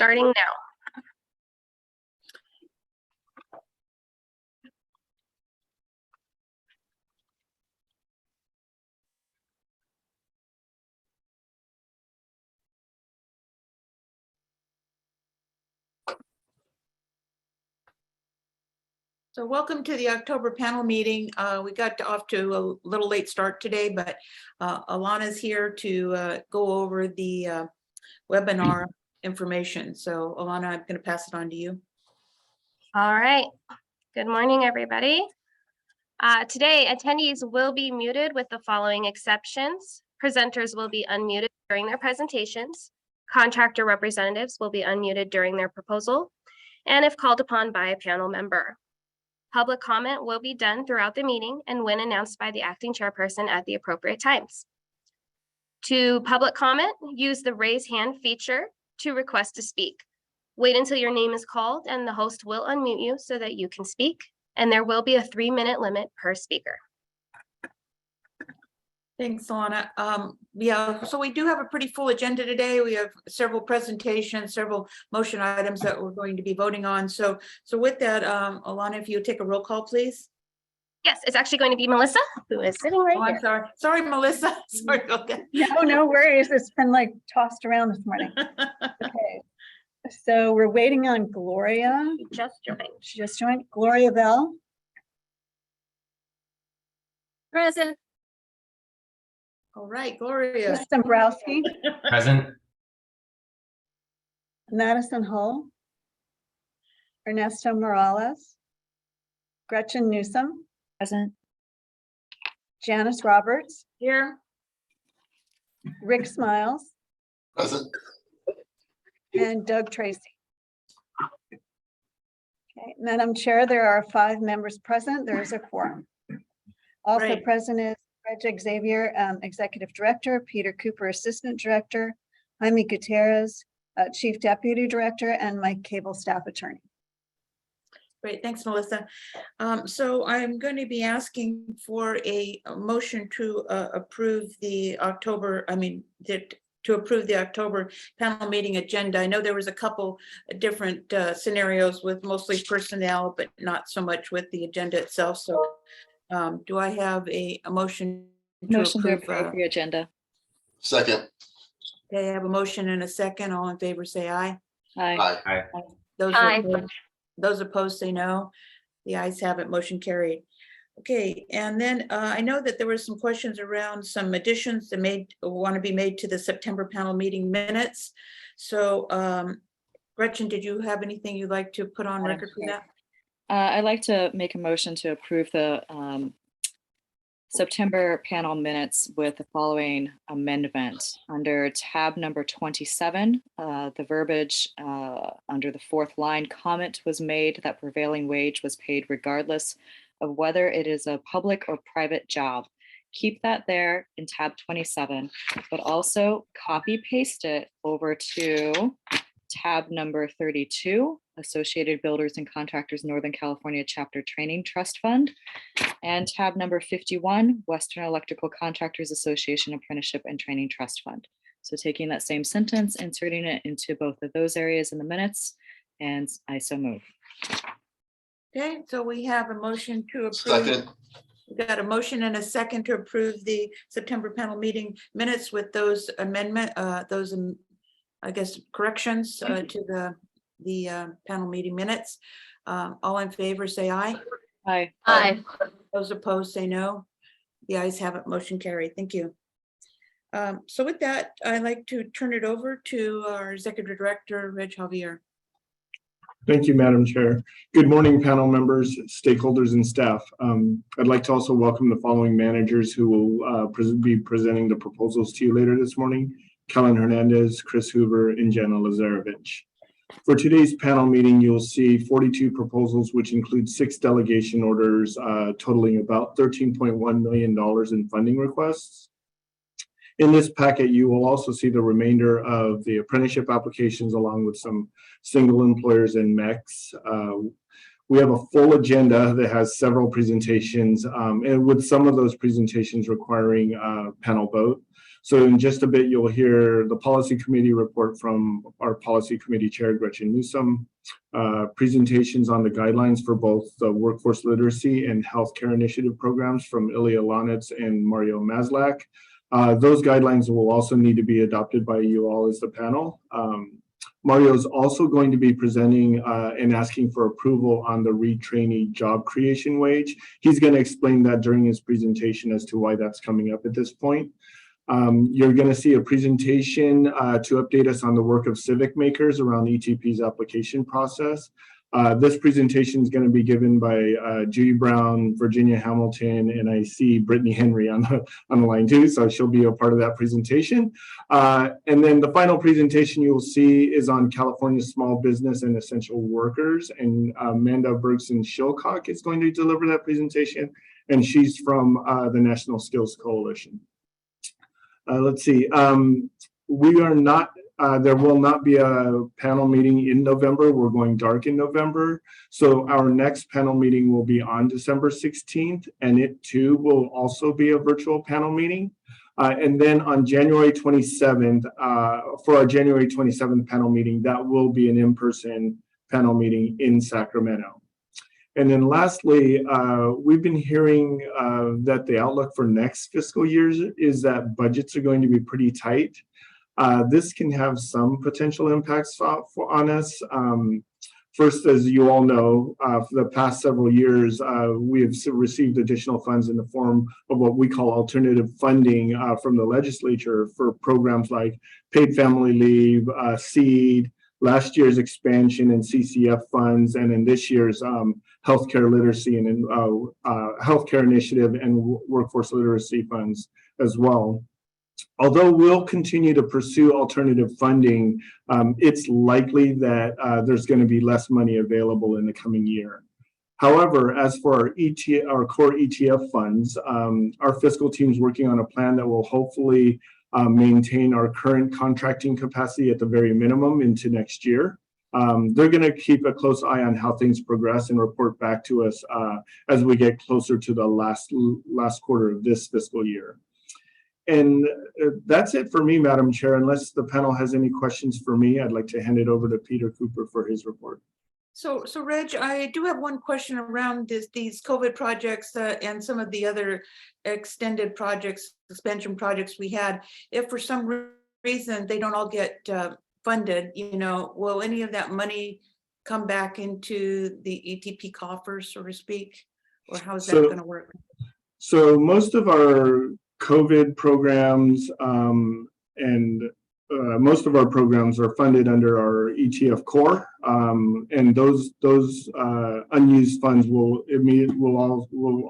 starting now. So welcome to the October panel meeting. We got off to a little late start today, but Alana's here to go over the webinar information. So Alana, I'm going to pass it on to you. All right. Good morning, everybody. Today, attendees will be muted with the following exceptions. Presenters will be unmuted during their presentations. Contractor representatives will be unmuted during their proposal, and if called upon by a panel member. Public comment will be done throughout the meeting and when announced by the acting chairperson at the appropriate times. To public comment, use the raise hand feature to request to speak. Wait until your name is called and the host will unmute you so that you can speak, and there will be a 3-minute limit per speaker. Thanks, Alana. Yeah, so we do have a pretty full agenda today. We have several presentations, several motion items that we're going to be voting on. So with that, Alana, if you would take a roll call, please. Yes, it's actually going to be Melissa, who is sitting right Oh, here. I'm sorry. Sorry, Melissa. Sorry about that. No worries. It's been like tossed around this morning. Okay. So we're waiting on Gloria. Just joined. She just joined. Gloria Bell. Present. All right, Gloria. Chris Dombrowski. Present. Madison Hull. Ernesto Morales. Gretchen Newsom. Present. Janice Roberts. Here. Rick Smiles. Present. And Doug Tracy. Okay, Madam Chair, there are 5 members present. There is a quorum. Also Great. present is Reg Xavier, Executive Director, Peter Cooper, Assistant Director, Jaime Gutierrez, Chief Deputy Director, and Mike Cable, Staff Attorney. Great, thanks, Melissa. So I'm going to be asking for a motion to approve the October panel meeting agenda. I know there was a couple different scenarios with mostly personnel, but not so much with the agenda itself. So do I have a motion to approve the agenda. Second. Okay, I have a motion and a second. All in favor, say aye. Aye. Aye. Aye. Those opposed say no. The ayes have it, motion carried. Okay, and then I know that there were some questions around some additions that want to be made to the September panel meeting minutes. So Gretchen, did you have anything you'd like to put on record for that? I'd like to make a motion to approve the September panel minutes with the following amendment. Under tab number 27, the verbiage under the 4th line, comment was made that prevailing wage was paid regardless of whether it is a public or private job. Keep that there in tab 27, but also copy paste it over to tab number 32, Associated Builders and Contractors Northern California Chapter Training Trust Fund, and tab number 51, Western Electrical Contractors Association Apprenticeship and Training Trust Fund. So taking that same sentence, inserting it into both of those areas in the minutes, and I so move. Okay, so we have a motion to approve. Second. We got a motion and a second to approve the September panel meeting minutes with those I guess corrections to the panel meeting minutes. All in favor, say aye. Aye. Aye. Those opposed, say no. The ayes have it, motion carried. Thank you. So with that, I'd like to turn it over to our Executive Director, Reg Javier. Thank you, Madam Chair. Good morning, panel members, stakeholders, and staff. I'd like to also welcome the following managers who will be presenting the proposals to you later this morning: Kellen Hernandez, Chris Hoover, and Jenna Lazarevich. For today's panel meeting, you'll see 42 proposals, which include 6 delegation orders totaling about $13.1 million in funding requests. In this packet, you will also see the remainder of the apprenticeship applications along with some single employers and MECs. We have a full agenda that has several presentations, and with some of those presentations requiring panel vote. So in just a bit, you'll hear the policy committee report from our policy committee chair, Gretchen Newsom, presentations on the guidelines for both the workforce literacy and healthcare initiative programs from Ilya Lonitz and Mario Maslak. Those guidelines will also need to be adopted by you all as the panel. Mario is also going to be presenting and asking for approval on the retrainee job creation wage. He's going to explain that during his presentation as to why that's coming up at this point. You're going to see a presentation to update us on the work of civic makers around ETP's application process. This presentation is going to be given by Judy Brown, Virginia Hamilton, and I see Brittany Henry on the line too, so she'll be a part of that presentation. And then the final presentation you'll see is on California small business and essential workers, and Amanda Bergson-Shilcock is going to deliver that presentation, and she's from the National Skills Coalition. Let's see, we are not there will not be a panel meeting in November. We're going dark in November. So our next panel meeting will be on December 16th, and it too will also be a virtual panel meeting. And then on January 27th, for our January 27th panel meeting, that will be an in-person panel meeting in Sacramento. And then lastly, we've been hearing that the outlook for next fiscal year is that budgets are going to be pretty tight. This can have some potential impacts on us. First, as you all know, for the past several years, we have received additional funds in the form of what we call alternative funding from the legislature for programs like paid family leave, SEED, last year's expansion in CCF funds, and in this year's healthcare literacy and healthcare initiative and workforce literacy funds as well. Although we'll continue to pursue alternative funding, it's likely that there's going to be less money available in the coming year. However, as for our core ETF funds, our fiscal team is working on a plan that will hopefully maintain our current contracting capacity at the very minimum into next year. They're going to keep a close eye on how things progress and report back to us as we get closer to the last quarter of this fiscal year. And that's it for me, Madam Chair. Unless the panel has any questions for me, I'd like to hand it over to Peter Cooper for his report. So Reg, I do have one question around these COVID projects and some of the other extended projects, expansion projects we had. If for some reason they don't all get funded, will any of that money come back into the ETP coffers, so to speak? Or how is that going to work? So most of our COVID programs and most of our programs are funded under our ETF core, and those unused funds will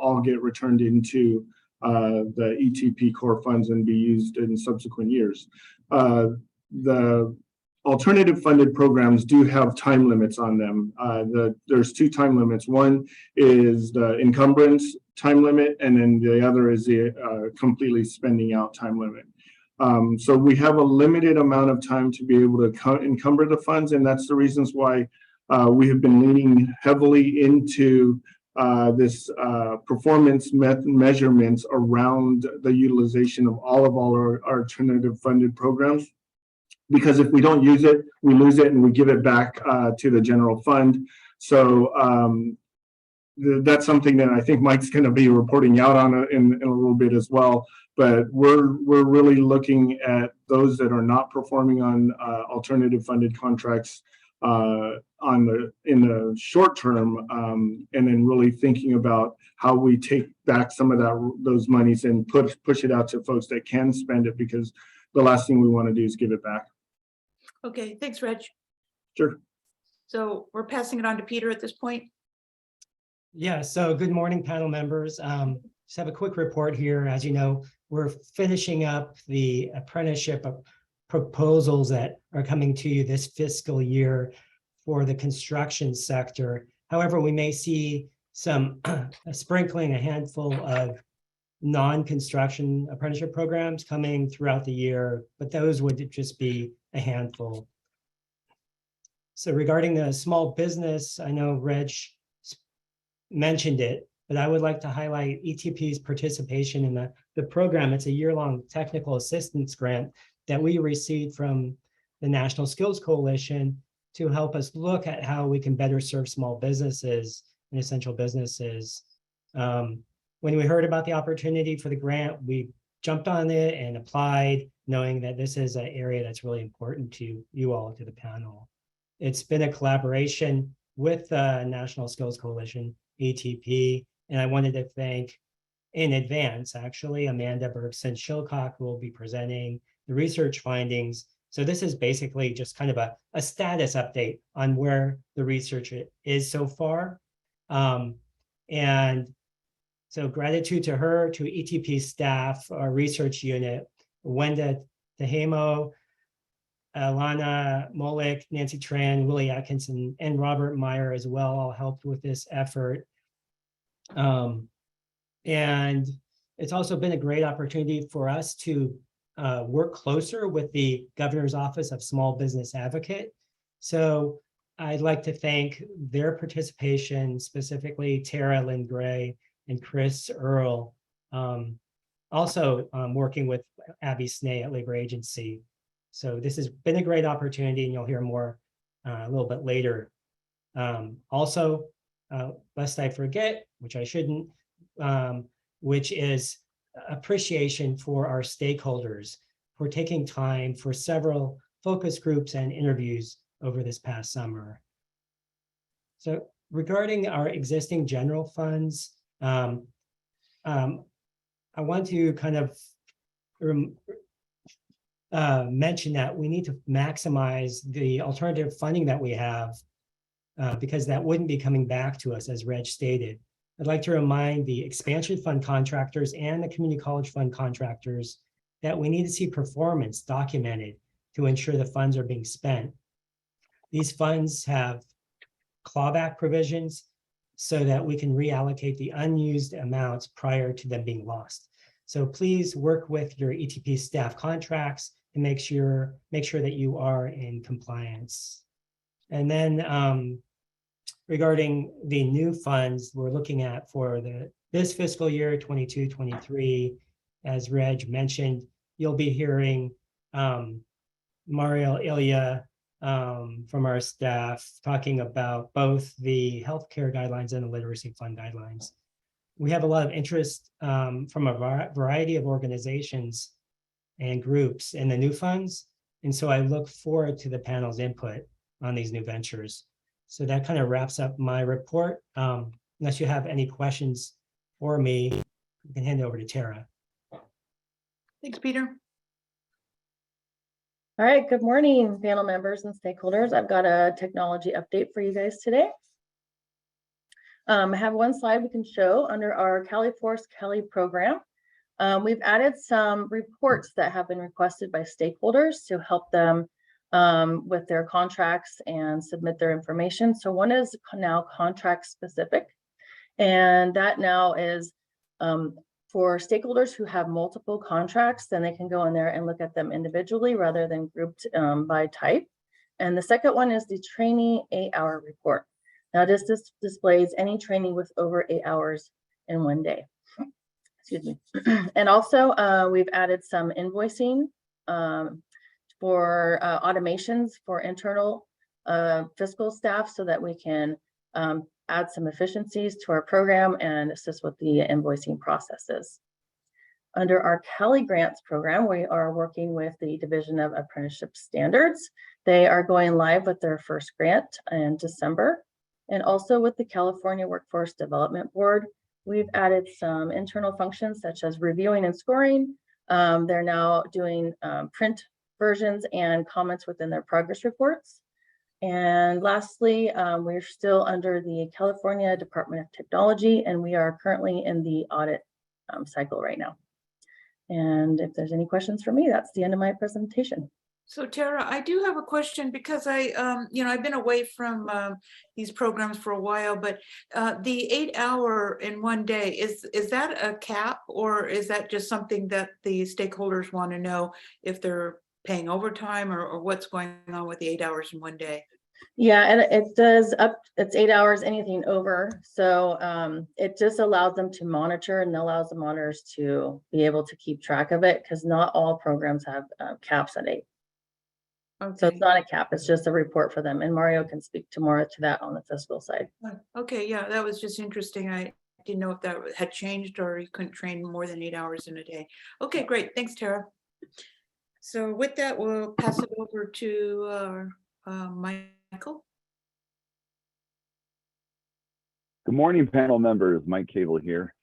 all get returned into the ETP core funds and be used in subsequent years. The alternative funded programs do have time limits on them. There's two time limits. One is the encumbrance time limit, and then the other is the completely spending out time limit. So we have a limited amount of time to be able to encumber the funds, and that's the reasons why we have been leaning heavily into this performance measurements around the utilization of all our alternative funded programs. Because if we don't use it, we lose it and we give it back to the general fund. So that's something that I think Mike's going to be reporting out on in a little bit as well. But we're really looking at those that are not performing on alternative funded contracts in the short term, and then really thinking about how we take back some of those monies and push it out to folks that can spend it, because the last thing we want to do is give it back. Okay, thanks, Reg. Sure. So we're passing it on to Peter at this point. Yeah, so good morning, panel members. Just have a quick report here. As you know, we're finishing up the apprenticeship proposals that are coming to you this fiscal year for the construction sector. However, we may see some a handful of non-construction apprenticeship programs coming throughout the year, but those would just be a handful. So regarding the small business, I know Reg mentioned it, but I would like to highlight ETP's participation in the program. It's a year-long technical assistance grant that we received from the National Skills Coalition to help us look at how we can better serve small businesses and essential businesses. When we heard about the opportunity for the grant, we jumped on it and applied, knowing that this is an area that's really important to you all, to the panel. It's been a collaboration with the National Skills Coalition, ATP, and I wanted to thank in advance, actually, Amanda Bergson-Shilcock, who will be presenting the research findings. So this is basically just kind of a status update on where the research is so far. And so gratitude to her, to ETP staff, our research unit, Wenda Tehamo, Alana Molik, Nancy Tran, Willie Atkinson, and Robert Meyer as well, all helped with this effort. And it's also been a great opportunity for us to work closer with the Governor's Office of Small Business Advocate. So I'd like to thank their participation, specifically Tara Lynn Gray and Chris Earl. Also working with Abby Snay at Labor Agency. So this has been a great opportunity, and you'll hear more a little bit later. Also, lest I forget, which I shouldn't, which is appreciation for our stakeholders for taking time for several focus groups and interviews over this past summer. So regarding our existing general funds, I want to kind of mention that we need to maximize the alternative funding that we have because that wouldn't be coming back to us, as Reg stated. I'd like to remind the expansion fund contractors and the community college fund contractors that we need to see performance documented to ensure the funds are being spent. These funds have clawback provisions so that we can reallocate the unused amounts prior to them being lost. So please work with your ETP staff contracts and make sure that you are in compliance. And then regarding the new funds we're looking at for this fiscal year 22-23, as Reg mentioned, you'll be hearing Mario Ilya from our staff talking about both the healthcare guidelines and the literacy fund guidelines. We have a lot of interest from a variety of organizations and groups in the new funds. And so I look forward to the panel's input on these new ventures. So that kind of wraps up my report. Unless you have any questions for me, you can hand it over to Tara. Thanks, Peter. All right, good morning, panel members and stakeholders. I've got a technology update for you guys today. I have one slide we can show under our CaliForce Cali program. We've added some reports that have been requested by stakeholders to help them with their contracts and submit their information. So one is now contract specific, and that now is for stakeholders who have multiple contracts, then they can go in there and look at them individually rather than grouped by type. And the second one is the trainee 8-hour report. Now this displays any training with over 8 hours in one day. Excuse me. And also we've added some invoicing for automations for internal fiscal staff so that we can add some efficiencies to our program and assist with the invoicing processes. Under our Cali Grants program, we are working with the Division of Apprenticeship Standards. They are going live with their first grant in December. And also with the California Workforce Development Board, we've added some internal functions such as reviewing and scoring. They're now doing print versions and comments within their progress reports. And lastly, we're still under the California Department of Technology, and we are currently in the audit cycle right now. And if there's any questions for me, that's the end of my presentation. So Tara, I do have a question because I've been away from these programs for a while, but the 8-hour in one day, is that a cap, or is that just something that the stakeholders want to know if they're paying overtime or what's going on with the 8 hours in one day? Yeah, and it does it's 8 hours, anything over. So it just allows them to monitor and allows the monitors to be able to keep track of it because not all programs have caps at 8. So Okay, it's not a cap, it's just a report for them. And Mario can speak tomorrow to that on the fiscal side. okay, yeah, that was just interesting. I didn't know if that had changed or you couldn't train more than 8 hours in a day. Okay, great. Thanks, Tara. So with that, we'll pass it over to Michael. Good morning, panel members. Mike Cable here.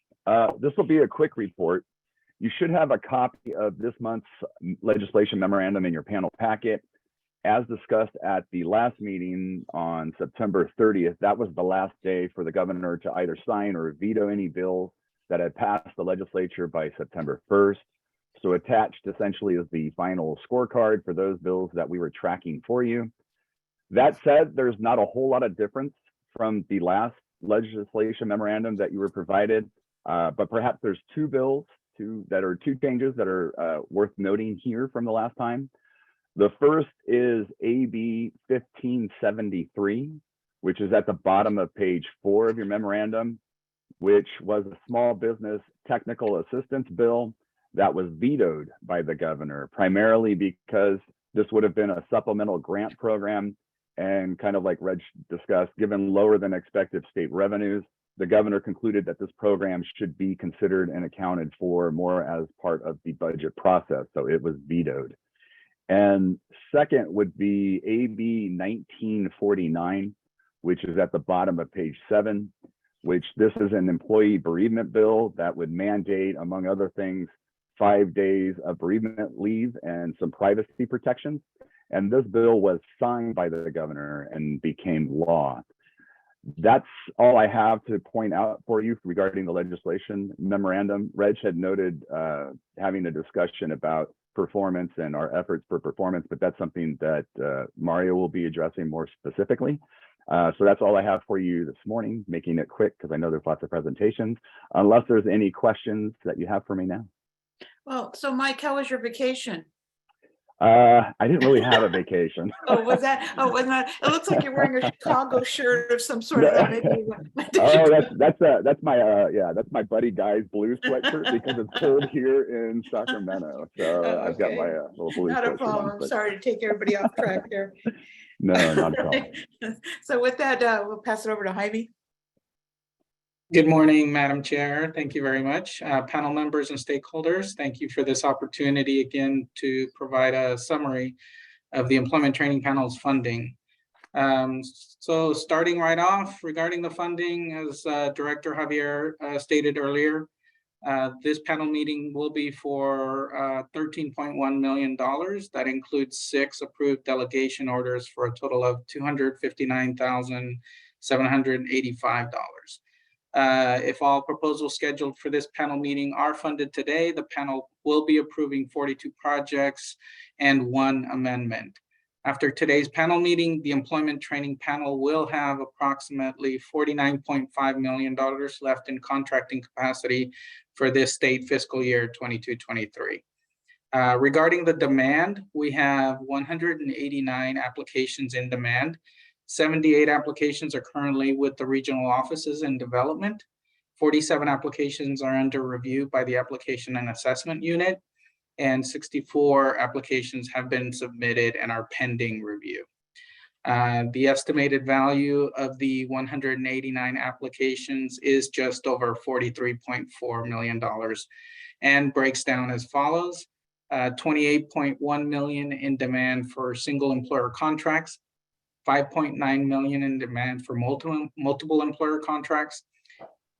This will be a quick report. You should have a copy of this month's legislation memorandum in your panel packet. As discussed at the last meeting on September 30th, that was the last day for the governor to either sign or veto any bills that had passed the legislature by September 1st. So attached essentially is the final scorecard for those bills that we were tracking for you. That said, there's not a whole lot of difference from the last legislation memorandum that you were provided, but perhaps there's two changes that are worth noting here from the last time. The first is AB 1573, which is at the bottom of page 4 of your memorandum, which was a small business technical assistance bill that was vetoed by the governor, primarily because this would have been a supplemental grant program. And kind of like Reg discussed, given lower than expected state revenues, the governor concluded that this program should be considered and accounted for more as part of the budget process. So it was vetoed. And second would be AB 1949, which is at the bottom of page 7, which this is an employee bereavement bill that would mandate, among other things, 5 days of bereavement leave and some privacy protections. And this bill was signed by the governor and became law. That's all I have to point out for you regarding the legislation memorandum. Reg had noted having a discussion about performance and our efforts for performance, but that's something that Mario will be addressing more specifically. So that's all I have for you this morning, making it quick because I know there's lots of presentations, unless there's any questions that you have for me now. Well, so Mike, how was your vacation? I didn't really have a vacation. Oh, was that? Oh, wasn't that? It looks like you're wearing a Chicago shirt of some sort. No. Maybe. Oh, that's my buddy Guy's blue sweatshirt because it's cold here in Sacramento. So Oh, I've got okay. my little blue Not a sweatshirt problem. on. I'm But sorry to take everybody off track there. no, not a problem. So with that, we'll pass it over to Jaime. Good morning, Madam Chair. Thank you very much. Panel members and stakeholders, thank you for this opportunity again to provide a summary of the Employment Training Panel's funding. So starting right off regarding the funding, as Director Javier stated earlier, this panel meeting will be for $13.1 million. That includes 6 approved delegation orders for a total of $259,785. If all proposals scheduled for this panel meeting are funded today, the panel will be approving 42 projects and 1 amendment. After today's panel meeting, the Employment Training Panel will have approximately $49.5 million left in contracting capacity for this state fiscal year 22-23. Regarding the demand, we have 189 applications in demand. 78 applications are currently with the regional offices in development. 47 applications are under review by the Application and Assessment Unit, and 64 applications have been submitted and are pending review. The estimated value of the 189 applications is just over $43.4 million and breaks down as follows. 28.1 million in demand for single employer contracts, 5.9 million in demand for multiple employer contracts,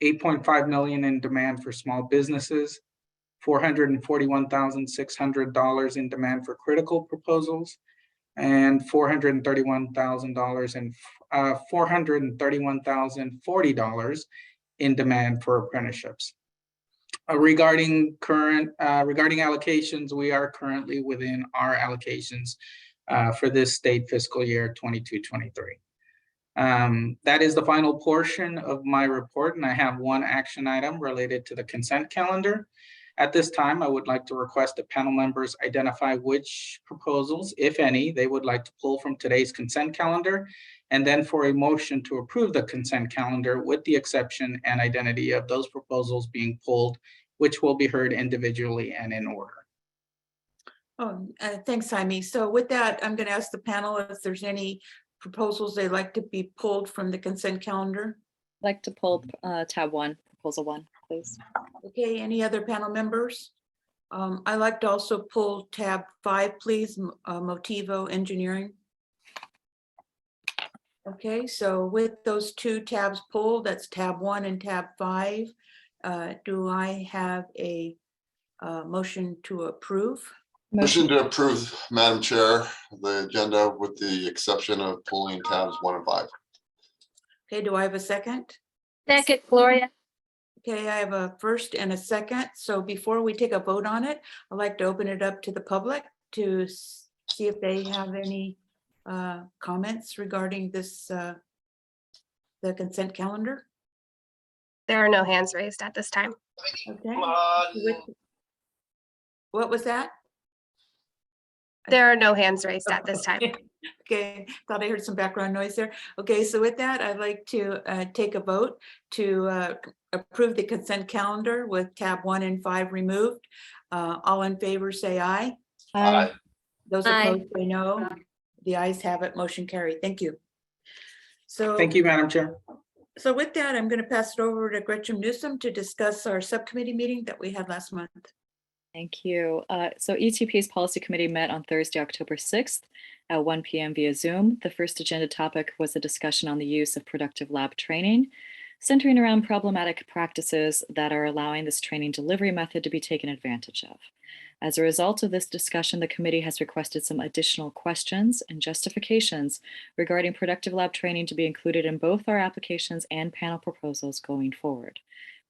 8.5 million in demand for small businesses, $441,600 in demand for critical proposals, and $431,040 in demand for apprenticeships. Regarding allocations, we are currently within our allocations for this state fiscal year 22-23. That is the final portion of my report, and I have one action item related to the consent calendar. At this time, I would like to request that panel members identify which proposals, if any, they would like to pull from today's consent calendar, and then for a motion to approve the consent calendar with the exception and identity of those proposals being pulled, which will be heard individually and in order. Oh, thanks, Jaime. So with that, I'm going to ask the panel if there's any proposals they'd like to be pulled from the consent calendar. I'd like to pull tab 1, proposal 1, please. Okay, any other panel members? I'd like to also pull tab 5, please, Motivo Engineering. Okay, so with those 2 tabs pulled, that's tab 1 and tab 5. Do I have a motion to approve? Motion to approve, Madam Chair, the agenda with the exception of pulling tabs 1 and 5. Okay, do I have a second? Second, Gloria. Okay, I have a first and a second. So before we take a vote on it, I'd like to open it up to the public to see if they have any comments regarding this, the consent calendar. There are no hands raised at this time. Okay. What was that? There are no hands raised at this time. Okay, thought I heard some background noise there. Okay, so with that, I'd like to take a vote to approve the consent calendar with tab 1 and 5 removed. All in favor, say aye. Aye. Those Aye. opposed, say no. The ayes have it, motion carried. Thank you. So, Thank you, Madam Chair. so with that, I'm going to pass it over to Gretchen Newsom to discuss our subcommittee meeting that we had last month. Thank you. So ETP's policy committee met on Thursday, October 6th at 1 p.m. via Zoom. The first agenda topic was a discussion on the use of productive lab training, centering around problematic practices that are allowing this training delivery method to be taken advantage of. As a result of this discussion, the committee has requested some additional questions and justifications regarding productive lab training to be included in both our applications and panel proposals going forward.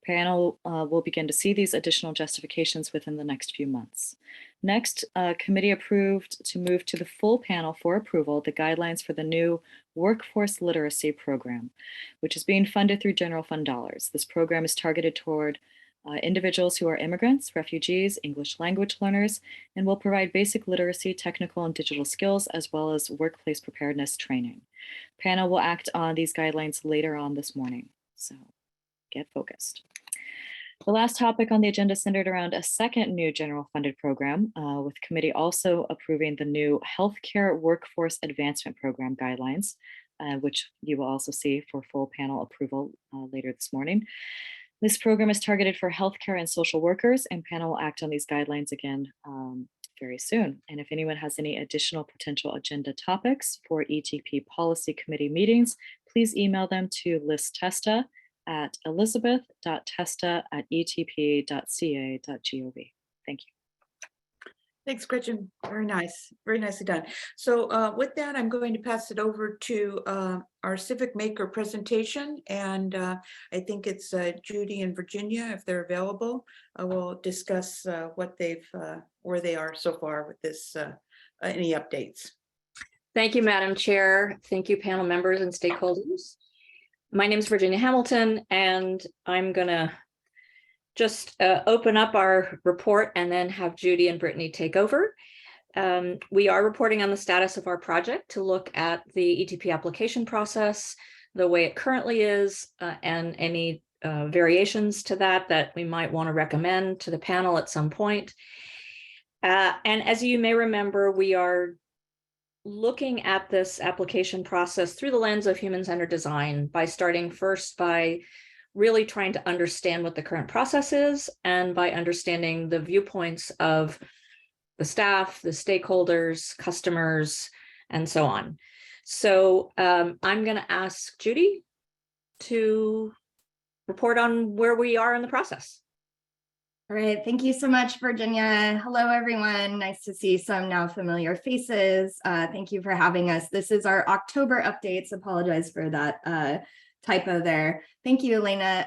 Panel will begin to see these additional justifications within the next few months. Next, committee approved to move to the full panel for approval the guidelines for the new workforce literacy program, which is being funded through general fund dollars. This program is targeted toward individuals who are immigrants, refugees, English language learners, and will provide basic literacy, technical and digital skills, as well as workplace preparedness training. Panel will act on these guidelines later on this morning, so get focused. The last topic on the agenda centered around a second new general funded program, with committee also approving the new Healthcare Workforce Advancement Program guidelines, which you will also see for full panel approval later this morning. This program is targeted for healthcare and social workers, and panel will act on these guidelines again very soon. And if anyone has any additional potential agenda topics for ETP policy committee meetings, please email them to listtesta at elizabeth.testa@etp.ca.gov. Thank you. Thanks, Gretchen. Very nice. Very nicely done. So with that, I'm going to pass it over to our Civic Maker presentation. And I think it's Judy and Virginia, if they're available. We'll discuss what where they are so far with this, any updates. Thank you, Madam Chair. Thank you, panel members and stakeholders. My name is Virginia Hamilton, and I'm gonna just open up our report and then have Judy and Brittany take over. We are reporting on the status of our project to look at the ETP application process, the way it currently is, and any variations to that we might want to recommend to the panel at some point. And as you may remember, we are looking at this application process through the lens of human-centered design by starting first by really trying to understand what the current process is, and by understanding the viewpoints of the staff, the stakeholders, customers, and so on. So I'm going to ask Judy to report on where we are in the process. All right, thank you so much, Virginia. Hello, everyone. Nice to see some now familiar faces. Thank you for having us. This is our October updates. Apologize for that typo there. Thank you, Elena.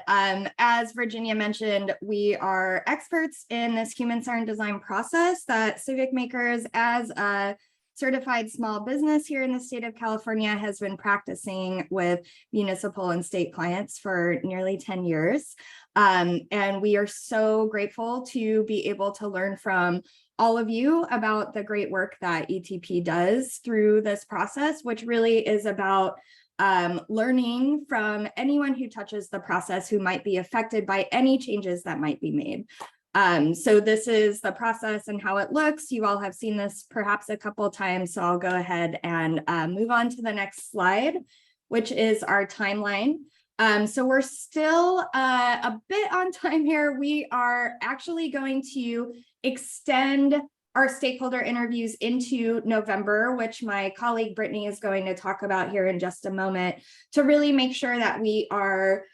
As Virginia mentioned, we are experts in this human-centered design process that Civic Makers, as a certified small business here in the state of California, has been practicing with municipal and state clients for nearly 10 years. And we are so grateful to be able to learn from all of you about the great work that ETP does through this process, which really is about learning from anyone who touches the process who might be affected by any changes that might be made. So this is the process and how it looks. You all have seen this perhaps a couple of times, so I'll go ahead and move on to the next slide, which is our timeline. So we're still a bit on time here. We are actually going to extend our stakeholder interviews into November, which my colleague Brittany is going to talk about here in just a moment, to really make sure that we are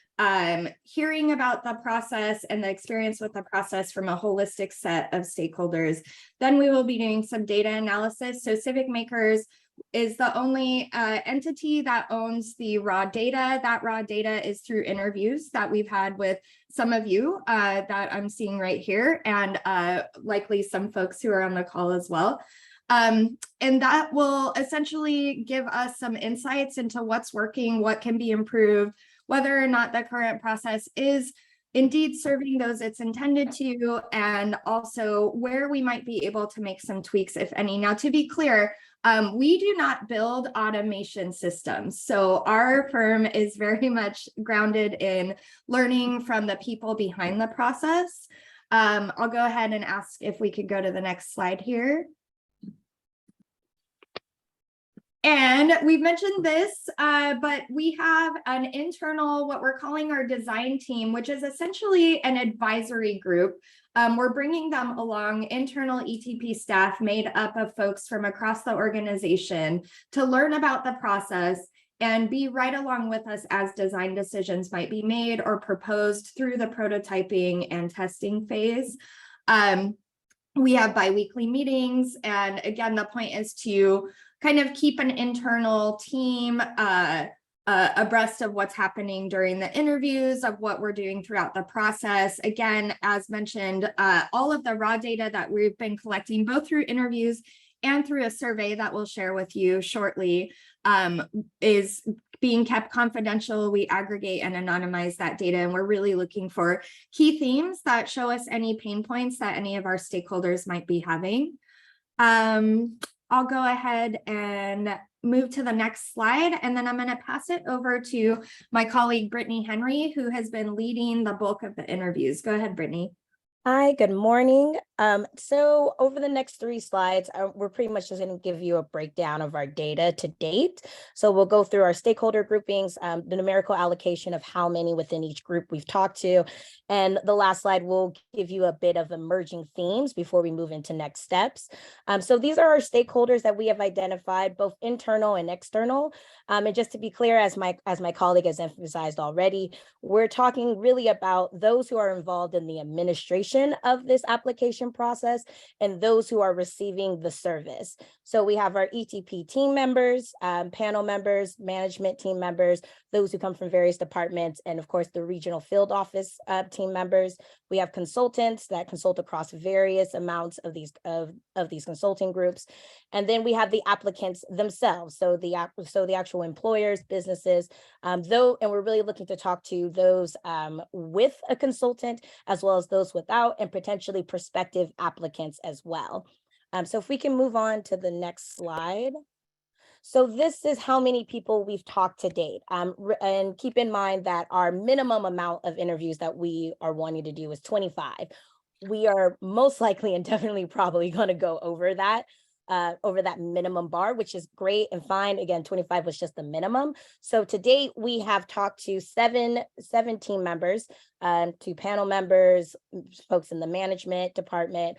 hearing about the process and the experience with the process from a holistic set of stakeholders. Then we will be doing some data analysis. So Civic Makers is the only entity that owns the raw data. That raw data is through interviews that we've had with some of you that I'm seeing right here, and likely some folks who are on the call as well. And that will essentially give us some insights into what's working, what can be improved, whether or not the current process is indeed serving those it's intended to, and also where we might be able to make some tweaks, if any. Now, to be clear, we do not build automation systems. So our firm is very much grounded in learning from the people behind the process. I'll go ahead and ask if we could go to the next slide here. And we've mentioned this, but we have an internal, what we're calling our design team, which is essentially an advisory group. We're bringing them along, internal ETP staff made up of folks from across the organization to learn about the process and be right along with us as design decisions might be made or proposed through the prototyping and testing phase. We have biweekly meetings, and again, the point is to kind of keep an internal team abreast of what's happening during the interviews, of what we're doing throughout the process. Again, as mentioned, all of the raw data that we've been collecting, both through interviews and through a survey that we'll share with you shortly, is being kept confidential. We aggregate and anonymize that data, and we're really looking for key themes that show us any pain points that any of our stakeholders might be having. I'll go ahead and move to the next slide, and then I'm going to pass it over to my colleague, Brittany Henry, who has been leading the bulk of the interviews. Go ahead, Brittany. Hi, good morning. So over the next 3 slides, we're pretty much just going to give you a breakdown of our data to date. So we'll go through our stakeholder groupings, the numerical allocation of how many within each group we've talked to. And the last slide will give you a bit of emerging themes before we move into next steps. So these are our stakeholders that we have identified, both internal and external. And just to be clear, as my colleague has emphasized already, we're talking really about those who are involved in the administration of this application process and those who are receiving the service. So we have our ETP team members, panel members, management team members, those who come from various departments, and of course the regional field office team members. We have consultants that consult across various amounts of these consulting groups, and then we have the applicants themselves. So the actual employers, businesses, and we're really looking to talk to those with a consultant as well as those without, and potentially prospective applicants as well. So if we can move on to the next slide. So this is how many people we've talked to date. And keep in mind that our minimum amount of interviews that we are wanting to do is 25. We are most likely and definitely probably going to go over that minimum bar, which is great and fine. Again, 25 was just the minimum. So to date, we have talked to seven team members, to panel members, folks in the management department,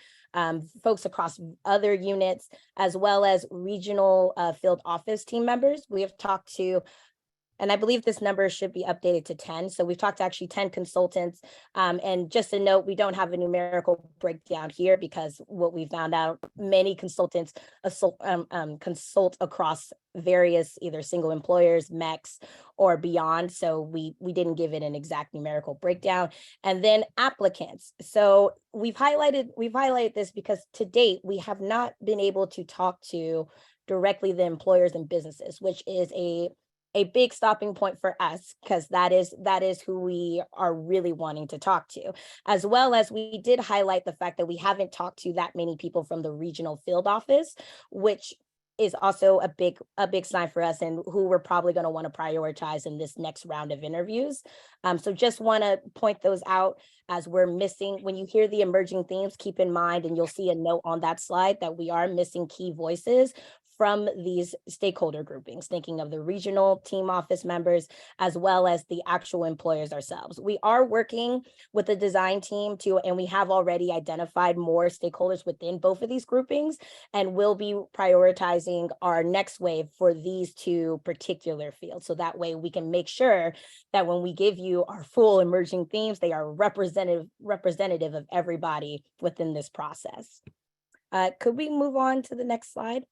folks across other units, as well as regional field office team members. We have talked to, and I believe this number should be updated to 10. So we've talked to actually 10 consultants. And just a note, we don't have a numerical breakdown here because what we found out, many consultants consult across various either single employers, MECs, or beyond. So we didn't give it an exact numerical breakdown. And then applicants. So we've highlighted this because to date, we have not been able to talk to directly the employers and businesses, which is a big stopping point for us, because that is who we are really wanting to talk to, as well as we did highlight the fact that we haven't talked to that many people from the regional field office, which is also a big sign for us, and who we're probably going to want to prioritize in this next round of interviews. So just want to point those out, as we're missing, when you hear the emerging themes, keep in mind, and you'll see a note on that slide, that we are missing key voices from these stakeholder groupings, thinking of the regional team office members, as well as the actual employers ourselves. We are working with the design team and we have already identified more stakeholders within both of these groupings, and we'll be prioritizing our next wave for these two particular fields. So that way we can make sure that when we give you our full emerging themes, they are representative of everybody within this process. Could we move on to the next slide?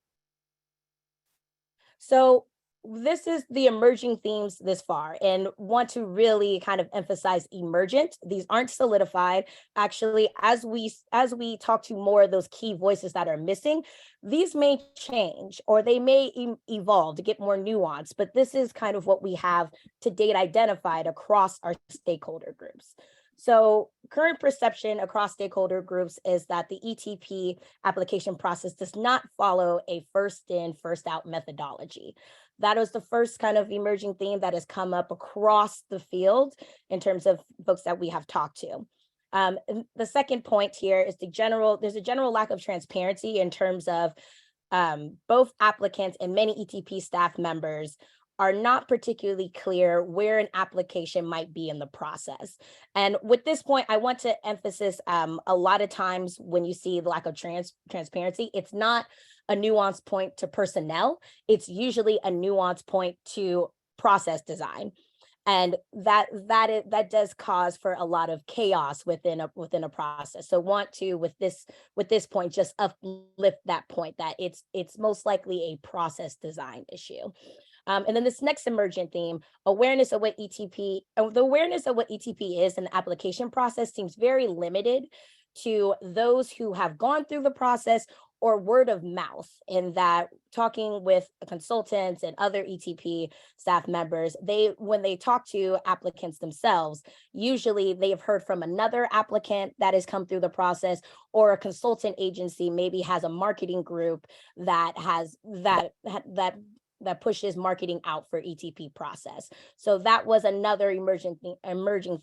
So this is the emerging themes this far, and want to really kind of emphasize emergent. These aren't solidified. Actually, as we talk to more of those key voices that are missing, these may change, or they may evolve to get more nuance, but this is kind of what we have to date identified across our stakeholder groups. So current perception across stakeholder groups is that the ETP application process does not follow a first in, first out methodology. That was the first kind of emerging theme that has come up across the field in terms of folks that we have talked to. And the second point here is there's a general lack of transparency in terms of both applicants and many ETP staff members are not particularly clear where an application might be in the process. And with this point, I want to emphasize a lot of times when you see the lack of transparency, it's not a nuance point to personnel, it's usually a nuance point to process design. And that does cause for a lot of chaos within a process. So want to, with this point, just uplift that point, that it's most likely a process design issue. And then this next emergent theme, awareness of what ETP, the awareness of what ETP is in the application process seems very limited to those who have gone through the process, or word of mouth, in that talking with consultants and other ETP staff members, when they talk to applicants themselves, usually they have heard from another applicant that has come through the process, or a consultant agency maybe has a marketing group that pushes marketing out for ETP process. So that was another emerging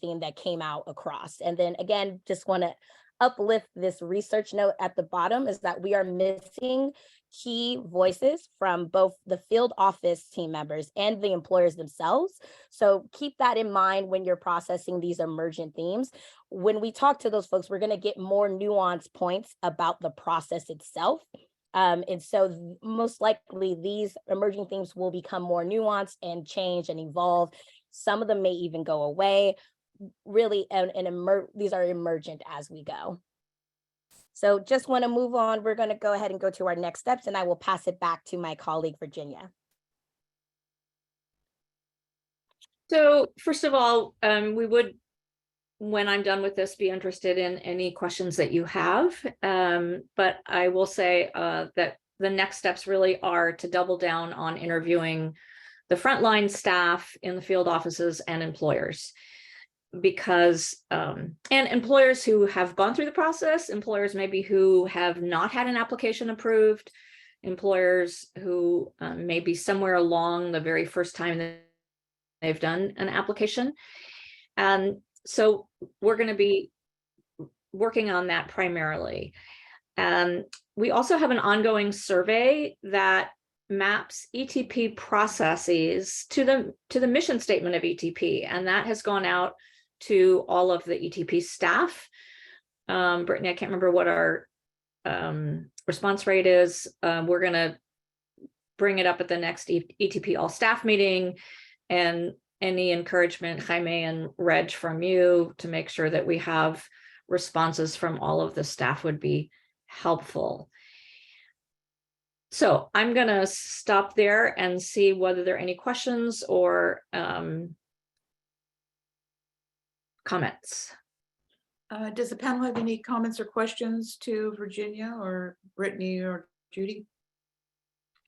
theme that came out across. And then again, just want to uplift this research note at the bottom, is that we are missing key voices from both the field office team members and the employers themselves. So keep that in mind when you're processing these emergent themes. When we talk to those folks, we're going to get more nuanced points about the process itself. And so most likely these emerging themes will become more nuanced and change and evolve. Some of them may even go away. Really, these are emergent as we go. So just want to move on. We're going to go ahead and go to our next steps, and I will pass it back to my colleague, Virginia. So first of all, we would, when I'm done with this, be interested in any questions that you have. But I will say that the next steps really are to double down on interviewing the frontline staff in the field offices and employers. Because, and employers who have gone through the process, employers maybe who have not had an application approved, employers who may be somewhere along the very first time that they've done an application. And so we're going to be working on that primarily. We also have an ongoing survey that maps ETP processes to the mission statement of ETP, and that has gone out to all of the ETP staff. Brittany, I can't remember what our response rate is. We're going to bring it up at the next ETP all staff meeting, and any encouragement, Jaime and Reg, from you to make sure that we have responses from all of the staff would be helpful. So I'm going to stop there and see whether there are any questions or comments. Does the panel have any comments or questions to Virginia or Brittany or Judy?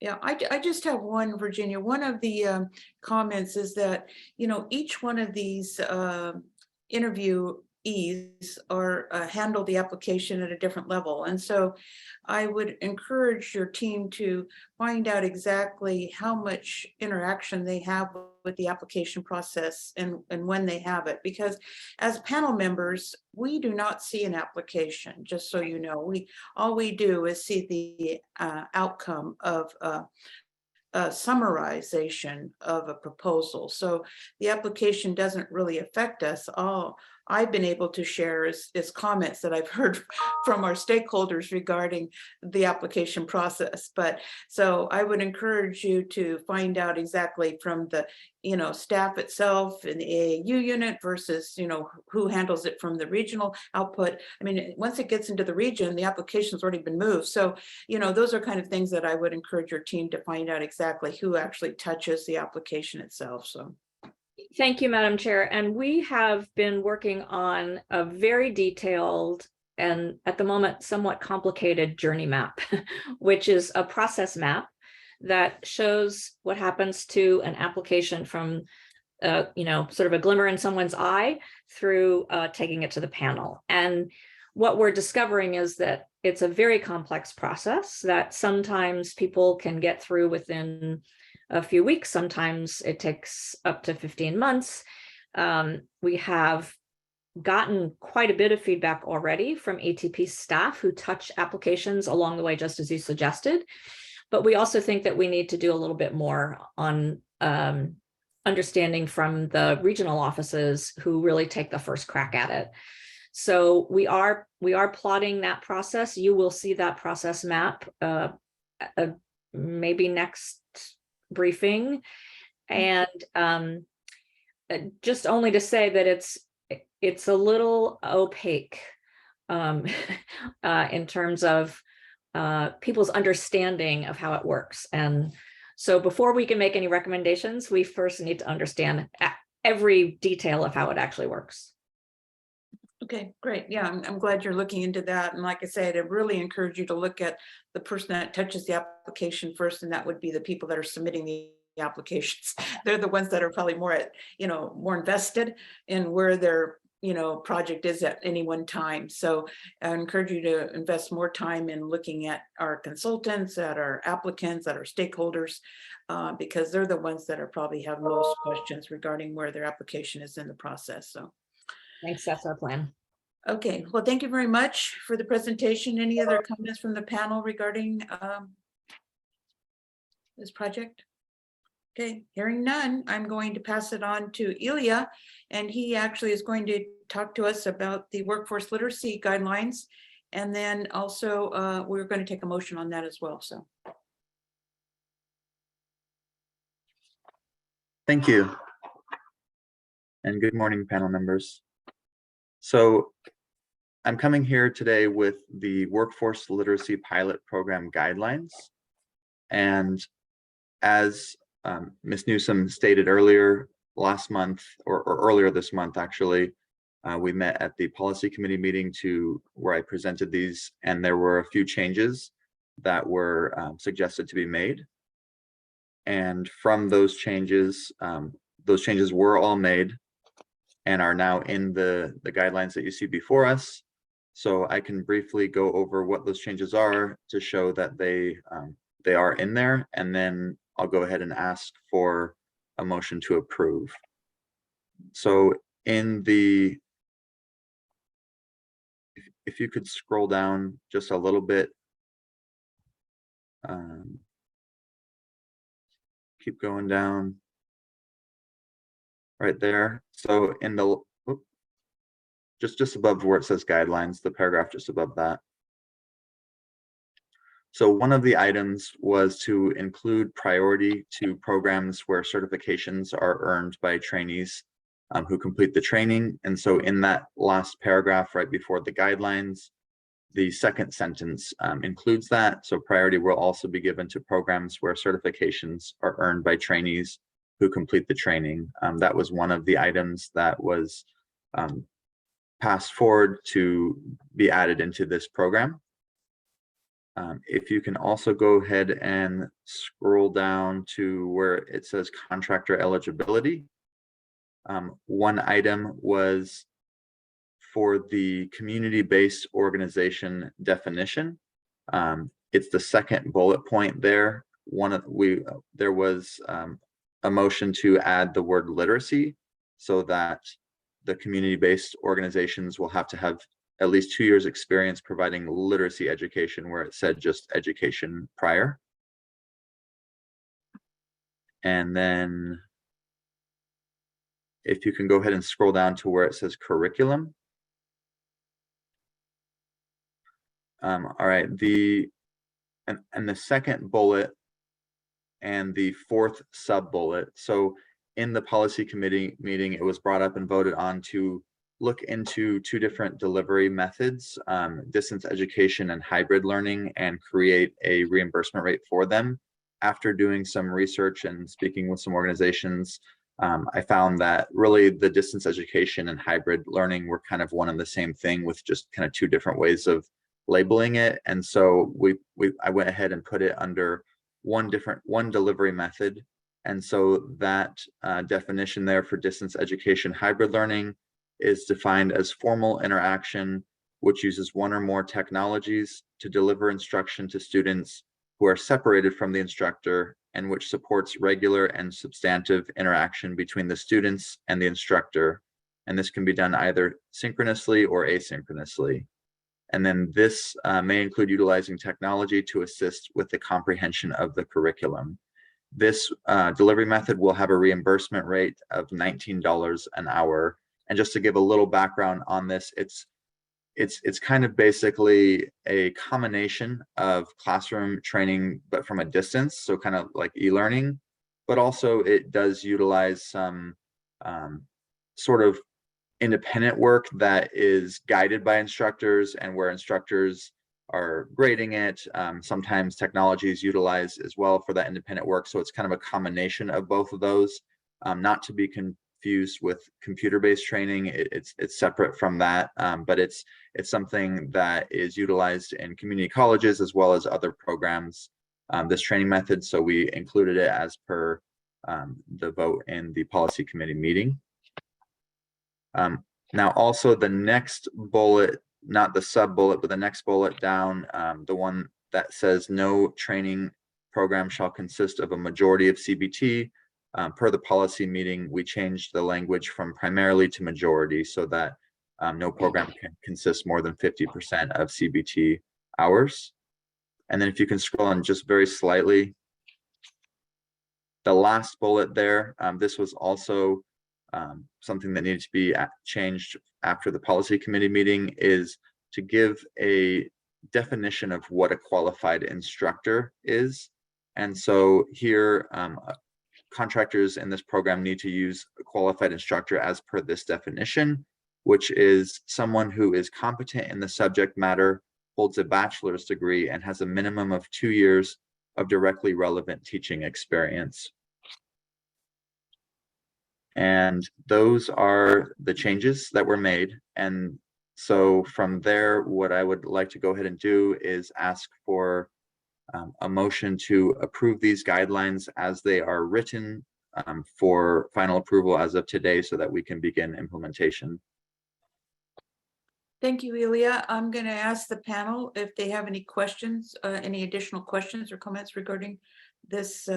Yeah, I just have one, Virginia. One of the comments is that, you know, each one of these interviewees are handle the application at a different level. And so I would encourage your team to find out exactly how much interaction they have with the application process and when they have it. Because as panel members, we do not see an application, just so you know. All we do is see the outcome of a summarization of a proposal. So the application doesn't really affect us. All I've been able to share is comments that I've heard from our stakeholders regarding the application process. But so I would encourage you to find out exactly from the, you know, staff itself in the AAU unit versus, you know, who handles it from the regional output. I mean, once it gets into the region, the application's already been moved. So, you know, those are kind of things that I would encourage your team to find out exactly who actually touches the application itself. So. Thank you, Madam Chair. And we have been working on a very detailed and at the moment somewhat complicated journey map, which is a process map that shows what happens to an application from, you know, sort of a glimmer in someone's eye through taking it to the panel. And what we're discovering is that it's a very complex process that sometimes people can get through within a few weeks. Sometimes it takes up to 15 months. We have gotten quite a bit of feedback already from ATP staff who touch applications along the way, just as you suggested. But we also think that we need to do a little bit more on understanding from the regional offices who really take the first crack at it. So we are plotting that process. You will see that process map maybe next briefing, and just only to say that it's a little opaque in terms of people's understanding of how it works. And so before we can make any recommendations, we first need to understand every detail of how it actually works. Okay, great. Yeah, I'm glad you're looking into that. And like I said, I really encourage you to look at the person that touches the application first, and that would be the people that are submitting the applications. They're the ones that are probably more more invested in where their, project is at any one time. So I encourage you to invest more time in looking at our consultants, at our applicants, at our stakeholders, because they're the ones that are probably have most questions regarding where their application is in the process. So. Thanks, that's our plan. Okay, well, thank you very much for the presentation. Any other comments from the panel regarding this project? Okay, hearing none, I'm going to pass it on to Ilya, and he actually is going to talk to us about the workforce literacy guidelines. And then also we're going to take a motion on that as well. So. Thank you. And good morning, panel members. So I'm coming here today with the Workforce Literacy Pilot Program guidelines. And as Ms. Newsom stated earlier last month, or earlier this month, actually, we met at the policy committee meeting where I presented these, and there were a few changes that were suggested to be made. And from those changes were all made and are now in the guidelines that you see before us. So I can briefly go over what those changes are to show that they are in there, and then I'll go ahead and ask for a motion to approve. So if you could scroll down just a little bit, keep going down. Right there. So in the just above where it says guidelines, the paragraph just above that. So one of the items was to include priority to programs where certifications are earned by trainees who complete the training. And so in that last paragraph right before the guidelines, the second sentence includes that. So priority will also be given to programs where certifications are earned by trainees who complete the training. That was one of the items that was passed forward to be added into this program. If you can also go ahead and scroll down to where it says contractor eligibility. One item was for the community-based organization definition. It's the second bullet point there. There was a motion to add the word literacy so that the community-based organizations will have to have at least 2 years experience providing literacy education, where it said just education prior. And then if you can go ahead and scroll down to where it says curriculum. All right, and the second bullet and the fourth sub bullet. So in the policy committee meeting, it was brought up and voted on to look into 2 different delivery methods, distance education and hybrid learning, and create a reimbursement rate for them. After doing some research and speaking with some organizations, I found that really the distance education and hybrid learning were kind of one and the same thing, with just kind of 2 different ways of labeling it. And so I went ahead and put it under one delivery method. And so that definition there for distance education hybrid learning is defined as formal interaction which uses one or more technologies to deliver instruction to students who are separated from the instructor, and which supports regular and substantive interaction between the students and the instructor. And this can be done either synchronously or asynchronously. And then this may include utilizing technology to assist with the comprehension of the curriculum. This delivery method will have a reimbursement rate of $19 an hour. And just to give a little background on this, it's kind of basically a combination of classroom training, but from a distance, so kind of like e-learning, but also it does utilize some sort of independent work that is guided by instructors, and where instructors are grading it. Sometimes technology is utilized as well for that independent work. So it's kind of a combination of both of those, not to be confused with computer-based training. It's separate from that, but it's something that is utilized in community colleges as well as other programs, this training method. So we included it as per the vote in the policy committee meeting. Now also the next bullet, not the sub bullet, but the next bullet down, the one that says no training program shall consist of a majority of CBT. Per the policy meeting, we changed the language from primarily to majority, so that no program can consist more than 50% of CBT hours. And then if you can scroll on just very slightly, the last bullet there, this was also something that needed to be changed after the policy committee meeting, is to give a definition of what a qualified instructor is. And so here, contractors in this program need to use a qualified instructor as per this definition, which is someone who is competent in the subject matter, holds a bachelor's degree, and has a minimum of 2 years of directly relevant teaching experience. And those are the changes that were made. And so from there, what I would like to go ahead and do is ask for a motion to approve these guidelines as they are written for final approval as of today, so that we can begin implementation. Thank you, Ilya. I'm going to ask the panel if they have any questions, any additional questions or comments regarding this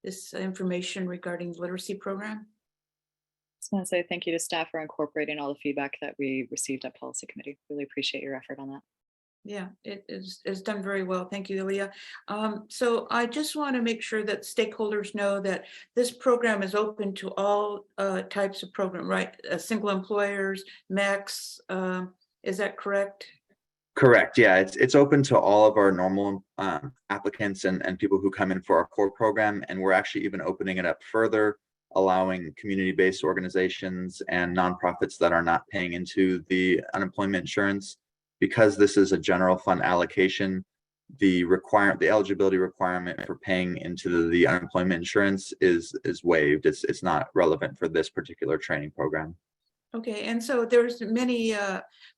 this information regarding the literacy program. I just want to say thank you to staff for incorporating all the feedback that we received at policy committee. Really appreciate your effort on that. Yeah, it is done very well. Thank you, Ilya. So I just want to make sure that stakeholders know that this program is open to all types of program, right? Single employers, MECs, is that correct? Correct. Yeah, it's open to all of our normal applicants and people who come in for our core program. And we're actually even opening it up further, allowing community-based organizations and nonprofits that are not paying into the unemployment insurance. Because this is a general fund allocation, the eligibility requirement for paying into the unemployment insurance is waived. It's not relevant for this particular training program. Okay, and so there's many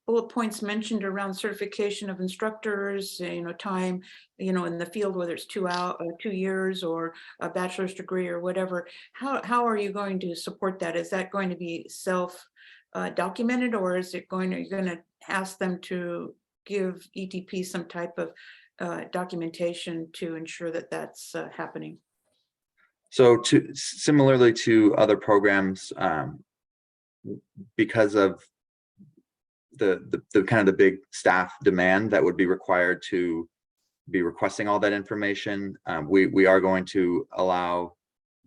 bullet points mentioned around certification of instructors, time, in the field, whether it's 2 years or a bachelor's degree or whatever. How are you going to support that? Is that going to be self documented, or is it are you going to ask them to give ETP some type of documentation to ensure that that's happening? So similarly to other programs, because of the kind of the big staff demand that would be required to be requesting all that information, we are going to allow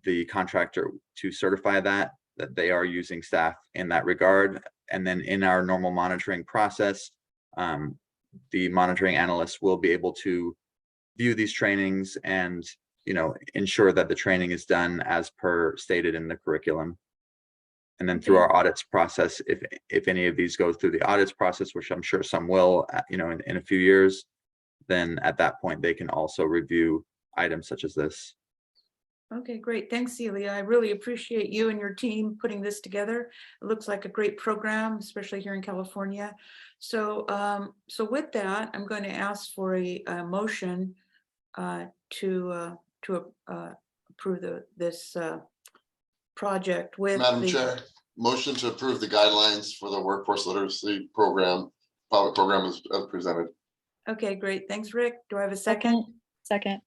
the contractor to certify that they are using staff in that regard. And then in our normal monitoring process, the monitoring analysts will be able to view these trainings and ensure that the training is done as per stated in the curriculum. And then through our audits process, if any of these go through the audits process, which I'm sure some will, in a few years, then at that point they can also review items such as this. Okay, great. Thanks, Celia. I really appreciate you and your team putting this together. It looks like a great program, especially here in California. So, so with that, I'm going to ask for a motion to approve this project with Madam Chair, motion to approve the guidelines for the workforce literacy program, pilot program as presented. Okay, great. Thanks, Rick. Do I have a second? Second.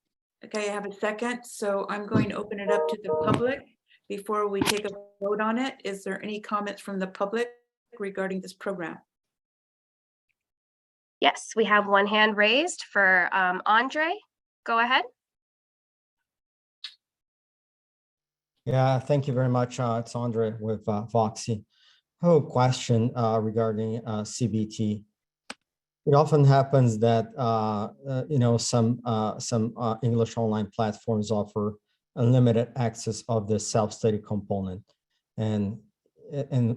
Okay, I have a second. So I'm going to open it up to the public before we take a vote on it. Is there any comments from the public regarding this program? Yes, we have one hand raised for Andre. Go ahead. Yeah, thank you very much. It's Andre with Voxy. I have a question regarding CBT. It often happens that some English online platforms offer unlimited access of the self-study component, and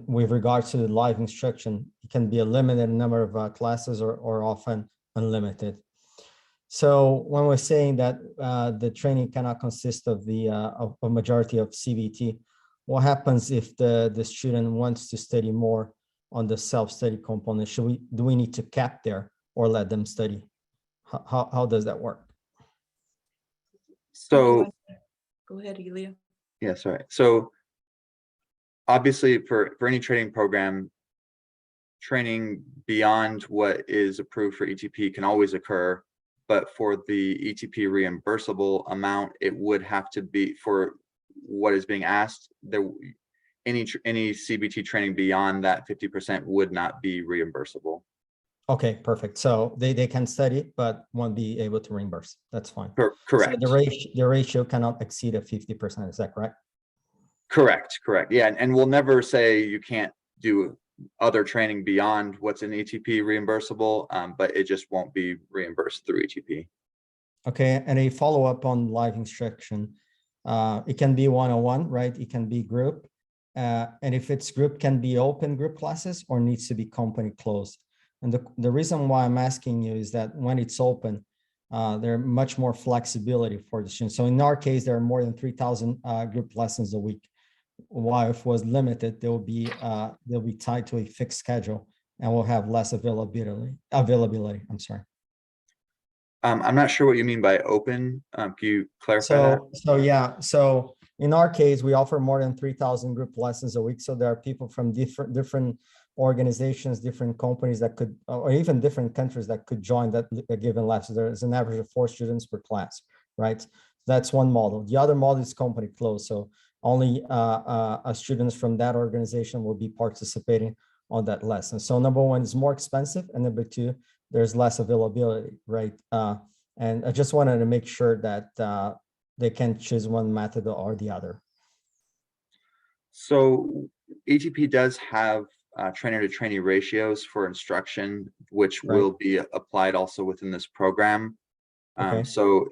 with regards to the live instruction, it can be a limited number of classes or often unlimited. So when we're saying that the training cannot consist of a majority of CBT, what happens if the student wants to study more on the self-study component? Do we need to cap there or let them study? How does that work? So go ahead, Elia. Yeah, sorry. So obviously for any training program, training beyond what is approved for ETP can always occur. But for the ETP reimbursable amount, it would have to be for what is being asked. Any CBT training beyond that 50% would not be reimbursable. Okay, perfect. So they can study, but won't be able to reimburse. That's fine. Correct. So the ratio cannot exceed a 50%. Is that correct? Correct. Yeah, and we'll never say you can't do other training beyond what's in ETP reimbursable, but it just won't be reimbursed through ETP. Okay, and a follow-up on live instruction. It can be one-on-one, right? It can be group. And if it's group, can be open group classes or needs to be company closed. And the reason why I'm asking you is that when it's open, there's much more flexibility for the students. So in our case, there are more than 3,000 group lessons a week. While if it was limited, they'll be tied to a fixed schedule and will have less availability. I'm sorry. I'm not sure what you mean by open. Can you clarify that? So in our case, we offer more than 3,000 group lessons a week. So there are people from different organizations, different companies that could, or even different countries that could join that a given lesson. There's an average of 4 students per class, right? That's one model. The other model is company closed. So only students from that organization will be participating on that lesson. So number one is more expensive, and number two, there's less availability, right? And I just wanted to make sure that they can choose one method or the other. So ETP does have trainer to trainee ratios for instruction, which will be applied also within this program. So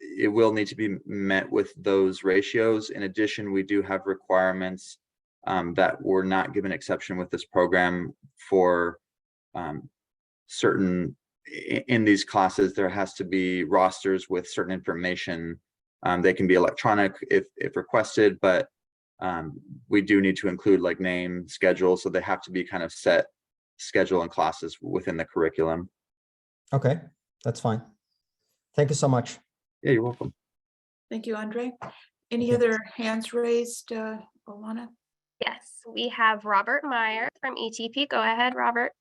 it will need to be met with those ratios. In addition, we do have requirements that were not given exception with this program for certain, in these classes, there has to be rosters with certain information. They can be electronic if requested, but we do need to include like name, schedule, so they have to be kind of set schedule and classes within the curriculum. Okay, that's fine. Thank you so much. Yeah, you're welcome. Thank you, Andre. Any Okay. other hands raised, Alana? Yes, we have Robert Meyer from ETP. Go ahead, Robert.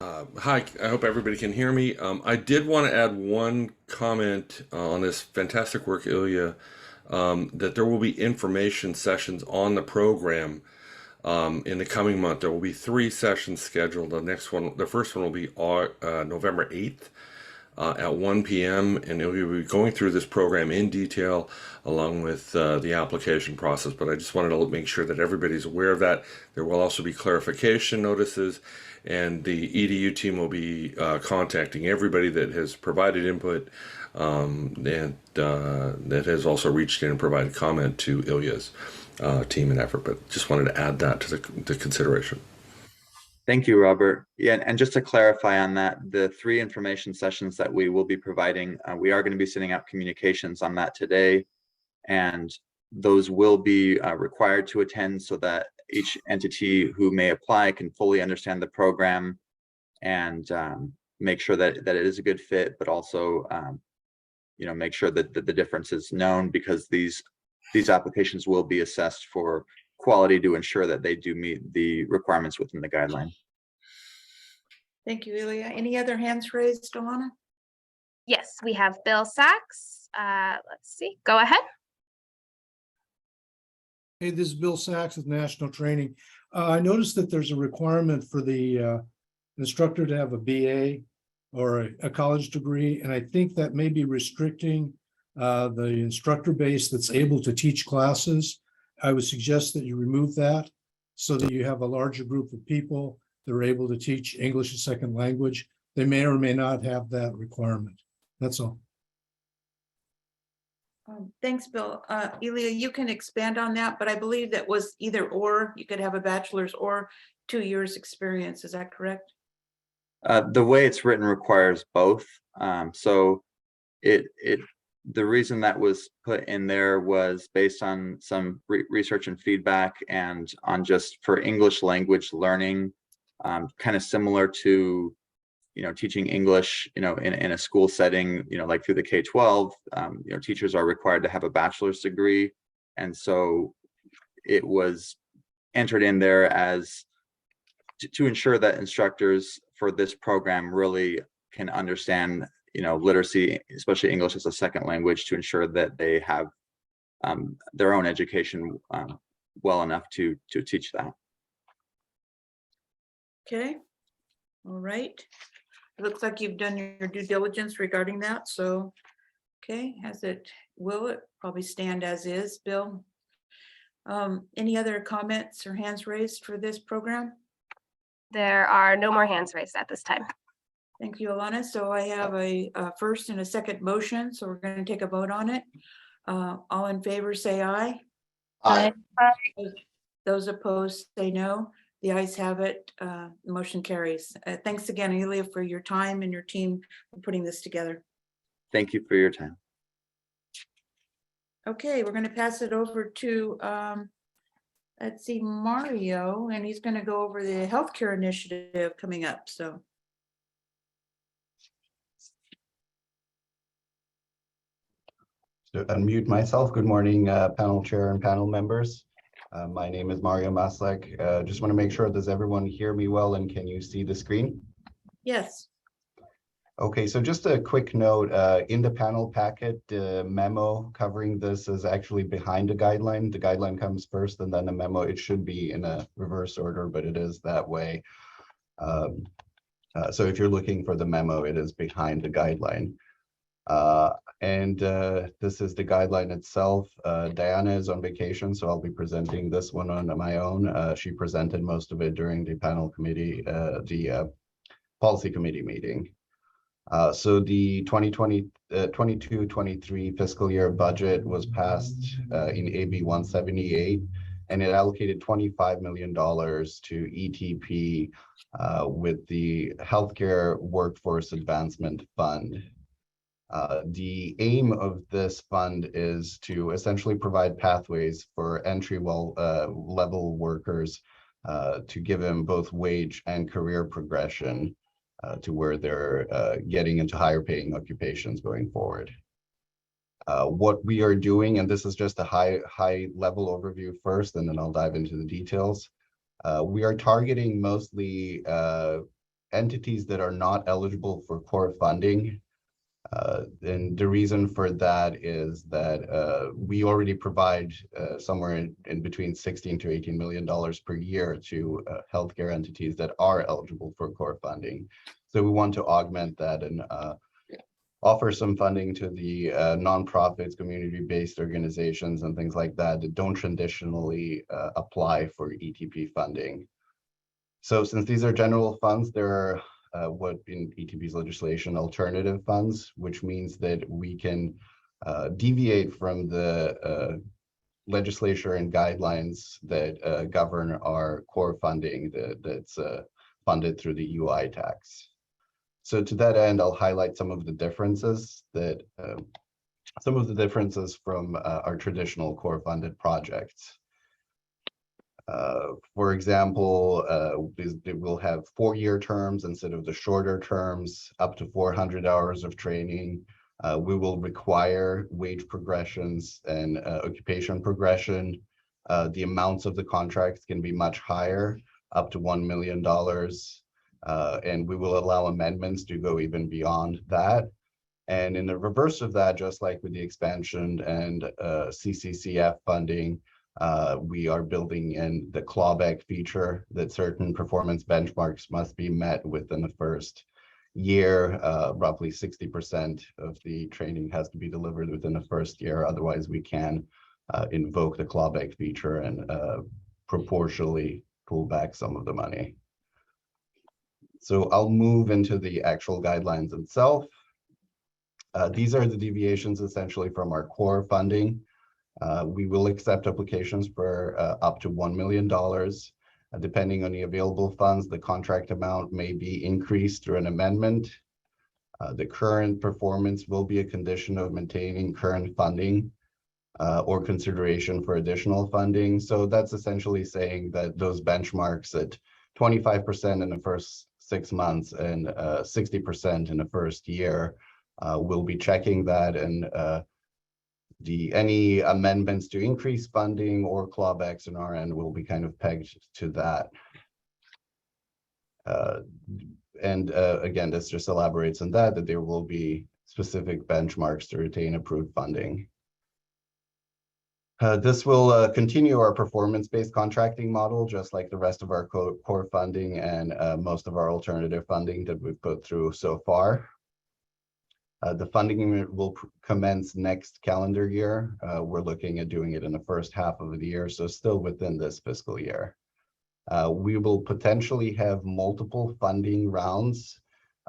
Hi, I hope everybody can hear me. I did want to add one comment on this fantastic work, Ilya, that there will be information sessions on the program in the coming month. There will be 3 sessions scheduled. The first one will be November 8th at 1 p.m. and we'll be going through this program in detail along with the application process. But I just wanted to make sure that everybody's aware of that. There will also be clarification notices, and the EDU team will be contacting everybody that has provided input and that has also reached in and provided comment to Ilya's team and effort. But just wanted to add that to the consideration. Thank you, Robert. Yeah, and just to clarify on that, the 3 information sessions that we will be providing, we are going to be sending out communications on that today, and those will be required to attend so that each entity who may apply can fully understand the program and make sure that it is a good fit, but also make sure that the difference is known, because these applications will be assessed for quality to ensure that they do meet the requirements within the guideline. Thank you, Ilya. Any other hands raised, Alana? Yes, we have Bill Sachs. Let's see. Go ahead. Hey, this is Bill Sachs with National Training. I noticed that there's a requirement for the instructor to have a BA or a college degree, and I think that may be restricting the instructor base that's able to teach classes. I would suggest that you remove that so that you have a larger group of people that are able to teach English as a second language. They may or may not have that requirement. That's all. Thanks, Bill. Ilya, you can expand on that, but I believe that was either or. You could have a bachelor's or 2 years experience. Is that correct? The way it's written requires both. So the reason that was put in there was based on some research and feedback, and on just for English language learning, kind of similar to teaching English in a school setting, like through the K-12, teachers are required to have a bachelor's degree, and so it was entered in there as to ensure that instructors for this program really can understand literacy, especially English as a second language, to ensure that they have their own education well enough to teach that. Okay. All right. It looks like you've done your due diligence regarding that. So, okay, will it probably stand as is, Bill? Any other comments or hands raised for this program? There are no more hands raised at this time. Thank you, Alana. So I have a first and a second motion, so we're going to take a vote on it. All in favor, say aye. Aye. Those opposed, say no. The ayes have it. Motion carries. Thanks again, Ilya, for your time and your team for putting this together. Thank you for your time. Okay, we're going to pass it over to, let's see, Mario, and he's going to go over the healthcare initiative coming up. So. To unmute myself. Good morning, panel chair and panel members. My name is Mario Maslek. Just want to make sure, does everyone hear me well, and can you see the screen? Yes. Okay, so just a quick note, in the panel packet, the memo covering this is actually behind the guideline. The guideline comes first and then the memo. It should be in a reverse order, but it is that way. So if you're looking for the memo, it is behind the guideline. This is the guideline itself. Diana is on vacation, so I'll be presenting this one on my own. She presented most of it during the panel committee, the policy committee meeting. So the 22-23 fiscal year budget was passed in AB 178, and it allocated $25 million to ETP with the Healthcare Workforce Advancement Fund. The aim of this fund is to essentially provide pathways for entry level workers to give them both wage and career progression to where they're getting into higher paying occupations going forward. What we are doing, and this is just a high level overview first, and then I'll dive into the details. We are targeting mostly entities that are not eligible for core funding. And the reason for that is that we already provide somewhere in between $16 to $18 million per year to healthcare entities that are eligible for core funding. So we want to augment that and offer some funding to the nonprofits, community-based organizations, and things like that that don't traditionally apply for ETP funding. So since these are general funds, there are what in ETP's legislation, alternative funds, which means that we can deviate from the legislature and guidelines that govern our core funding that's funded through the UI tax. So to that end, I'll highlight some of the differences from our traditional core funded projects. For example, it will have 4-year terms instead of the shorter terms, up to 400 hours of training. We will require wage progressions and occupation progression. The amounts of the contracts can be much higher, up to $1 million. And we will allow amendments to go even beyond that. And in the reverse of that, just like with the expansion and CCCF funding, we are building in the clawback feature that certain performance benchmarks must be met within the first year. Roughly 60% of the training has to be delivered within the first year. Otherwise, we can invoke the clawback feature and proportionally pull back some of the money. So I'll move into the actual guidelines itself. These are the deviations essentially from our core funding. We will accept applications for up to $1 million. Depending on the available funds, the contract amount may be increased through an amendment. The current performance will be a condition of maintaining current funding or consideration for additional funding. So that's essentially saying that those benchmarks at 25% in the first 6 months and 60% in the first year, we'll be checking that, and any amendments to increase funding or clawbacks on our end will be kind of pegged to that. Again, this just elaborates on that there will be specific benchmarks to retain approved funding. This will continue our performance-based contracting model, just like the rest of our core funding and most of our alternative funding that we've put through so far. The funding will commence next calendar year. We're looking at doing it in the first half of the year, so still within this fiscal year. We will potentially have multiple funding rounds,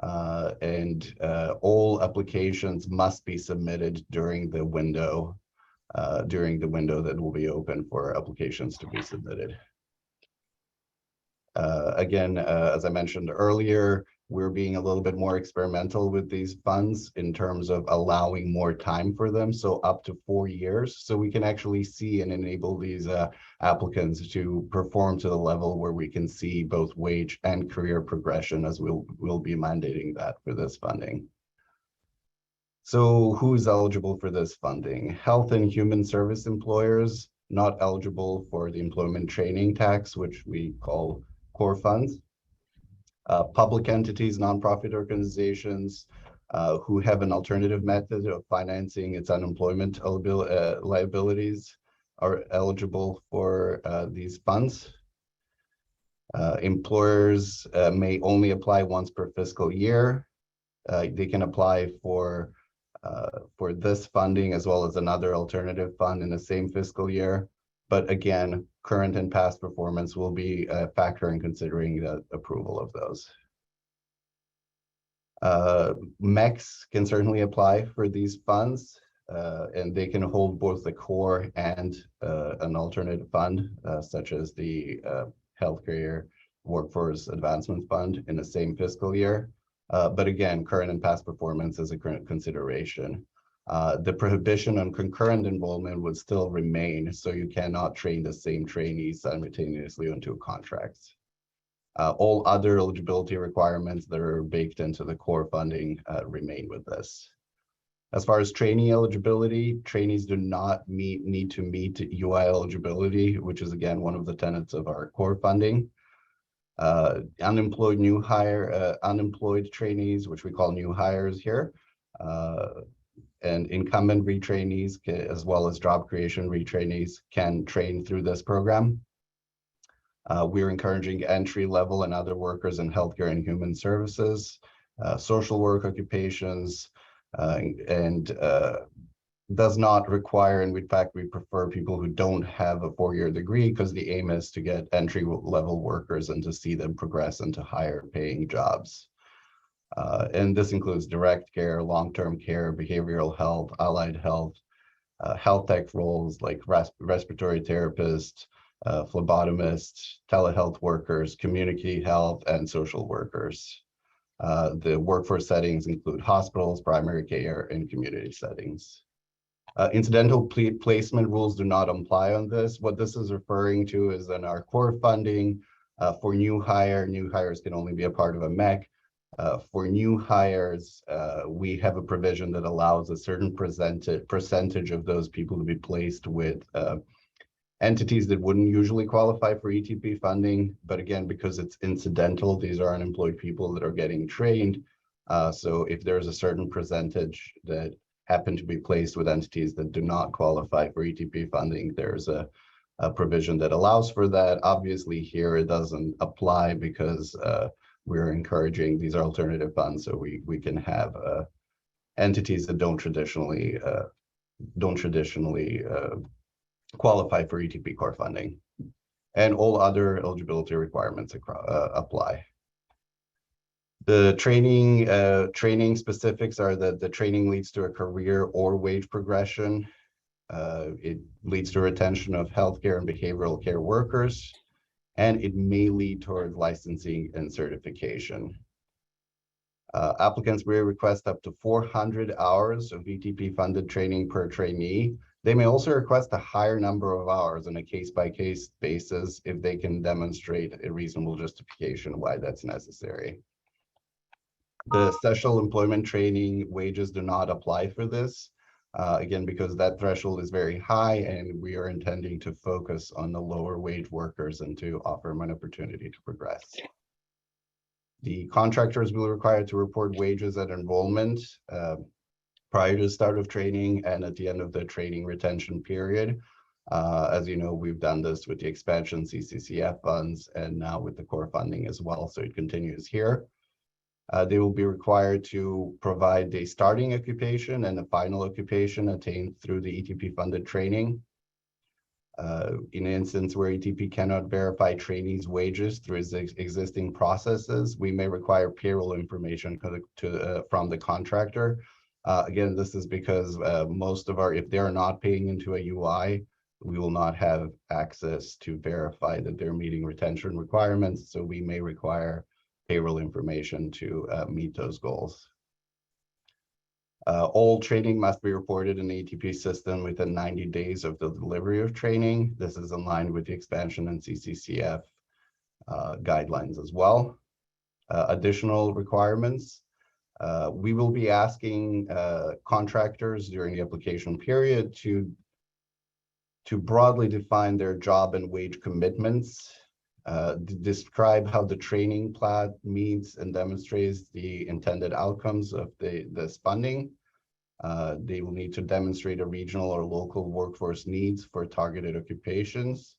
and all applications must be submitted during the window that will be open for applications to be submitted. Again, as I mentioned earlier, we're being a little bit more experimental with these funds in terms of allowing more time for them, so up to 4 years, so we can actually see and enable these applicants to perform to the level where we can see both wage and career progression, as we'll be mandating that for this funding. So who is eligible for this funding? Health and human service employers not eligible for the employment training tax, which we call core funds. Public entities, nonprofit organizations who have an alternative method of financing its unemployment liabilities are eligible for these funds. Employers may only apply once per fiscal year. They can apply for this funding as well as another alternative fund in the same fiscal year. But again, current and past performance will be a factor in considering the approval of those. MECs can certainly apply for these funds, and they can hold both the core and an alternative fund, such as the Healthcare Workforce Advancement Fund in the same fiscal year. But again, current and past performance is a current consideration. The prohibition on concurrent enrollment would still remain, so you cannot train the same trainees simultaneously on 2 contracts. All other eligibility requirements that are baked into the core funding remain with this. As far as trainee eligibility, trainees do not need to meet UI eligibility, which is again one of the tenets of our core funding. Unemployed trainees, which we call new hires here, and incumbent retrainees, as well as job creation retrainees, can train through this program. We're encouraging entry-level and other workers in healthcare and human services, social work occupations, and does not require, and in fact, we prefer people who don't have a 4-year degree, because the aim is to get entry-level workers and to see them progress into higher paying jobs. And this includes direct care, long-term care, behavioral health, allied health, health tech roles like respiratory therapist, phlebotomist, telehealth workers, community health, and social workers. The workforce settings include hospitals, primary care, and community settings. Incidental placement rules do not apply on this. What this is referring to is in our core funding for new hires can only be a part of a MEC. For new hires, we have a provision that allows a certain percentage of those people to be placed with entities that wouldn't usually qualify for ETP funding. But again, because it's incidental, these are unemployed people that are getting trained. So if there's a certain percentage that happen to be placed with entities that do not qualify for ETP funding, there's a provision that allows for that. Obviously here it doesn't apply because we're encouraging these alternative funds, so we can have entities that don't traditionally qualify for ETP core funding, and all other eligibility requirements apply. The training specifics are that the training leads to a career or wage progression. It leads to retention of healthcare and behavioral care workers, and it may lead towards licensing and certification. Applicants may request up to 400 hours of ETP funded training per trainee. They may also request a higher number of hours on a case-by-case basis if they can demonstrate a reasonable justification why that's necessary. The special employment training wages do not apply for this, again, because that threshold is very high and we are intending to focus on the lower wage workers and to offer them an opportunity to progress. The contractors will be required to report wages at enrollment prior to the start of training and at the end of the training retention period. As you know, we've done this with the expansion CCCF funds and now with the core funding as well, so it continues here. They will be required to provide a starting occupation and a final occupation attained through the ETP funded training. In an instance where ETP cannot verify trainees' wages through its existing processes, we may require payroll information from the contractor. Again, this is because most of if they're not paying into a UI, we will not have access to verify that they're meeting retention requirements. So we may require payroll information to meet those goals. All training must be reported in the ETP system within 90 days of the delivery of training. This is in line with the expansion and CCCF guidelines as well. Additional requirements. We will be asking contractors during the application period to broadly define their job and wage commitments, describe how the training plan meets and demonstrates the intended outcomes of this funding. They will need to demonstrate a regional or local workforce needs for targeted occupations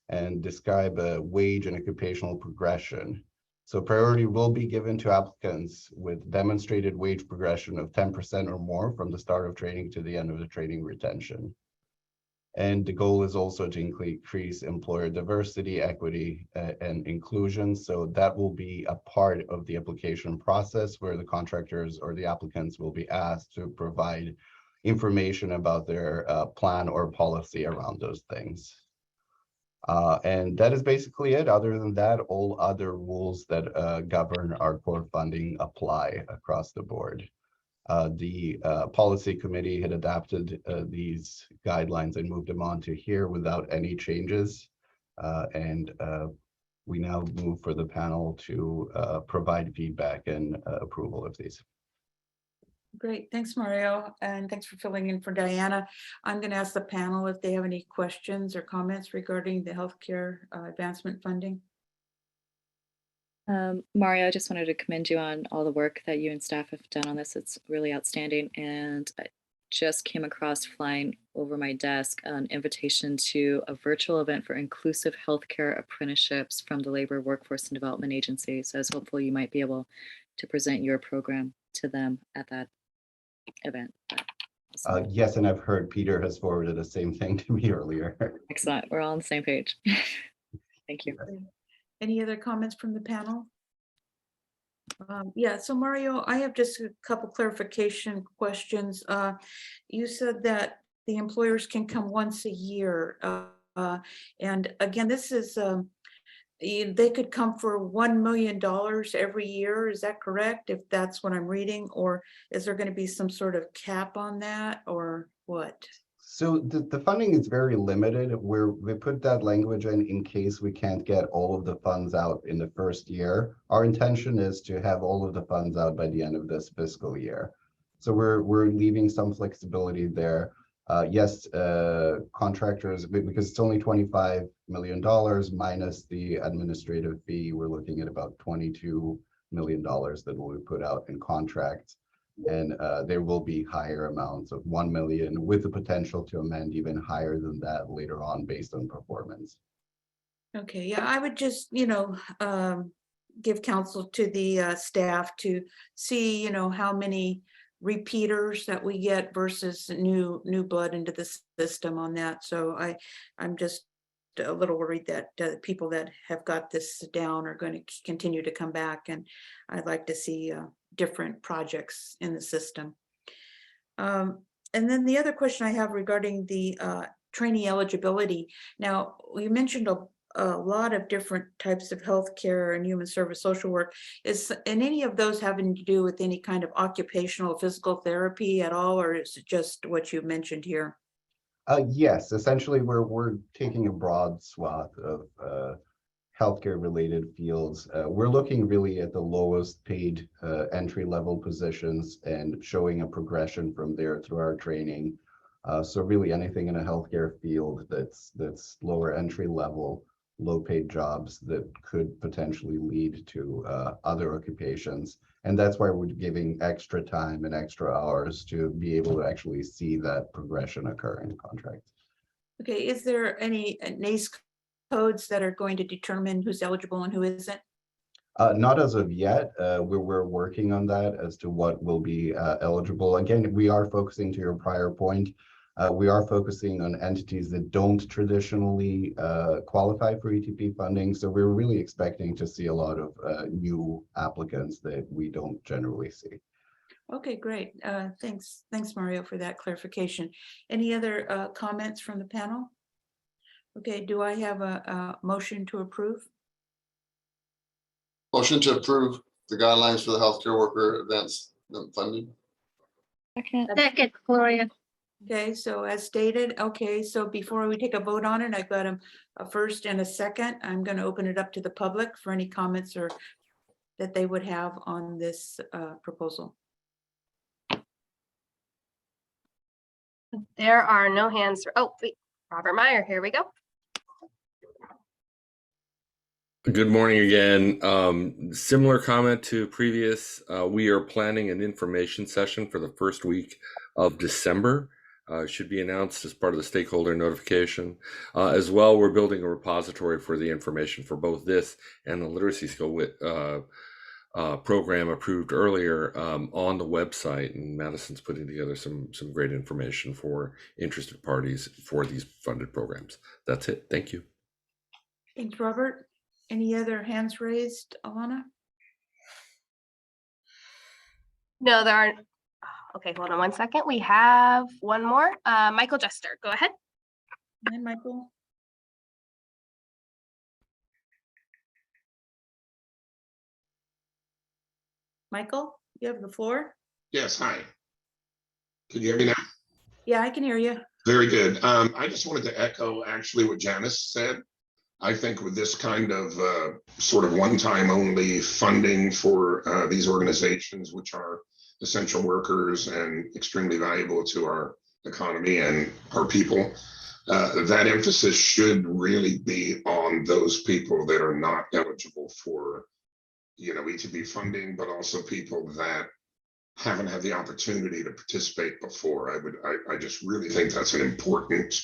and describe a wage and occupational progression. So priority will be given to applicants with demonstrated wage progression of 10% or more from the start of training to the end of the training retention. And the goal is also to increase employer diversity, equity, and inclusion. So that will be a part of the application process where the contractors or the applicants will be asked to provide information about their plan or policy around those things. And that is basically it. Other than that, all other rules that govern our core funding apply across the board. The policy committee had adapted these guidelines and moved them on to here without any changes. And we now move for the panel to provide feedback and approval of these. Great, thanks, Mario, and thanks for filling in for Diana. I'm going to ask the panel if they have any questions or comments regarding the healthcare advancement funding. Mario, I just wanted to commend you on all the work that you and staff have done on this. It's really outstanding. And I just came across, flying over my desk, an invitation to a virtual event for inclusive healthcare apprenticeships from the Labor Workforce and Development Agency. So I was hopeful you might be able to present your program to them at that event. Yes, and I've heard Peter has forwarded the same thing to me earlier. Excellent. We're all on the same page. Thank you. Any other comments from the panel? Yeah, so Mario, I have just a couple clarification questions. You said that the employers can come once a year. And again, this is, they could come for $1 million every year. Is that correct? If that's what I'm reading, or is there going to be some sort of cap on that, or what? So the funding is very limited. We put that language in case we can't get all of the funds out in the first year. Our intention is to have all of the funds out by the end of this fiscal year. So we're leaving some flexibility there. Yes, contractors, because it's only $25 million minus the administrative fee, we're looking at about $22 million that will be put out in contracts. And there will be higher amounts of 1 million with the potential to amend even higher than that later on based on performance. Okay, yeah, I would just, give counsel to the staff to see, how many repeaters that we get versus new blood into the system on that. So I'm just a little worried that people that have got this down are going to continue to come back, and I'd like to see different projects in the system. And then the other question I have regarding the trainee eligibility. Now, you mentioned a lot of different types of healthcare and human service social work. Is any of those having to do with any kind of occupational physical therapy at all, or is it just what you mentioned here? Yes, essentially we're taking a broad swath of healthcare related fields. We're looking really at the lowest paid entry level positions and showing a progression from there through our training. So really anything in a healthcare field that's lower entry level, low paid jobs that could potentially lead to other occupations. And that's why we're giving extra time and extra hours to be able to actually see that progression occur in contracts. Okay, is there any NACE codes that are going to determine who's eligible and who isn't? Not as of yet. We're working on that as to what will be eligible. Again, we are focusing, to your prior point, we are focusing on entities that don't traditionally qualify for ETP funding. So we're really expecting to see a lot of new applicants that we don't generally see. Okay, great. Thanks, Mario, for that clarification. Any other comments from the panel? Okay, do I have a motion to approve? Motion to approve the guidelines for the healthcare worker advancement funding. Second, Gloria. Okay, so as stated, okay, so before we take a vote on it, I've got a first and a second. I'm going to open it up to the public for any comments or that they would have on this proposal. There are no hands. Oh, wait, Robert Meyer, here we go. Good morning again. Similar comment to previous, we are planning an information session for the first week of December. Should be announced as part of the stakeholder notification. As well, we're building a repository for the information for both this and the literacy skill program approved earlier on the website. And Madison's putting together some great information for interested parties for these funded programs. That's it. Thank you. Thanks, Robert. Any other hands raised, Alana? No, there aren't. Okay, hold on one second. We have one more. Michael Jester, go ahead. Hi, Michael. Michael, you have the floor. Yes, hi. Can you hear me now? Yeah, I can hear you. Very good. I just wanted to echo actually what Janice said. I think with this kind of sort of one-time only funding for these organizations, which are essential workers and extremely valuable to our economy and our people, that emphasis should really be on those people that are not eligible for, ETB funding, but also people that haven't had the opportunity to participate before. I just really think that's an important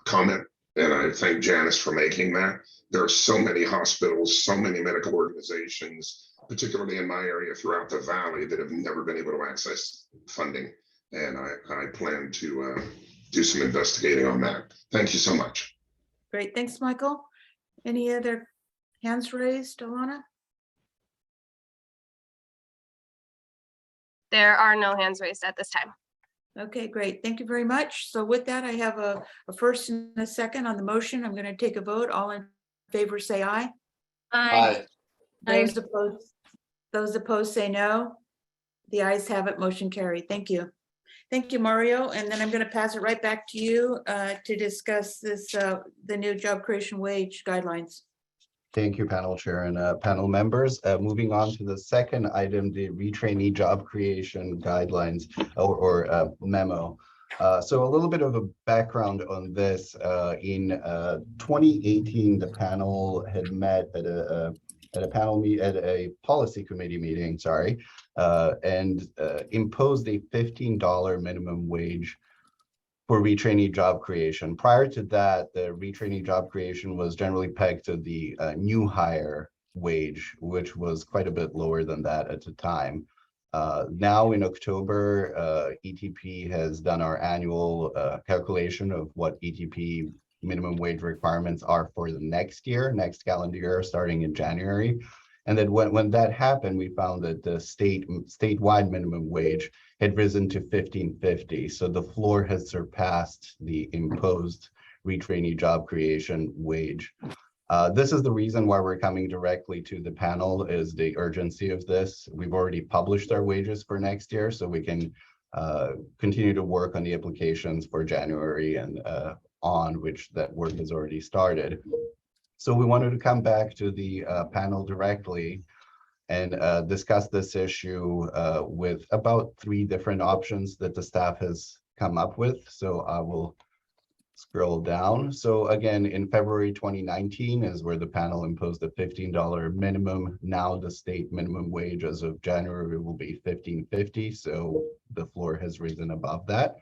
comment. And I thank Janice for making that. There are so many hospitals, so many medical organizations, particularly in my area throughout the valley, that have never been able to access funding. And I plan to do some investigating on that. Thank you so much. Great, thanks, Michael. Any other hands raised, Alana? There are no hands raised at this time. Okay, great. Thank you very much. So with that, I have a first and a second on the motion. I'm going to take a vote. All in favor, say aye. Aye. Those opposed say no. The ayes have it. Motion carried. Thank you. Thank you, Mario. And then I'm going to pass it right back to you to discuss this, the new job creation wage guidelines. Thank you, panel chair and panel members. Moving on to the second item, the retrainee job creation guidelines or memo. So a little bit of a background on this. In 2018, the panel had met at a policy committee meeting, and imposed a $15 minimum wage for retrainee job creation. Prior to that, the retrainee job creation was generally pegged to the new hire wage, which was quite a bit lower than that at the time. Now in October, ETP has done our annual calculation of what ETP minimum wage requirements are for the next calendar year, starting in January. And then when that happened, we found that the statewide minimum wage had risen to $15.50. So the floor has surpassed the imposed retrainee job creation wage. This is the reason why we're coming directly to the panel, is the urgency of this. We've already published our wages for next year, so we can continue to work on the applications for January and on, which that work has already started. So we wanted to come back to the panel directly and discuss this issue with about 3 different options that the staff has come up with. So I will scroll down. So again, in February 2019 is where the panel imposed a $15 minimum. Now the state minimum wage as of January will be $15.50. So the floor has risen above that.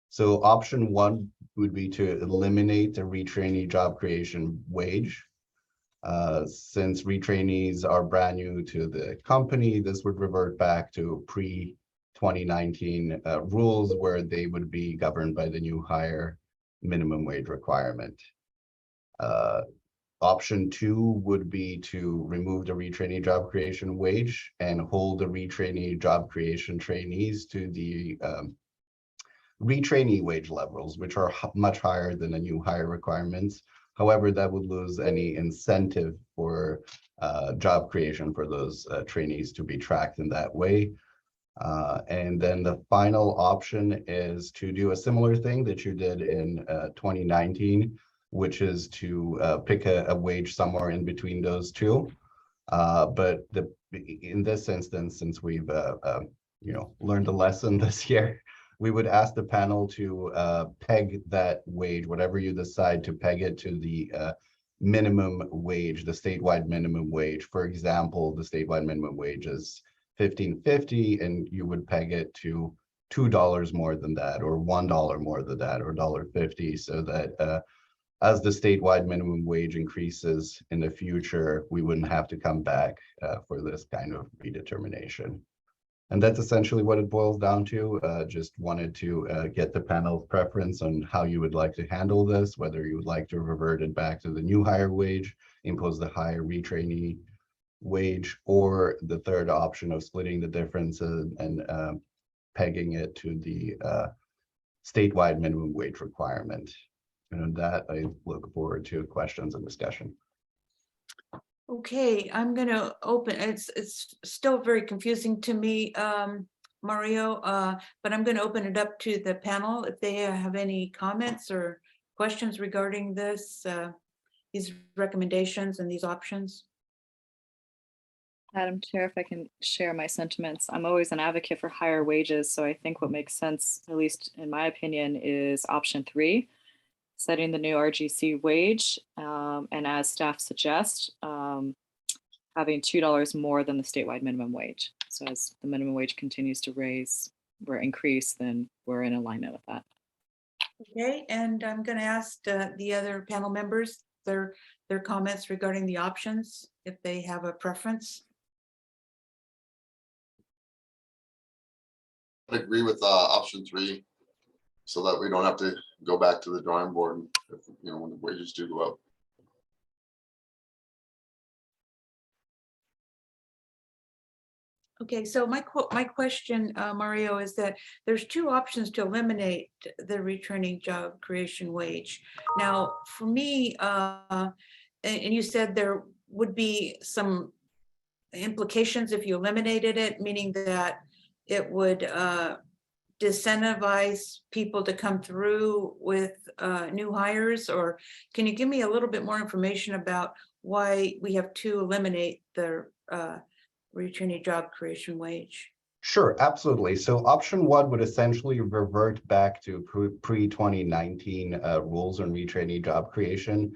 So option 1 would be to eliminate the retrainee job creation wage. Since retrainees are brand new to the company, this would revert back to pre-2019 rules where they would be governed by the new hire minimum wage requirement. Option 2 would be to remove the retrainee job creation wage and hold the retrainee job creation trainees to the retrainee wage levels, which are much higher than the new hire requirements. However, that would lose any incentive for job creation for those trainees to be tracked in that way. And then the final option is to do a similar thing that you did in 2019, which is to pick a wage somewhere in between those two. But in this instance, since we've learned a lesson this year, we would ask the panel to peg that wage, whatever you decide, to peg it to the minimum wage, the statewide minimum wage. For example, the statewide minimum wage is $15.50, and you would peg it to $2 more than that, or $1 more than that, or $1.50, so that as the statewide minimum wage increases in the future, we wouldn't have to come back for this kind of redetermination. And that's essentially what it boils down to. Just wanted to get the panel's preference on how you would like to handle this, whether you would like to revert it back to the new hire wage, impose the higher retrainee wage, or the third option of splitting the difference and pegging it to the statewide minimum wage requirement. And on that, I look forward to questions and discussion. Okay, I'm gonna open, it's still very confusing to me, Mario, but I'm gonna open it up to the panel if they have any comments or questions regarding this, these recommendations and these options. Madam Chair, if I can share my sentiments, I'm always an advocate for higher wages. So I think what makes sense, at least in my opinion, is option 3, setting the new RGC wage. And as staff suggests, having $2 more than the statewide minimum wage. So as the minimum wage continues to raise or increase, then we're in alignment with that. Okay, and I'm gonna ask the other panel members their comments regarding the options, if they have a preference. I agree with option 3, so that we don't have to go back to the drawing board if, you know, when the wages do go up. Okay, so my question, Mario, is that there's 2 options to eliminate the returning job creation wage. Now, for me, and you said there would be some implications if you eliminated it, meaning that it would disincentivize people to come through with new hires, or can you give me a little bit more information about why we have to eliminate the returning job creation wage? Sure, absolutely. So option 1 would essentially revert back to pre-2019 rules on retrainee job creation,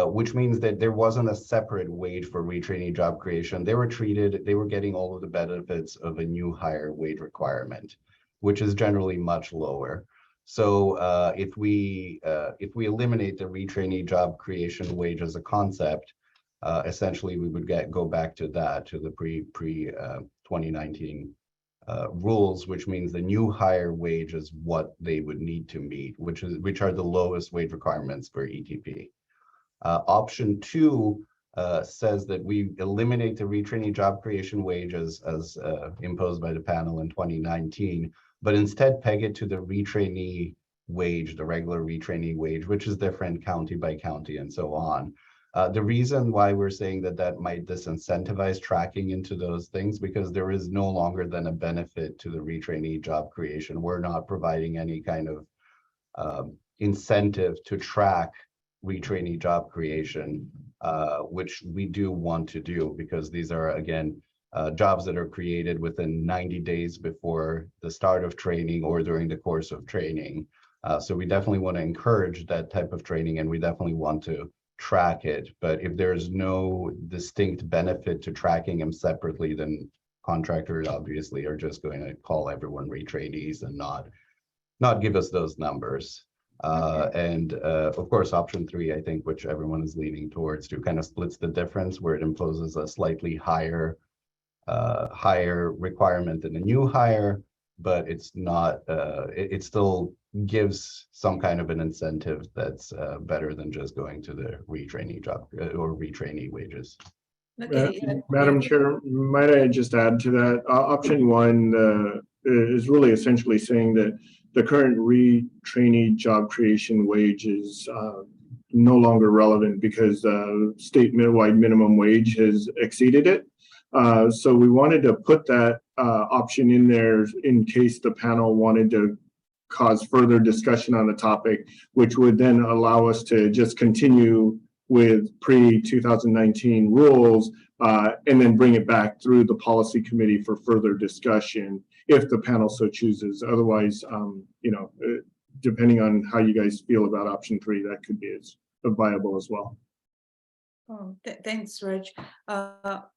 which means that there wasn't a separate wage for retrainee job creation. They were getting all of the benefits of a new hire wage requirement, which is generally much lower. So if we eliminate the retrainee job creation wage as a concept, essentially we would go back to the pre-2019 rules, which means the new hire wage is what they would need to meet, which are the lowest wage requirements for ETP. Option 2 says that we eliminate the retrainee job creation wages as imposed by the panel in 2019, but instead peg it to the retrainee wage, the regular retrainee wage, which is different county by county and so on. The reason why we're saying that might disincentivize tracking into those things, because there is no longer then a benefit to the retrainee job creation. We're not providing any kind of incentive to track retrainee job creation, which we do want to do, because these are, again, jobs that are created within 90 days before the start of training or during the course of training. So we definitely want to encourage that type of training, and we definitely want to track it. But if there's no distinct benefit to tracking them separately, then contractors obviously are just going to call everyone retrainees and not give us those numbers. And of course, option 3, I think, which everyone is leaning towards, to kind of splits the difference, where it imposes a slightly higher requirement than a new hire, but it's not, it still gives some kind of an incentive that's better than just going to the retrainee job or retrainee wages. Okay, Madam Chair, might I just add to that? Option 1 is really essentially saying that the current retrainee job creation wage is no longer relevant because statewide minimum wage has exceeded it. So we wanted to put that option in there in case the panel wanted to cause further discussion on the topic, which would then allow us to just continue with pre-2019 rules and then bring it back through the policy committee for further discussion if the panel so chooses. Otherwise, you know, depending on how you guys feel about option 3, that could be as viable as well. Oh, thanks, Reg.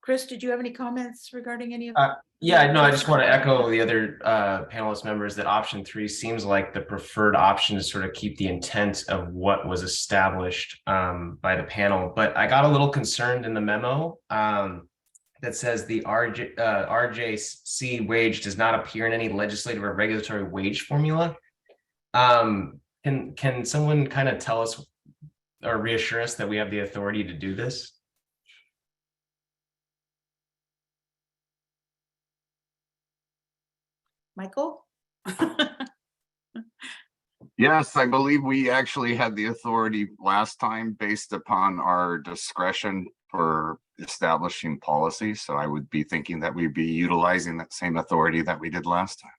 Chris, did you have any comments regarding any of? Yeah, no, I just want to echo the other panelist members that option 3 seems like the preferred option to sort of keep the intent of what was established by the panel. But I got a little concerned in the memo that says the RJC wage does not appear in any legislative or regulatory wage formula. Can someone kind of tell us or reassure us that we have the authority to do this? Michael? Yes, I believe we actually had the authority last time based upon our discretion for establishing policy. So I would be thinking that we'd be utilizing that same authority that we did last time.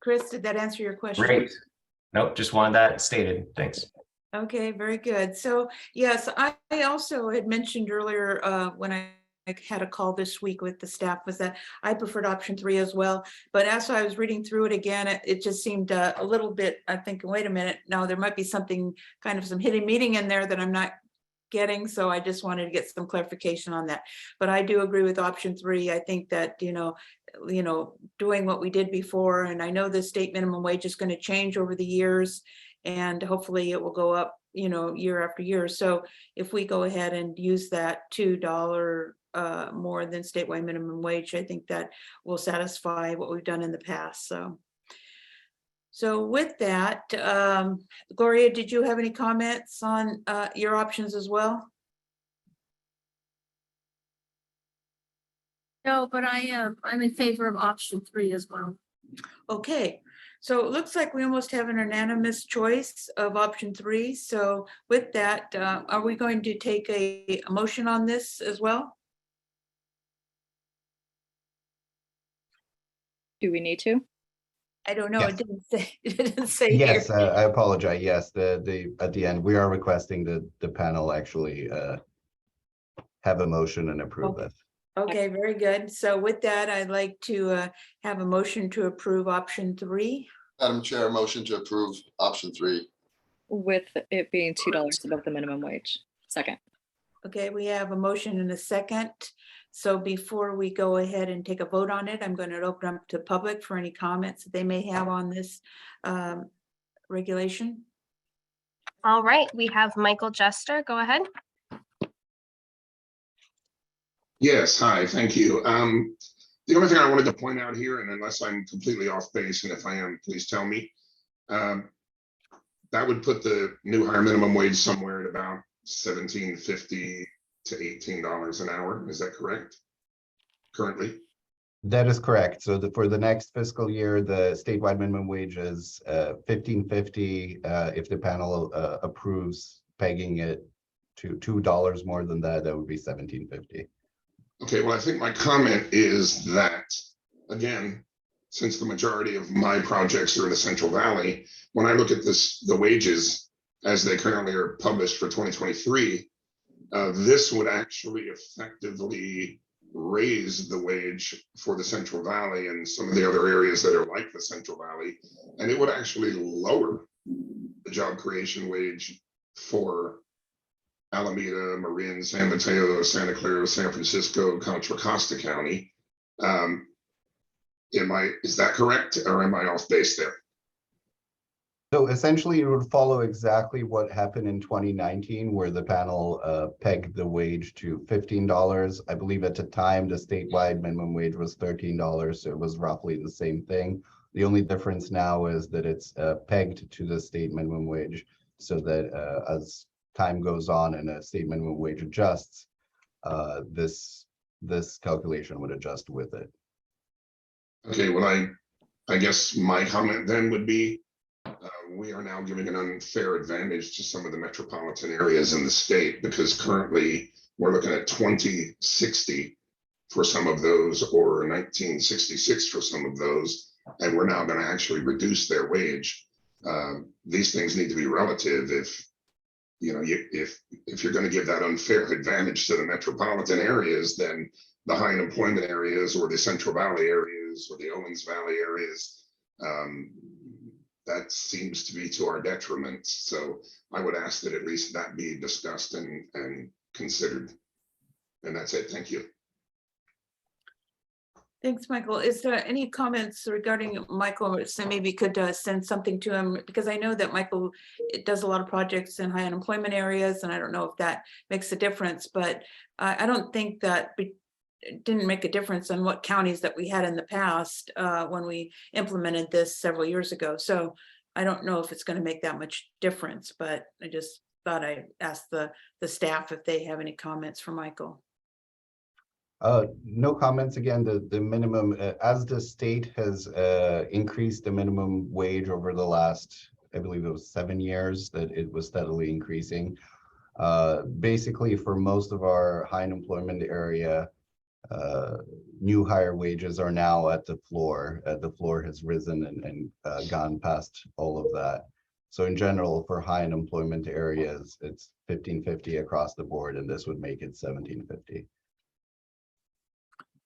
Chris, did that answer your question? Great. Nope, just wanted that stated. Thanks. Okay, very good. So yes, I also had mentioned earlier when I had a call this week with the staff was that I preferred option 3 as well. But as I was reading through it again, it just seemed a little bit, I'm thinking, wait a minute, no, there might be something kind of some hidden meaning in there that I'm not getting. So I just wanted to get some clarification on that. But I do agree with option 3. I think that, you know, doing what we did before, and I know the state minimum wage is going to change over the years, and hopefully it will go up, you know, year after year. So if we go ahead and use that $2 more than statewide minimum wage, I think that will satisfy what we've done in the past. So with that, Gloria, did you have any comments on your options as well? No, but I'm in favor of option 3 as well. Okay, so it looks like we almost have an unanimous choice of option 3. So with that, are we going to take a motion on this as well? Do we need to? I don't know. Yes. It didn't say. It didn't say Yes, here. I apologize. Yes, the at the end, we are requesting the panel actually have a motion and approve this. Okay, very good. So with that, I'd like to have a motion to approve option 3. Madam Chair, motion to approve option 3. With it being $2 above the minimum wage. Second. Okay, we have a motion and a second. So before we go ahead and take a vote on it, I'm going to open up to public for any comments that they may have on this regulation. All right, we have Michael Jester. Go ahead. Yes, hi, thank you. The only thing I wanted to point out here, and unless I'm completely off base, and if I am, please tell me, that would put the new higher minimum wage somewhere at about $17.50 to $18 an hour. Is that correct? Currently? That is correct. So for the next fiscal year, the statewide minimum wage is $15.50. If the panel approves pegging it to $2 more than that, that would be $17.50. Okay, well, I think my comment is that, again, since the majority of my projects are in the Central Valley, when I look at the wages as they currently are published for 2023, this would actually effectively raise the wage for the Central Valley and some of the other areas that are like the Central Valley, and it would actually lower the job creation wage for Alameda, Marin, San Mateo, Santa Clara, San Francisco, Contra Costa County. Is that correct, or am I off base there? So essentially, it would follow exactly what happened in 2019, where the panel pegged the wage to $15. I believe at the time, the statewide minimum wage was $13, so it was roughly the same thing. The only difference now is that it's pegged to the state minimum wage, so that as time goes on and a state minimum wage adjusts, this calculation would adjust with it. Okay, well, I guess my comment then would be, we are now giving an unfair advantage to some of the metropolitan areas in the state, because currently we're looking at $20.60 for some of those, or $19.66 for some of those, and we're now going to actually reduce their wage. These things need to be relative. If you're going to give that unfair advantage to the metropolitan areas, then the high unemployment areas, or the Central Valley areas, or the Owens Valley areas, that seems to be to our detriment. So I would ask that at least that be discussed and considered. And that's it. Thank you. Thanks, Michael. Is there any comments regarding Michael? So maybe could send something to him, because I know that Michael does a lot of projects in high unemployment areas, and I don't know if that makes a difference, but I don't think that it didn't make a difference on what counties that we had in the past when we implemented this several years ago. So I don't know if it's going to make that much difference, but I just thought I'd ask the staff if they have any comments for Michael. No comments. Again, the minimum, as the state has increased the minimum wage over the last, I believe it was 7 years, that it was steadily increasing. Basically, for most of our high unemployment area, new higher wages are now at the floor. The floor has risen and gone past all of that. So in general, for high unemployment areas, it's 1550 across the board, and this would make it 1750.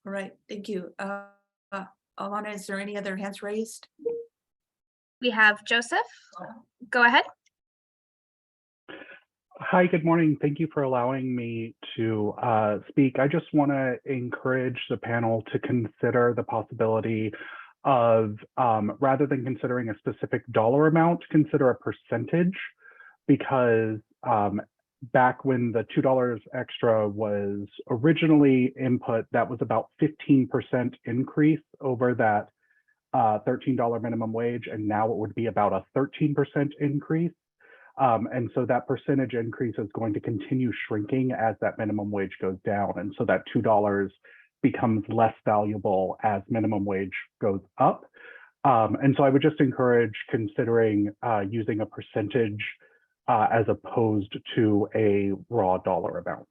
All right, thank you. Alana, is there any other hands raised? We have Joseph. Go ahead. Hi, good morning. Thank you for allowing me to speak. I just want to encourage the panel to consider the possibility of, rather than considering a specific dollar amount, consider a percentage, because back when the $2 extra was originally input, that was about 15% increase over that $13 minimum wage, and now it would be about a 13% increase. And so that percentage increase is going to continue shrinking as that minimum wage goes down. And so that $2 becomes less valuable as minimum wage goes up. And so I would just encourage considering using a percentage as opposed to a raw dollar amount.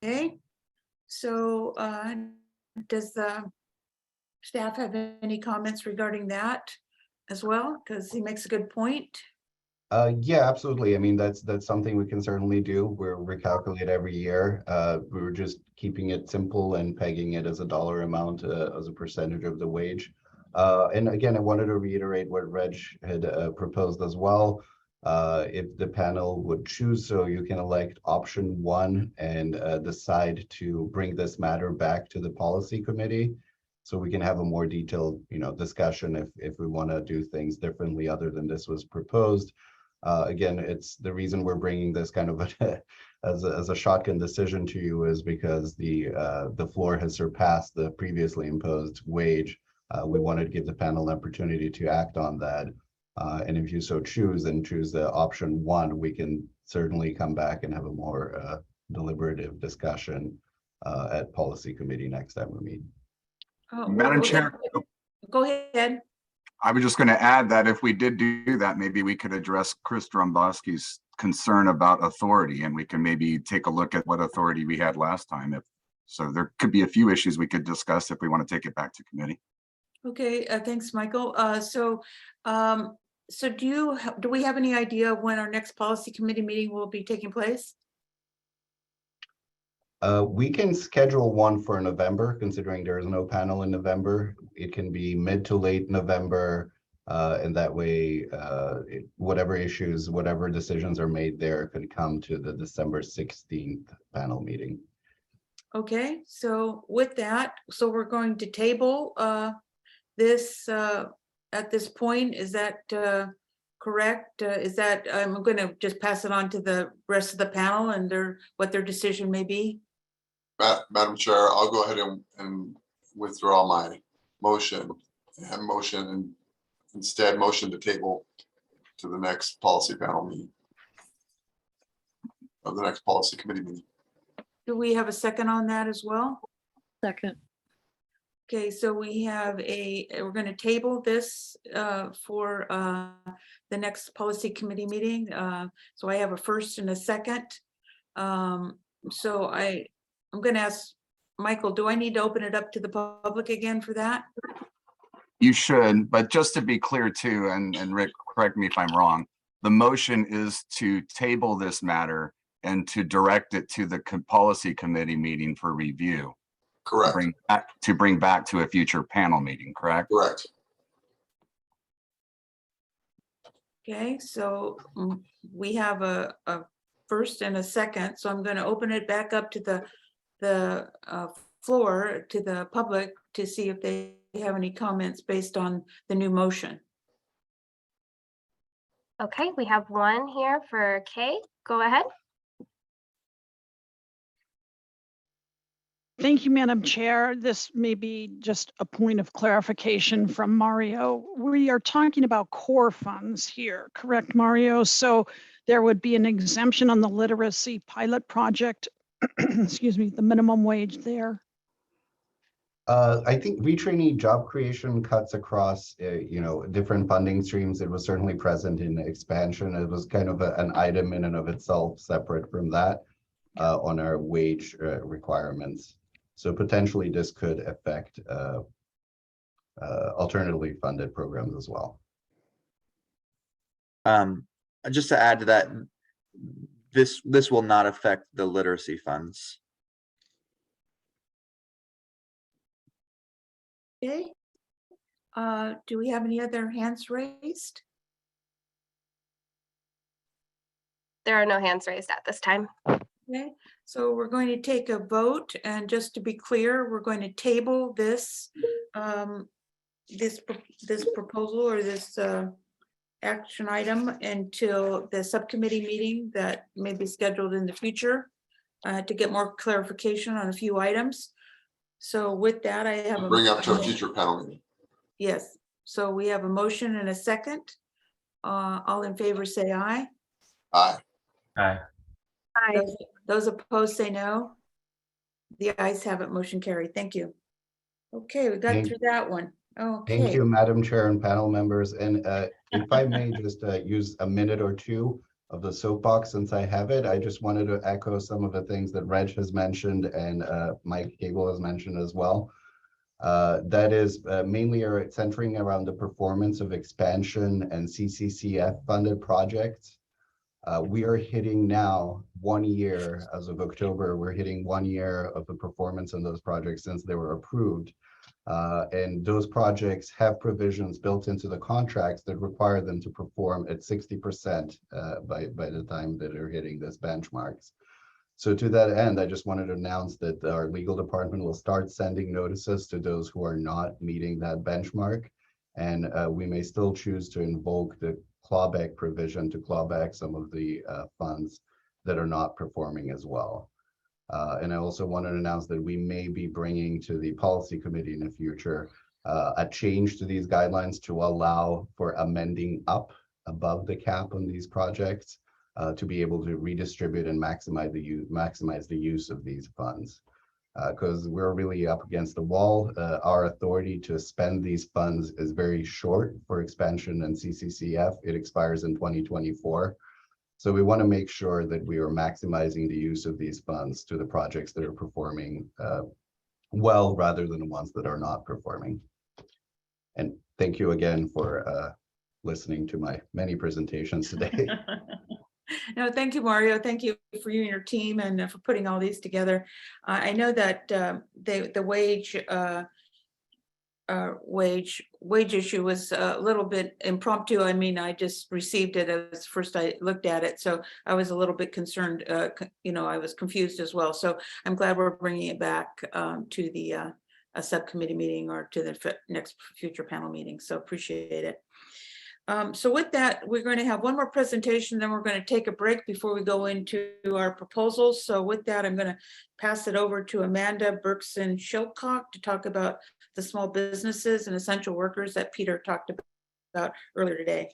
Okay, so does the staff have any comments regarding that as well? Because he makes a good point. Yeah, absolutely. I mean, that's something we can certainly do. We're recalculate every year. We were just keeping it simple and pegging it as a dollar amount as a percentage of the wage. And again, I wanted to reiterate what Reg had proposed as well. If the panel would choose so, you can elect option 1 and decide to bring this matter back to the policy committee, so we can have a more detailed, discussion if we want to do things differently other than this was proposed. Again, it's the reason we're bringing this kind of as a shotgun decision to you is because the floor has surpassed the previously imposed wage. We wanted to give the panel an opportunity to act on that. And if you so choose and choose the option 1, we can certainly come back and have a more deliberative discussion at policy committee next time we meet. Madam Chair. Go ahead. I was just going to add that if we did do that, maybe we could address Chris Dromboski's concern about authority, and we can maybe take a look at what authority we had last time. So there could be a few issues we could discuss if we want to take it back to committee. Okay, thanks, Michael. So do we have any idea when our next policy committee meeting will be taking place? We can schedule one for November, considering there is no panel in November. It can be mid to late November, and that way, whatever issues, whatever decisions are made there could come to the December 16th panel meeting. Okay, so with that, so we're going to table this at this point. Is that correct? Is that I'm going to just pass it on to the rest of the panel and what their decision may be? Madam Chair, I'll go ahead and withdraw my motion and instead motion to table to the next policy panel meeting of the next policy committee meeting. Do we have a second on that as well? Second. Okay, so we have we're going to table this for the next policy committee meeting. So I have a first and a second. So I'm going to ask Michael, do I need to open it up to the public again for that? You should, but just to be clear too, and Rick, correct me if I'm wrong, the motion is to table this matter and to direct it to the policy committee meeting for review. Correct. To bring back to a future panel meeting, correct? Correct. Okay, so we have a first and a second, so I'm going to open it back up to the floor to the public to see if they have any comments based on the new motion. Okay, we have one here for Kay. Go ahead. Thank you, Madam Chair. This may be just a point of clarification from Mario. We are talking about core funds here, correct, Mario? So there would be an exemption on the literacy pilot project excuse me, the minimum wage there? I think retraining job creation cuts across, different funding streams. It was certainly present in expansion. It was kind of an item in and of itself, separate from that, on our wage requirements. So potentially this could affect alternatively funded programs as well. Just to add to that, this will not affect the literacy funds. Okay. Do we have any other hands raised? There are no hands raised at this time. Okay, so we're going to take a vote, and just to be clear, we're going to table this this proposal or this action item until the subcommittee meeting that may be scheduled in the future to get more clarification on a few items. So with that, I have Bring up to a future panel meeting. Yes, so we have a motion and a second. All in favor say aye. Aye. Aye. Aye. Those opposed say no. The ayes have it, motion carried. Thank you. Okay, we got Thank- through that one. Okay. Thank you, Madam Chair and panel members. And if I may just use a minute or two of the soapbox since I have it, I just wanted to echo some of the things that Reg has mentioned and Mike Cable has mentioned as well. That is mainly centering around the performance of expansion and CCCF funded projects. We are hitting now 1 year, as of October, we're hitting 1 year of the performance on those projects since they were approved. And those projects have provisions built into the contracts that require them to perform at 60% by the time that they're hitting this benchmarks. So to that end, I just wanted to announce that our legal department will start sending notices to those who are not meeting that benchmark. And we may still choose to invoke the clawback provision to claw back some of the funds that are not performing as well. And I also wanted to announce that we may be bringing to the policy committee in the future a change to these guidelines to allow for amending up above the cap on these projects to be able to redistribute and maximize the use of these funds. Because we're really up against the wall. Our authority to spend these funds is very short for expansion and CCCF. It expires in 2024. So we want to make sure that we are maximizing the use of these funds to the projects that are performing well, rather than the ones that are not performing. And thank you again for listening to my many presentations today. No, thank you, Mario. Thank you for you and your team and for putting all these together. I know that the wage issue was a little bit impromptu. I mean, I just received it as first I looked at it, so I was a little bit concerned. I was confused as well. So I'm glad we're bringing it back to the a subcommittee meeting or to the next future panel meeting. So appreciate it. So with that, we're going to have one more presentation, then we're going to take a break before we go into our proposals. So with that, I'm going to pass it over to Amanda Berkson-Shillcock to talk about the small businesses and essential workers that Peter talked about earlier today.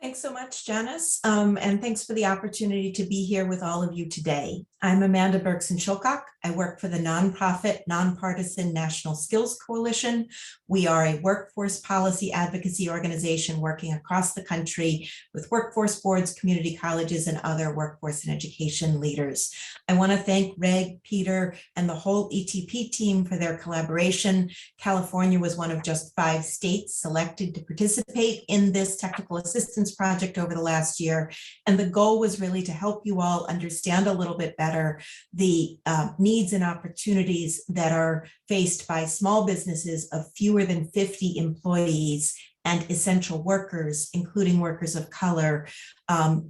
Thanks so much, Janice, and thanks for the opportunity to be here with all of you today. I'm Amanda Berkson-Shillcock. I work for the nonprofit, nonpartisan National Skills Coalition. We are a workforce policy advocacy organization working across the country with workforce boards, community colleges, and other workforce and education leaders. I want to thank Reg, Peter, and the whole ETP team for their collaboration. California was one of just 5 states selected to participate in this technical assistance project over the last year. And the goal was really to help you all understand a little bit better the needs and opportunities that are faced by small businesses of fewer than 50 employees and essential workers, including workers of color,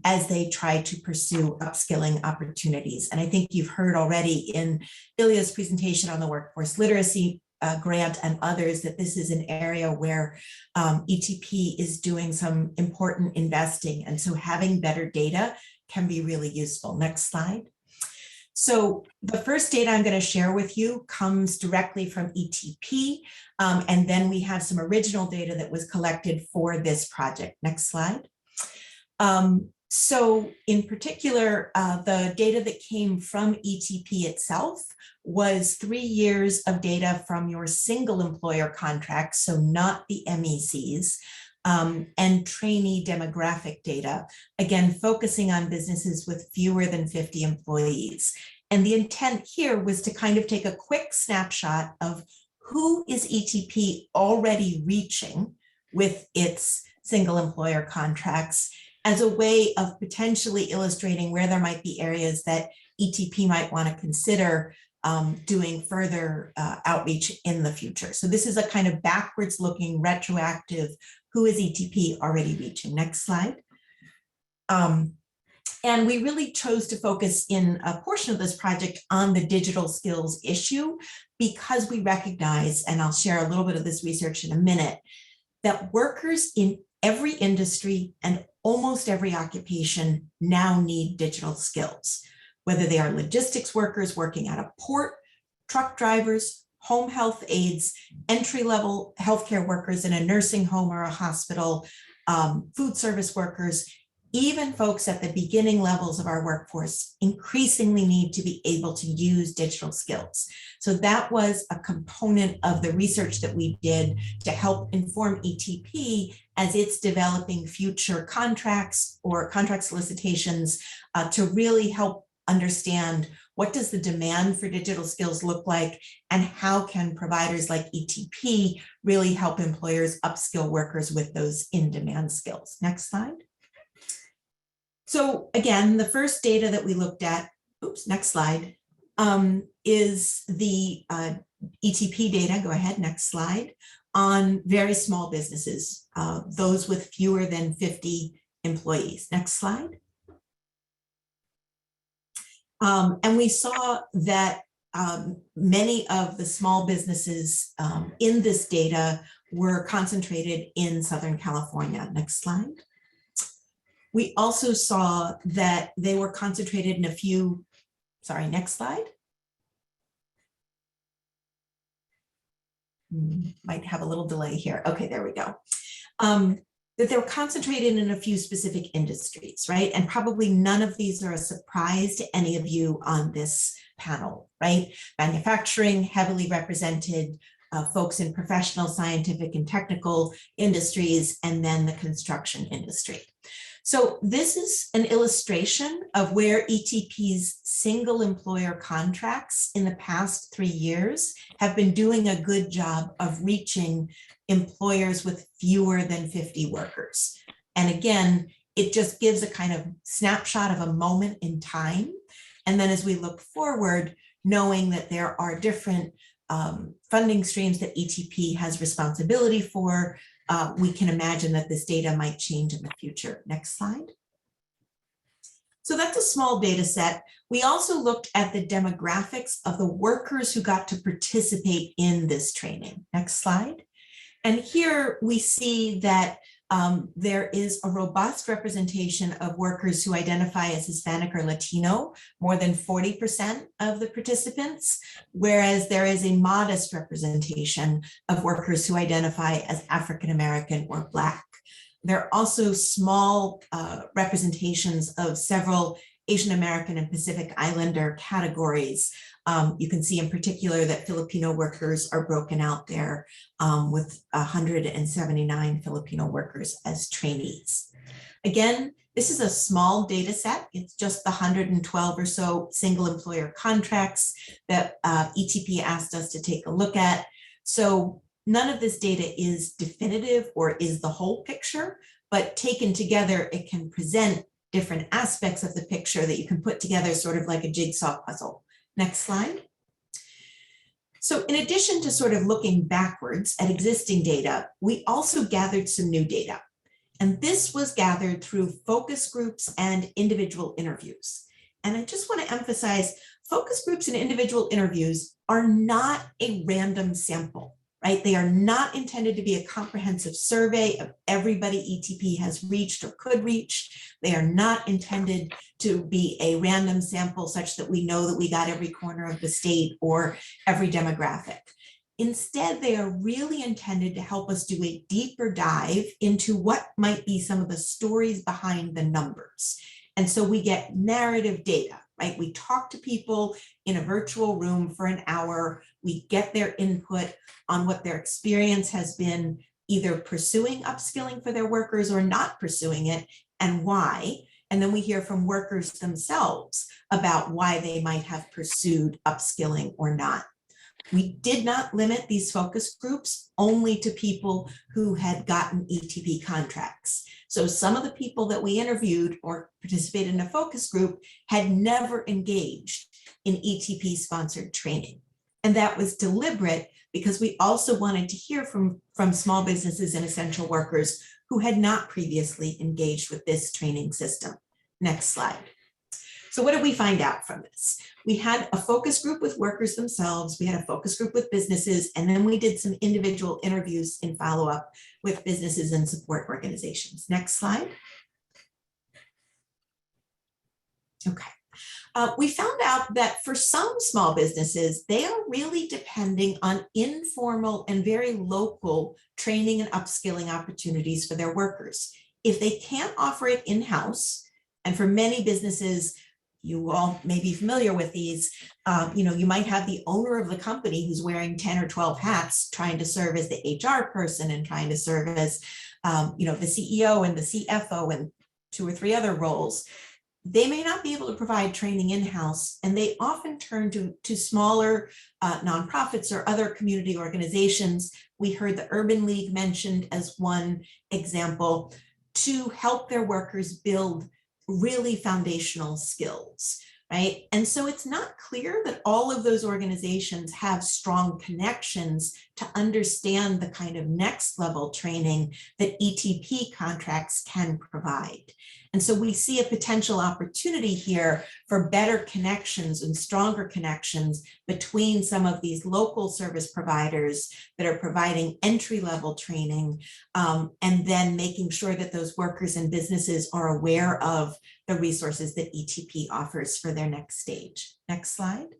as they try to pursue upskilling opportunities. And I think you've heard already in Ilya's presentation on the workforce literacy grant and others that this is an area where ETP is doing some important investing. And so having better data can be really useful. Next slide. So the first data I'm going to share with you comes directly from ETP, and then we have some original data that was collected for this project. Next slide. So in particular, the data that came from ETP itself was 3 years of data from your single employer contracts, so not the MECs, and trainee demographic data, again, focusing on businesses with fewer than 50 employees. And the intent here was to kind of take a quick snapshot of who is ETP already reaching with its single employer contracts as a way of potentially illustrating where there might be areas that ETP might want to consider doing further outreach in the future. So this is a kind of backwards looking retroactive, who is ETP already reaching? Next slide. And we really chose to focus in a portion of this project on the digital skills issue because we recognize, and I'll share a little bit of this research in a minute, that workers in every industry and almost every occupation now need digital skills, whether they are logistics workers working at a port, truck drivers, home health aides, entry-level healthcare workers in a nursing home or a hospital, food service workers, even folks at the beginning levels of our workforce increasingly need to be able to use digital skills. So that was a component of the research that we did to help inform ETP as it's developing future contracts or contract solicitations to really help understand what does the demand for digital skills look like and how can providers like ETP really help employers upskill workers with those in-demand skills. Next slide. So again, the first data that we looked at, oops, next slide, is the ETP data, go ahead, next slide, on very small businesses, those with fewer than 50 employees. Next slide. And we saw that many of the small businesses in this data were concentrated in Southern California. Next slide. We also saw that they were concentrated in a few, sorry, next slide. Might have a little delay here. Okay, there we go. That they were concentrated in a few specific industries, right? And probably none of these are a surprise to any of you on this panel, right? Manufacturing, heavily represented, folks in professional, scientific, and technical industries, and then the construction industry. So this is an illustration of where ETP's single employer contracts in the past 3 years have been doing a good job of reaching employers with fewer than 50 workers. And again, it just gives a kind of snapshot of a moment in time. And then as we look forward, knowing that there are different funding streams that ETP has responsibility for, we can imagine that this data might change in the future. Next slide. So that's a small data set. We also looked at the demographics of the workers who got to participate in this training. Next slide. And here we see that there is a robust representation of workers who identify as Hispanic or Latino, more than 40% of the participants, whereas there is a modest representation of workers who identify as African American or Black. There are also small representations of several Asian American and Pacific Islander categories. You can see in particular that Filipino workers are broken out there with 179 Filipino workers as trainees. Again, this is a small data set. It's just the 112 or so single employer contracts that ETP asked us to take a look at. So none of this data is definitive or is the whole picture, but taken together, it can present different aspects of the picture that you can put together sort of like a jigsaw puzzle. Next slide. So in addition to sort of looking backwards at existing data, we also gathered some new data. And this was gathered through focus groups and individual interviews. And I just want to emphasize, focus groups and individual interviews are not a random sample, right? They are not intended to be a comprehensive survey of everybody ETP has reached or could reach. They are not intended to be a random sample such that we know that we got every corner of the state or every demographic. Instead, they are really intended to help us do a deeper dive into what might be some of the stories behind the numbers. And so we get narrative data, right? We talk to people in a virtual room for an hour. We get their input on what their experience has been, either pursuing upskilling for their workers or not pursuing it, and why. And then we hear from workers themselves about why they might have pursued upskilling or not. We did not limit these focus groups only to people who had gotten ETP contracts. So some of the people that we interviewed or participated in a focus group had never engaged in ETP sponsored training. And that was deliberate because we also wanted to hear from small businesses and essential workers who had not previously engaged with this training system. Next slide. So what did we find out from this? We had a focus group with workers themselves, we had a focus group with businesses, and then we did some individual interviews in follow-up with businesses and support organizations. Next slide. Okay. We found out that for some small businesses, they are really depending on informal and very local training and upskilling opportunities for their workers. If they can't offer it in-house, and for many businesses, you all may be familiar with these, you might have the owner of the company who's wearing 10 or 12 hats, trying to serve as the HR person and trying to serve as, the CEO and the CFO and 2 or 3 other roles. They may not be able to provide training in-house, and they often turn to smaller nonprofits or other community organizations. We heard the Urban League mentioned as one example to help their workers build really foundational skills, right? And so it's not clear that all of those organizations have strong connections to understand the kind of next level training that ETP contracts can provide. And so we see a potential opportunity here for better connections and stronger connections between some of these local service providers that are providing entry-level training, and then making sure that those workers and businesses are aware of the resources that ETP offers for their next stage. Next slide.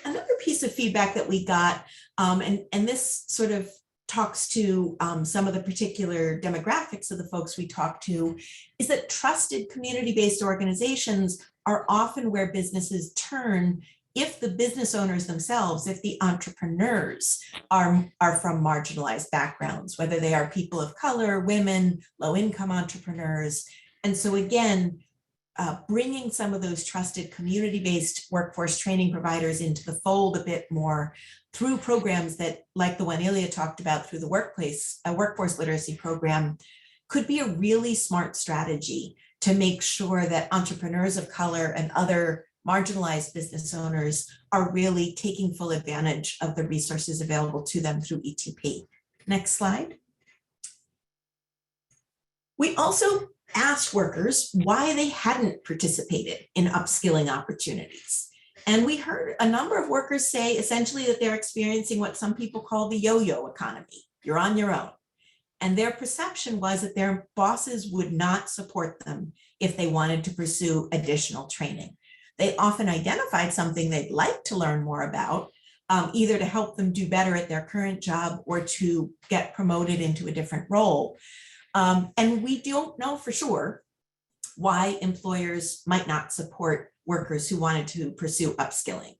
Another piece of feedback that we got, and this sort of talks to some of the particular demographics of the folks we talked to, is that trusted community-based organizations are often where businesses turn if the business owners themselves, if the entrepreneurs are from marginalized backgrounds, whether they are people of color, women, low-income entrepreneurs. And so again, bringing some of those trusted community-based workforce training providers into the fold a bit more through programs that, like the one Ilya talked about through the workforce literacy program, could be a really smart strategy to make sure that entrepreneurs of color and other marginalized business owners are really taking full advantage of the resources available to them through ETP. Next slide. We also asked workers why they hadn't participated in upskilling opportunities. And we heard a number of workers say essentially that they're experiencing what some people call the yo-yo economy. You're on your own. And their perception was that their bosses would not support them if they wanted to pursue additional training. They often identified something they'd like to learn more about, either to help them do better at their current job or to get promoted into a different role. And we don't know for sure why employers might not support workers who wanted to pursue upskilling.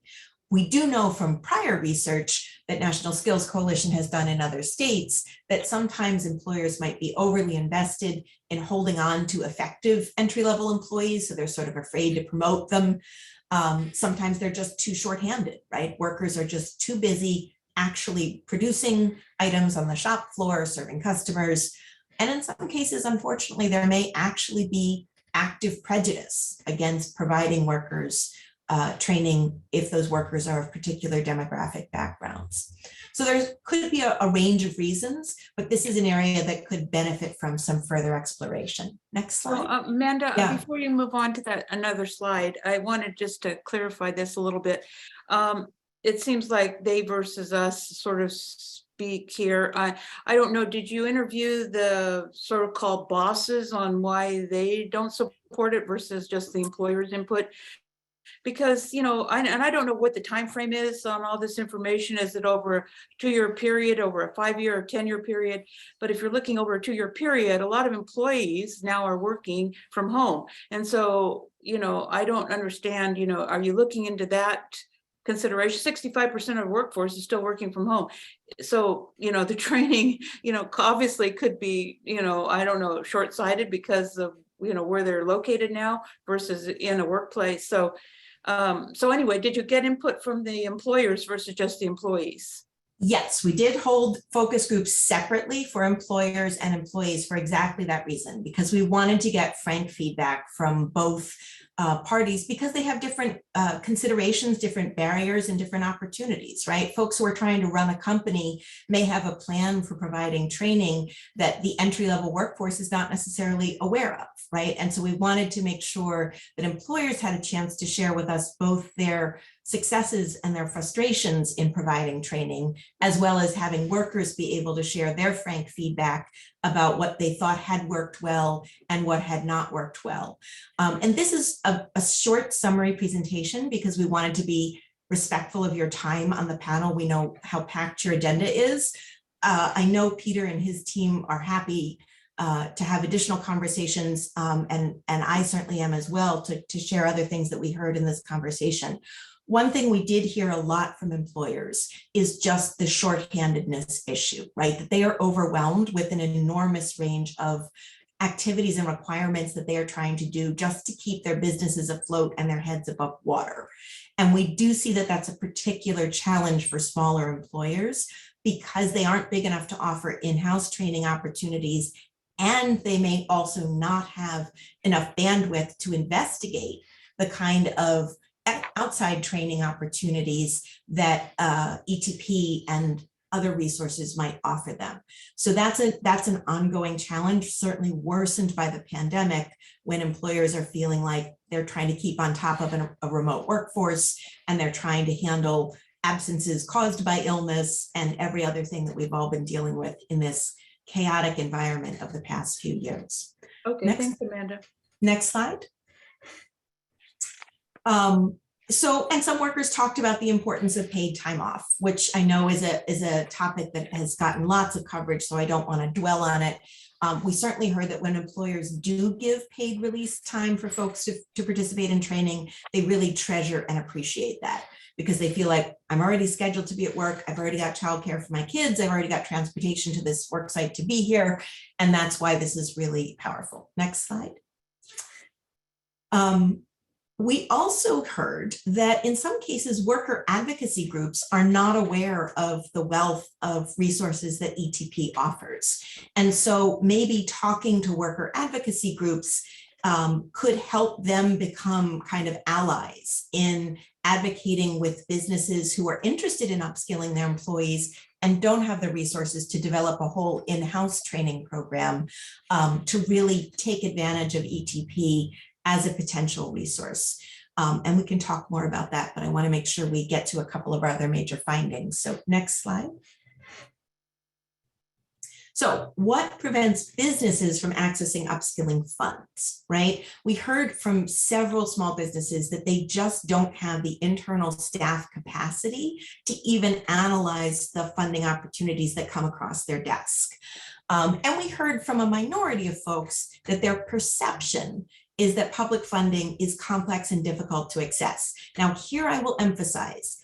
We do know from prior research that National Skills Coalition has done in other states that sometimes employers might be overly invested in holding on to effective entry-level employees, so they're sort of afraid to promote them. Sometimes they're just too short-handed, right? Workers are just too busy actually producing items on the shop floor, serving customers. And in some cases, unfortunately, there may actually be active prejudice against providing workers training if those workers are of particular demographic backgrounds. So there could be a range of reasons, but this is an area that could benefit from some further exploration. Next slide. So, Amanda, Yeah. before you move on to that another slide, I wanted just to clarify this a little bit. It seems like they versus us sort of speak here. I don't know, did you interview the sort of called bosses on why they don't support it versus just the employer's input? Because, and I don't know what the time frame is on all this information. Is it over a 2-year period, over a 5-year or 10-year period? But if you're looking over a 2-year period, a lot of employees now are working from home. And so, I don't understand, are you looking into that consideration? 65% of the workforce is still working from home. So, the training, obviously could be, I don't know, short-sighted because of, where they're located now versus in a workplace. So anyway, did you get input from the employers versus just the employees? Yes, we did hold focus groups separately for employers and employees for exactly that reason, because we wanted to get frank feedback from both parties, because they have different considerations, different barriers, and different opportunities, right? Folks who are trying to run a company may have a plan for providing training that the entry-level workforce is not necessarily aware of, right? And so we wanted to make sure that employers had a chance to share with us both their successes and their frustrations in providing training, as well as having workers be able to share their frank feedback about what they thought had worked well and what had not worked well. And this is a short summary presentation because we wanted to be respectful of your time on the panel. We know how packed your agenda is. I know Peter and his team are happy to have additional conversations, and I certainly am as well, to share other things that we heard in this conversation. One thing we did hear a lot from employers is just the shorthandedness issue, right? That they are overwhelmed with an enormous range of activities and requirements that they are trying to do just to keep their businesses afloat and their heads above water. And we do see that that's a particular challenge for smaller employers because they aren't big enough to offer in-house training opportunities, and they may also not have enough bandwidth to investigate the kind of outside training opportunities that ETP and other resources might offer them. So that's an ongoing challenge, certainly worsened by the pandemic, when employers are feeling like they're trying to keep on top of a remote workforce, and they're trying to handle absences caused by illness and every other thing that we've all been dealing with in this chaotic environment of the past few years. Okay, thanks, Amanda. Next slide. And some workers talked about the importance of paid time off, which I know is a topic that has gotten lots of coverage, so I don't want to dwell on it. We certainly heard that when employers do give paid release time for folks to participate in training, they really treasure and appreciate that, because they feel like, I'm already scheduled to be at work, I've already got childcare for my kids, I've already got transportation to this work site to be here, and that's why this is really powerful. Next slide. We also heard that in some cases, worker advocacy groups are not aware of the wealth of resources that ETP offers. And so maybe talking to worker advocacy groups could help them become kind of allies in advocating with businesses who are interested in upskilling their employees and don't have the resources to develop a whole in-house training program to really take advantage of ETP as a potential resource. And we can talk more about that, but I want to make sure we get to a couple of our other major findings. So next slide. So what prevents businesses from accessing upskilling funds, right? We heard from several small businesses that they just don't have the internal staff capacity to even analyze the funding opportunities that come across their desk. And we heard from a minority of folks that their perception is that public funding is complex and difficult to access. Now, here I will emphasize,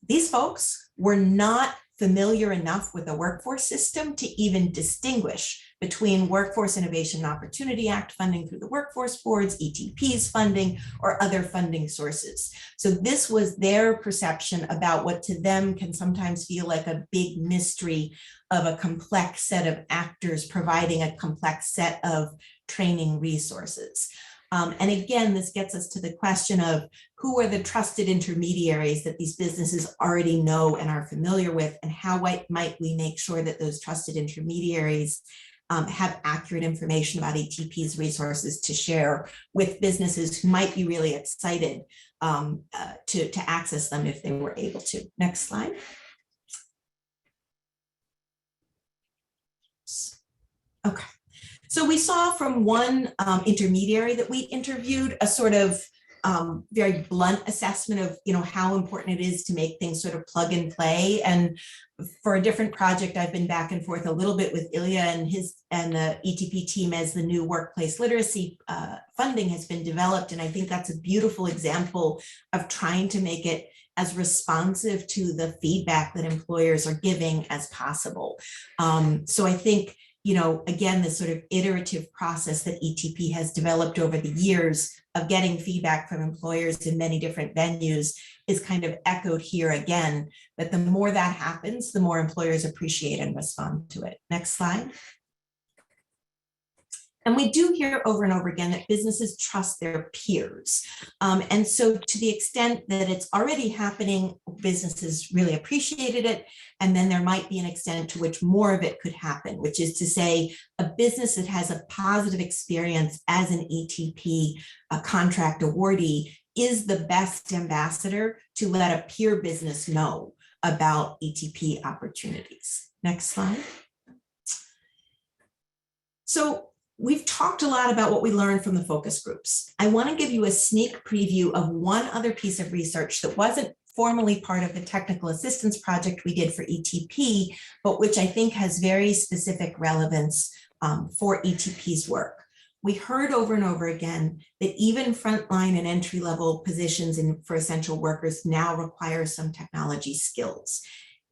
these folks were not familiar enough with the workforce system to even distinguish between Workforce Innovation and Opportunity Act funding through the workforce boards, ETP's funding, or other funding sources. So this was their perception about what to them can sometimes feel like a big mystery of a complex set of actors providing a complex set of training resources. And again, this gets us to the question of who are the trusted intermediaries that these businesses already know and are familiar with, and how might we make sure that those trusted intermediaries have accurate information about ETP's resources to share with businesses who might be really excited to access them if they were able to. Next slide. Okay. So we saw from one intermediary that we interviewed a sort of very blunt assessment of, how important it is to make things sort of plug and play. And for a different project, I've been back and forth a little bit with Ilya and the ETP team as the new workplace literacy funding has been developed. And I think that's a beautiful example of trying to make it as responsive to the feedback that employers are giving as possible. So I think, again, this sort of iterative process that ETP has developed over the years of getting feedback from employers in many different venues is kind of echoed here again, that the more that happens, the more employers appreciate and respond to it. Next slide. And we do hear over and over again that businesses trust their peers. And so to the extent that it's already happening, businesses really appreciated it. And then there might be an extent to which more of it could happen, which is to say a business that has a positive experience as an ETP, a contract awardee, is the best ambassador to let a peer business know about ETP opportunities. Next slide. So we've talked a lot about what we learned from the focus groups. I want to give you a sneak preview of one other piece of research that wasn't formally part of the technical assistance project we did for ETP, but which I think has very specific relevance for ETP's work. We heard over and over again that even frontline and entry-level positions for essential workers now require some technology skills.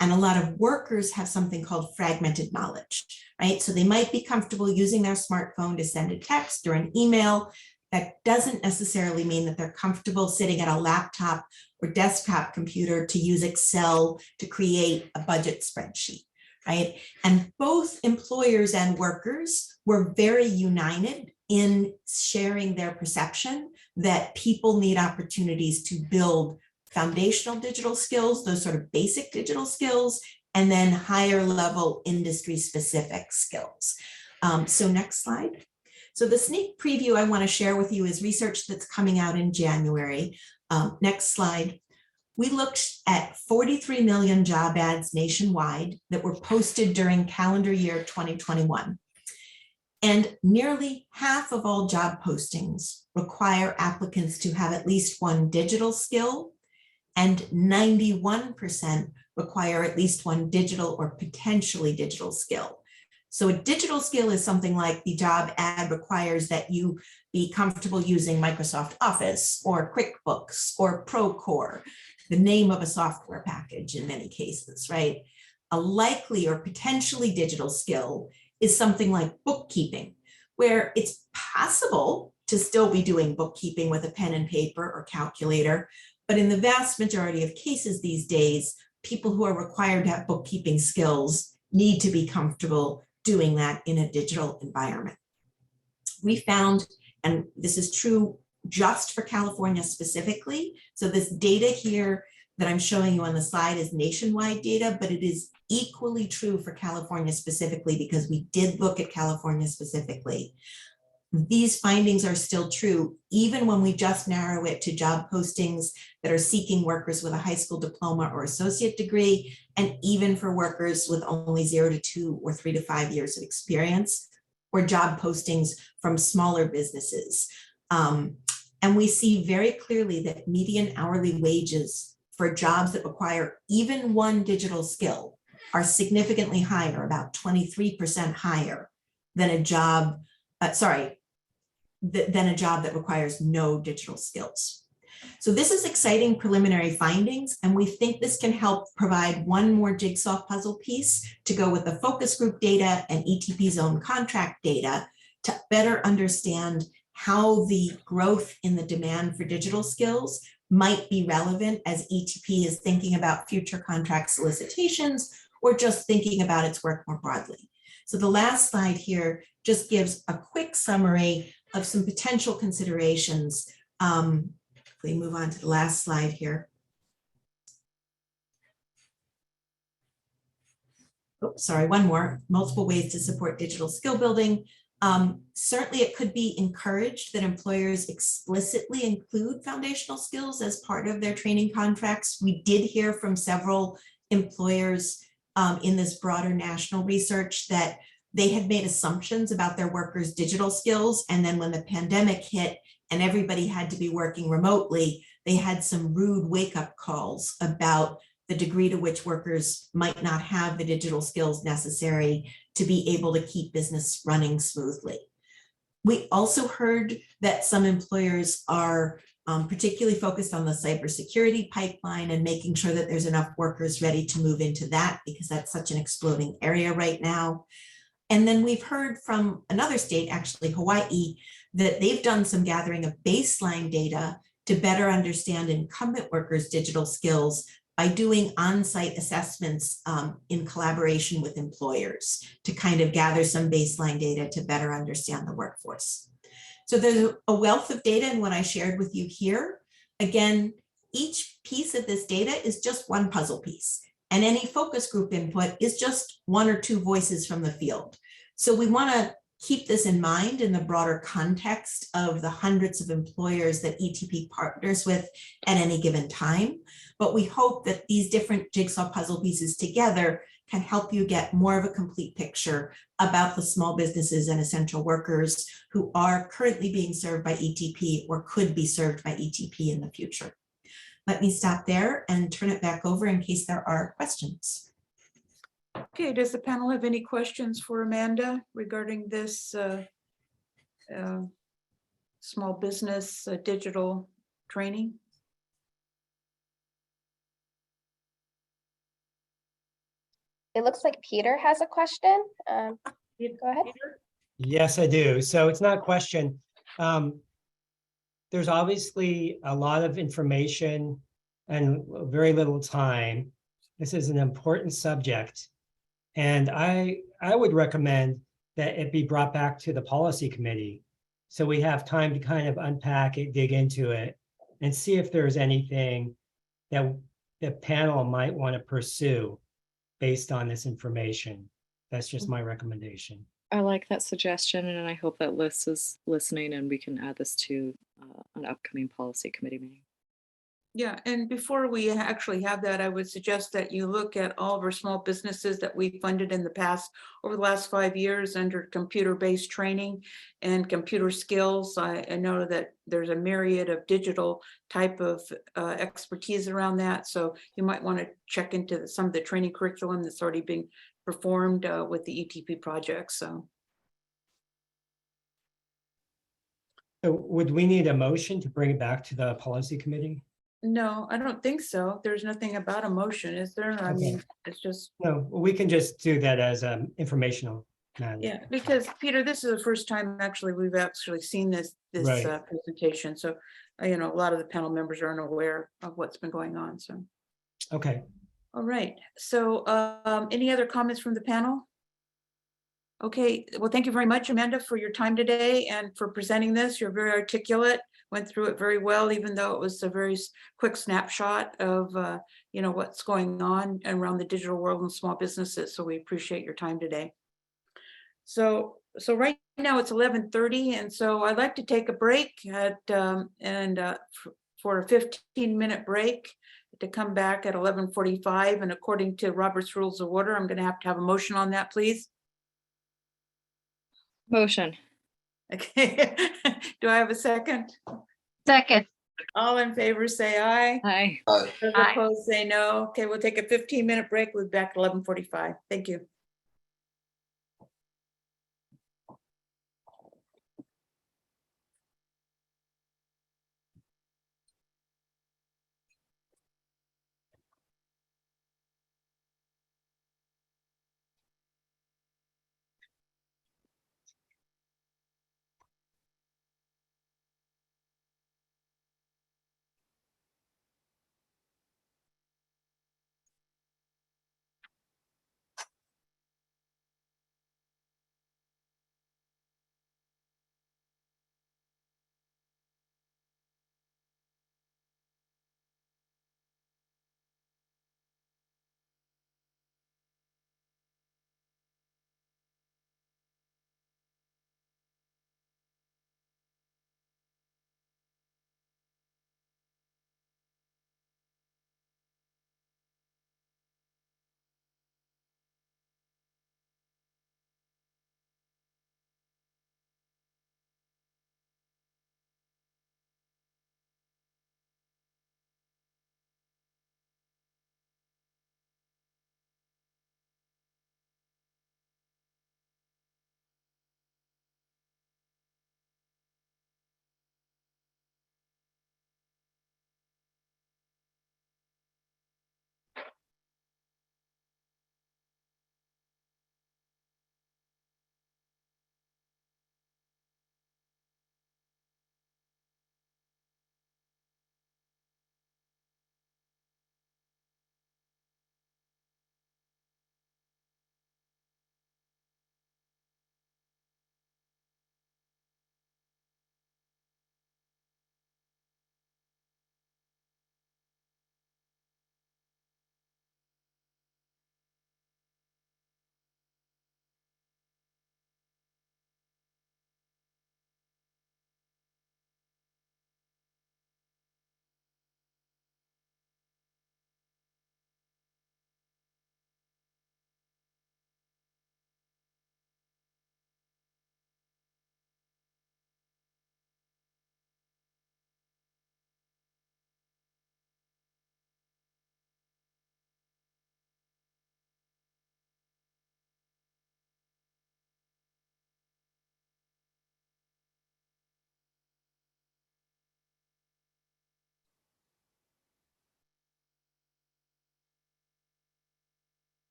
And a lot of workers have something called fragmented knowledge, right? So they might be comfortable using their smartphone to send a text or an email. That doesn't necessarily mean that they're comfortable sitting at a laptop or desktop computer to use Excel to create a budget spreadsheet, right? And both employers and workers were very united in sharing their perception that people need opportunities to build foundational digital skills, those sort of basic digital skills, and then higher level industry specific skills. So next slide. So the sneak preview I want to share with you is research that's coming out in January. Next slide. We looked at 43 million job ads nationwide that were posted during calendar year 2021. And nearly half of all job postings require applicants to have at least one digital skill, and 91% require at least one digital or potentially digital skill. So a digital skill is something like the job ad requires that you be comfortable using Microsoft Office or QuickBooks or Procore, the name of a software package in many cases, right? A likely or potentially digital skill is something like bookkeeping, where it's possible to still be doing bookkeeping with a pen and paper or calculator. But in the vast majority of cases these days, people who are required to have bookkeeping skills need to be comfortable doing that in a digital environment. We found, and this is true just for California specifically, so this data here that I'm showing you on the slide is nationwide data, but it is equally true for California specifically because we did look at California specifically. These findings are still true, even when we just narrow it to job postings that are seeking workers with a high school diploma or associate degree, and even for workers with only 0 to 2 or 3 to 5 years of experience, or job postings from smaller businesses. And we see very clearly that median hourly wages for jobs that require even one digital skill are significantly higher, about 23% higher than a job, than a job that requires no digital skills. So this is exciting preliminary findings, and we think this can help provide one more jigsaw puzzle piece to go with the focus group data and ETP's own contract data to better understand how the growth in the demand for digital skills might be relevant as ETP is thinking about future contract solicitations or just thinking about its work more broadly. So the last slide here just gives a quick summary of some potential considerations. If we move on to the last slide here. Oh, sorry, one more. Multiple ways to support digital skill building. Certainly it could be encouraged that employers explicitly include foundational skills as part of their training contracts. We did hear from several employers in this broader national research that they had made assumptions about their workers' digital skills. And then when the pandemic hit and everybody had to be working remotely, they had some rude wake-up calls about the degree to which workers might not have the digital skills necessary to be able to keep business running smoothly. We also heard that some employers are particularly focused on the cybersecurity pipeline and making sure that there's enough workers ready to move into that, because that's such an exploding area right now. And then we've heard from another state, actually Hawaii, that they've done some gathering of baseline data to better understand incumbent workers' digital skills by doing on-site assessments in collaboration with employers to kind of gather some baseline data to better understand the workforce. So there's a wealth of data in what I shared with you here. Again, each piece of this data is just one puzzle piece, and any focus group input is just one or two voices from the field. So we want to keep this in mind in the broader context of the hundreds of employers that ETP partners with at any given time. But we hope that these different jigsaw puzzle pieces together can help you get more of a complete picture about the small businesses and essential workers who are currently being served by ETP or could be served by ETP in the future. Let me stop there and turn it back over in case there are questions. Okay, does the panel have any questions for Amanda regarding this small business digital training? It looks like Peter has a question. Go ahead. Yes, I do. So it's not a question. There's obviously a lot of information and very little time. This is an important subject. And I would recommend that it be brought back to the policy committee so we have time to kind of unpack it, dig into it, and see if there's anything that the panel might want to pursue based on this information. That's just my recommendation. I like that suggestion, and I hope that Liz is listening and we can add this to an upcoming policy committee meeting. Yeah, and before we actually have that, I would suggest that you look at all of our small businesses that we funded in the past, over the last 5 years under computer-based training and computer skills. I know that there's a myriad of digital type of expertise around that. So you might want to check into some of the training curriculum that's already being performed with the ETP project. So would we need a motion to bring it back to the policy committee? no, I don't think so. There's nothing about a motion, is there? I mean, it's just. No, we can just do that as informational matter. Yeah, because Peter, this is the first time actually we've actually seen this Right. presentation. So, a lot of the panel members aren't aware of what's been going on. So, Okay. all right. So, any other comments from the panel? Okay, well, thank you very much, Amanda, for your time today and for presenting this. You're very articulate, went through it very well, even though it was a very quick snapshot of, what's going on around the digital world and small businesses. So we appreciate your time today. So right now it's 11:30, and so I'd like to take a break for a 15-minute break to come back at 11:45. And according to Robert's Rules of Order, I'm going to have a motion on that, please. Motion. Okay. Do I have a second? Second. All in favor, say aye. Aye. Aye. Those Aye. opposed, say no. Okay, we'll take a 15-minute break. We'll be back at 11:45. Thank you.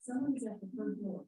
Someone's at the front door.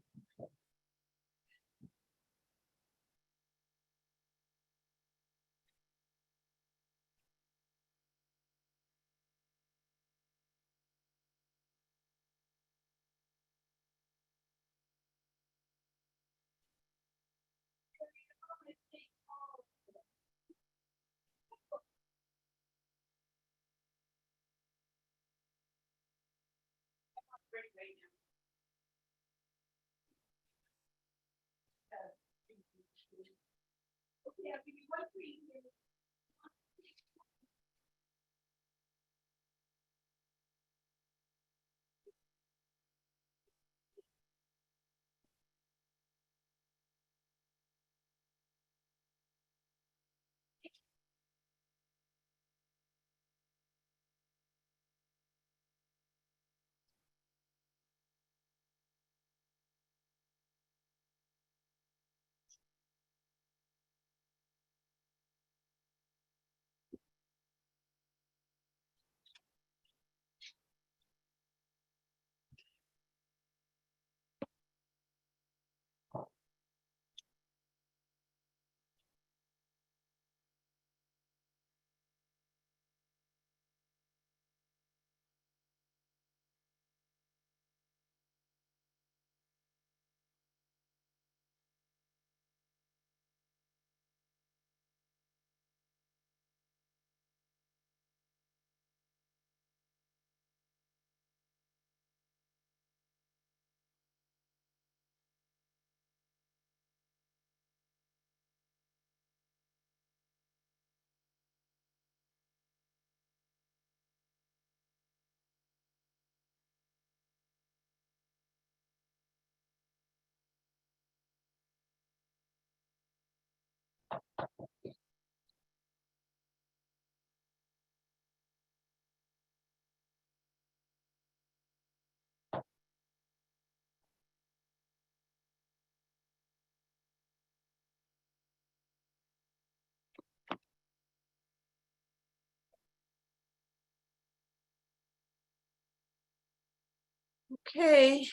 Okay.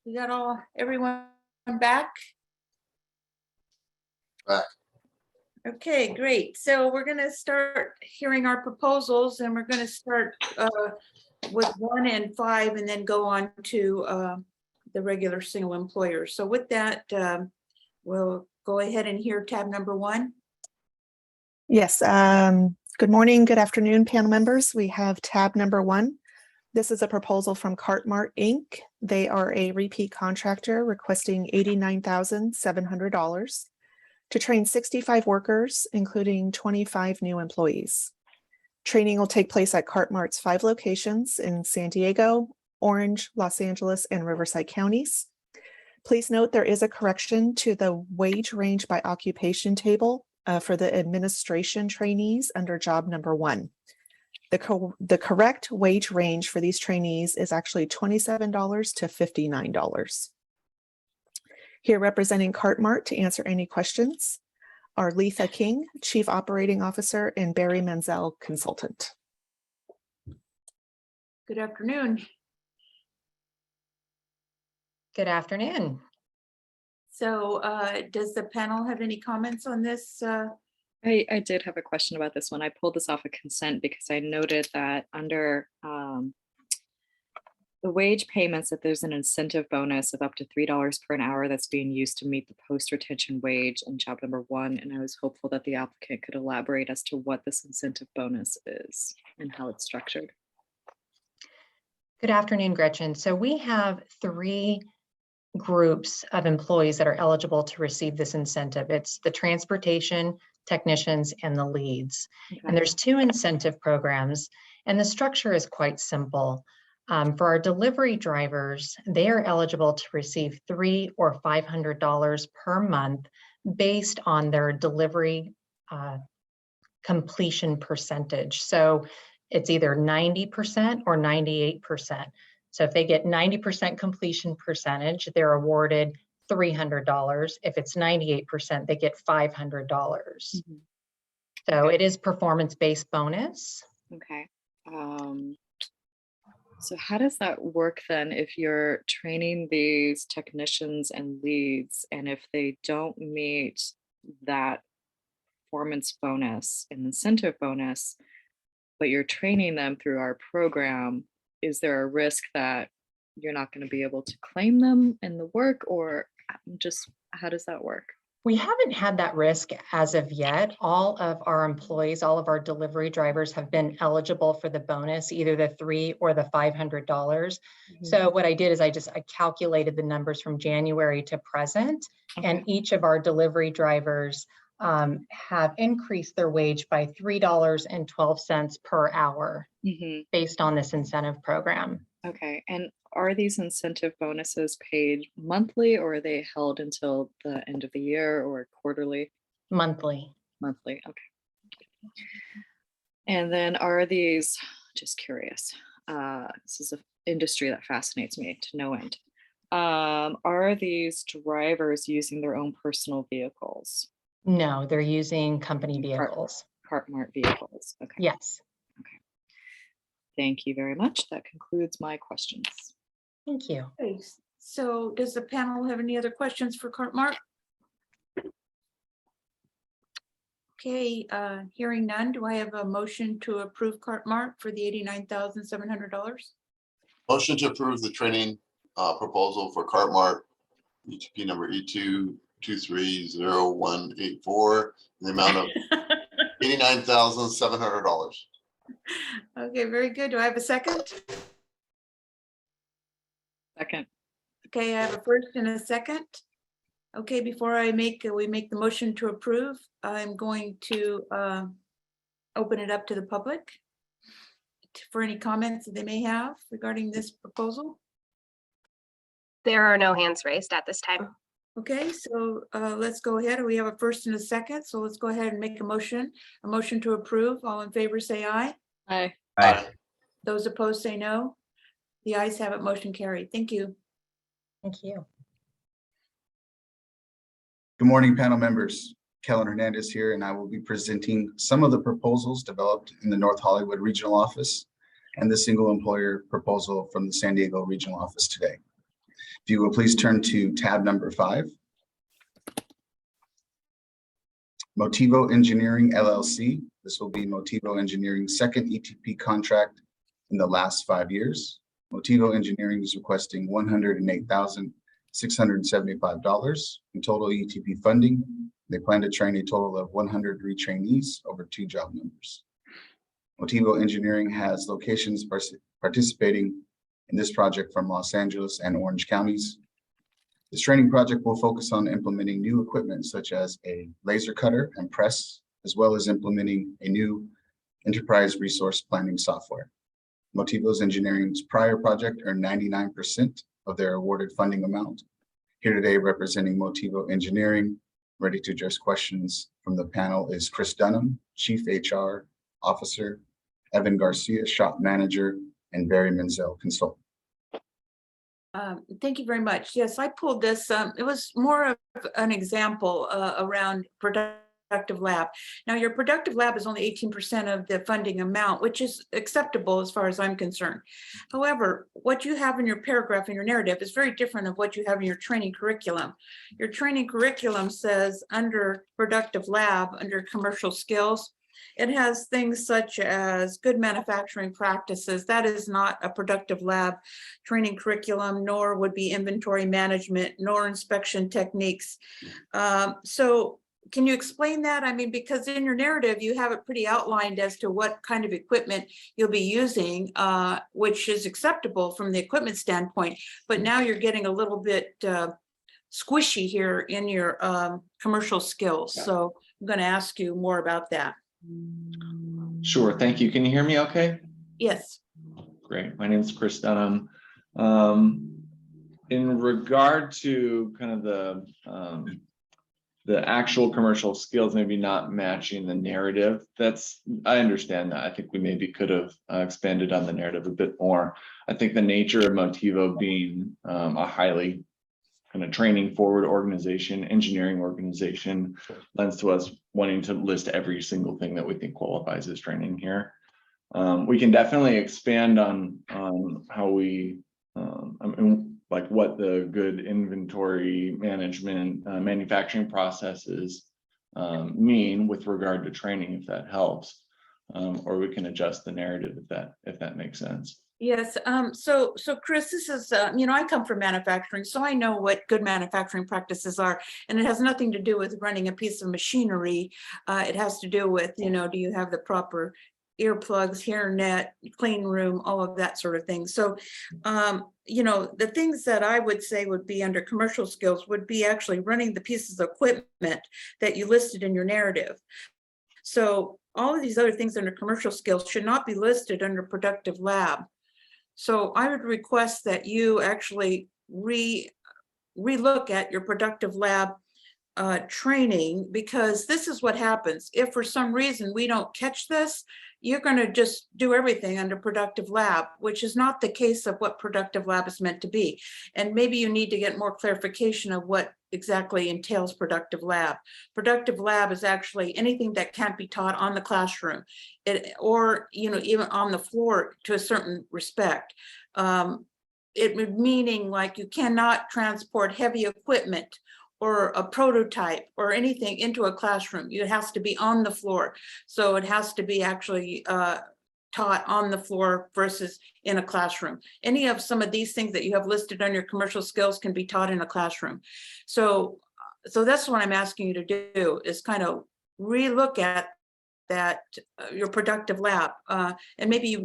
We got everyone back? Back. Okay, great. So we're gonna start hearing our proposals, and we're gonna start with 1 and 5 and then go on to the regular single employer. So with that, we'll go ahead and hear tab number 1. Yes, good morning, good afternoon, panel members. We have tab number 1. This is a proposal from Cartmart Inc. They are a repeat contractor requesting $89,700 to train 65 workers, including 25 new employees. Training will take place at Cartmart's 5 locations in San Diego, Orange, Los Angeles, and Riverside counties. Please note there is a correction to the wage range by occupation table for the administration trainees under job number 1. The correct wage range for these trainees is actually $27 to $59. Here representing Cartmart to answer any questions are Letha King, Chief Operating Officer, and Barry Menzel, Consultant. Good afternoon. Good afternoon. So does the panel have any comments on this? I did have a question about this one. I pulled this off of consent because I noted that under the wage payments that there's an incentive bonus of up to $3 per hour that's being used to meet the post-retention wage in job number 1. And I was hopeful that the applicant could elaborate as to what this incentive bonus is and how it's structured. Good afternoon, Gretchen. So we have 3 groups of employees that are eligible to receive this incentive. It's the transportation technicians and the leads. Okay. And there's 2 incentive programs, and the structure is quite simple. For our delivery drivers, they are eligible to receive $300 or $500 per month based on their delivery completion percentage. So it's either 90% or 98%. So if they get 90% completion percentage, they're awarded $300. If it's 98%, they get $500. Mm-hmm. So it is performance-based bonus. Okay. So how does that work then if you're training these technicians and leads, and if they don't meet that performance bonus and incentive bonus, but you're training them through our program, is there a risk that you're not going to be able to claim them in the work, or just how does that work? We haven't had that risk as of yet. All of our employees, all of our delivery drivers have been eligible for the bonus, either the $300 or the $500. So what I did is I calculated the numbers from January to present, and each of our delivery drivers have increased their wage by $3.12 per hour based on this incentive program. Okay, and are these incentive bonuses paid monthly, or are they held until the end of the year, or quarterly? Monthly. Monthly, okay. And then are these, just curious, this is an industry that fascinates me to no end. Are these drivers using their own personal vehicles? No, they're using company vehicles. CartMart vehicles, okay. Yes. Thank you very much. That concludes my questions. Thank you. Okay, so does the panel have any other questions for CartMart? Okay, hearing none, do I have a motion to approve CartMart for the $89,700? Motion to approve the training proposal for CartMart, ETP number E2230184, in the amount of $89,700. Okay, very good. Do I have a second? Second. Okay, I have a first and a second. Okay, before we make the motion to approve, I'm going to open it up to the public for any comments that they may have regarding this proposal. There are no hands raised at this time. Okay, so let's go ahead. We have a first and a second, so let's go ahead and make a motion to approve. All in favor, say aye. Aye. Aye. Those opposed, say no. The ayes have it, motion carried. Thank you. Thank you. Good morning, panel members. Kellen Hernandez here, and I will be presenting some of the proposals developed in the North Hollywood Regional Office and the single employer proposal from the San Diego Regional Office today. If you will please turn to tab number 5. Motivo Engineering LLC. This will be Motivo Engineering's second ETP contract in the last 5 years. Motivo Engineering is requesting $108,675 in total ETP funding. They plan to train a total of 100 retrainees over 2 job numbers. Motivo Engineering has locations participating in this project from Los Angeles and Orange counties. This training project will focus on implementing new equipment such as a laser cutter and press, as well as implementing a new enterprise resource planning software. Motivo Engineering's prior project earned 99% of their awarded funding amount. Here today representing Motivo Engineering, ready to address questions from the panel, is Chris Dunham, Chief HR Officer, Evan Garcia, Shop Manager, and Barry Menzel, Consultant. Thank you very much. Yes, I pulled this. It was more of an example around Productive Lab. Now, your Productive Lab is only 18% of the funding amount, which is acceptable as far as I'm concerned. However, what you have in your paragraph in your narrative is very different of what you have in your training curriculum. Your training curriculum says under Productive Lab, under commercial skills, it has things such as good manufacturing practices. That is not a Productive Lab training curriculum, nor would be inventory management, nor inspection techniques. So can you explain that? I mean, because in your narrative, you have it pretty outlined as to what kind of equipment you'll be using, which is acceptable from the equipment standpoint. But now you're getting a little bit squishy here in your commercial skills. So I'm going to ask you more about that. Sure, thank you. Can you hear me okay? Yes. Great. My name is Chris Dunham. In regard to kind of the actual commercial skills maybe not matching the narrative, I understand that. I think we maybe could have expanded on the narrative a bit more. I think the nature of Motivo being a highly kind of training forward organization, engineering organization, lends to us wanting to list every single thing that we think qualifies as training here. We can definitely expand on how we, I mean, like what the good inventory management, manufacturing processes mean with regard to training, if that helps. Or we can adjust the narrative if that makes sense. Yes, so Chris, this is, I come from manufacturing, so I know what good manufacturing practices are, and it has nothing to do with running a piece of machinery. It has to do with, do you have the proper earplugs, hairnet, clean room, all of that sort of thing. So, the things that I would say would be under commercial skills would be actually running the pieces of equipment that you listed in your narrative. So all of these other things under commercial skills should not be listed under productive lab. So I would request that you actually relook at your productive lab training, because this is what happens. If for some reason we don't catch this, you're going to just do everything under productive lab, which is not the case of what productive lab is meant to be. And maybe you need to get more clarification of what exactly entails productive lab. Productive lab is actually anything that can't be taught on the classroom, or even on the floor to a certain respect. It would meaning like you cannot transport heavy equipment or a prototype or anything into a classroom. It has to be on the floor. So it has to be actually taught on the floor versus in a classroom. Any of some of these things that you have listed on your commercial skills can be taught in a classroom. So that's what I'm asking you to do, is kind of relook at that, your productive lab. And maybe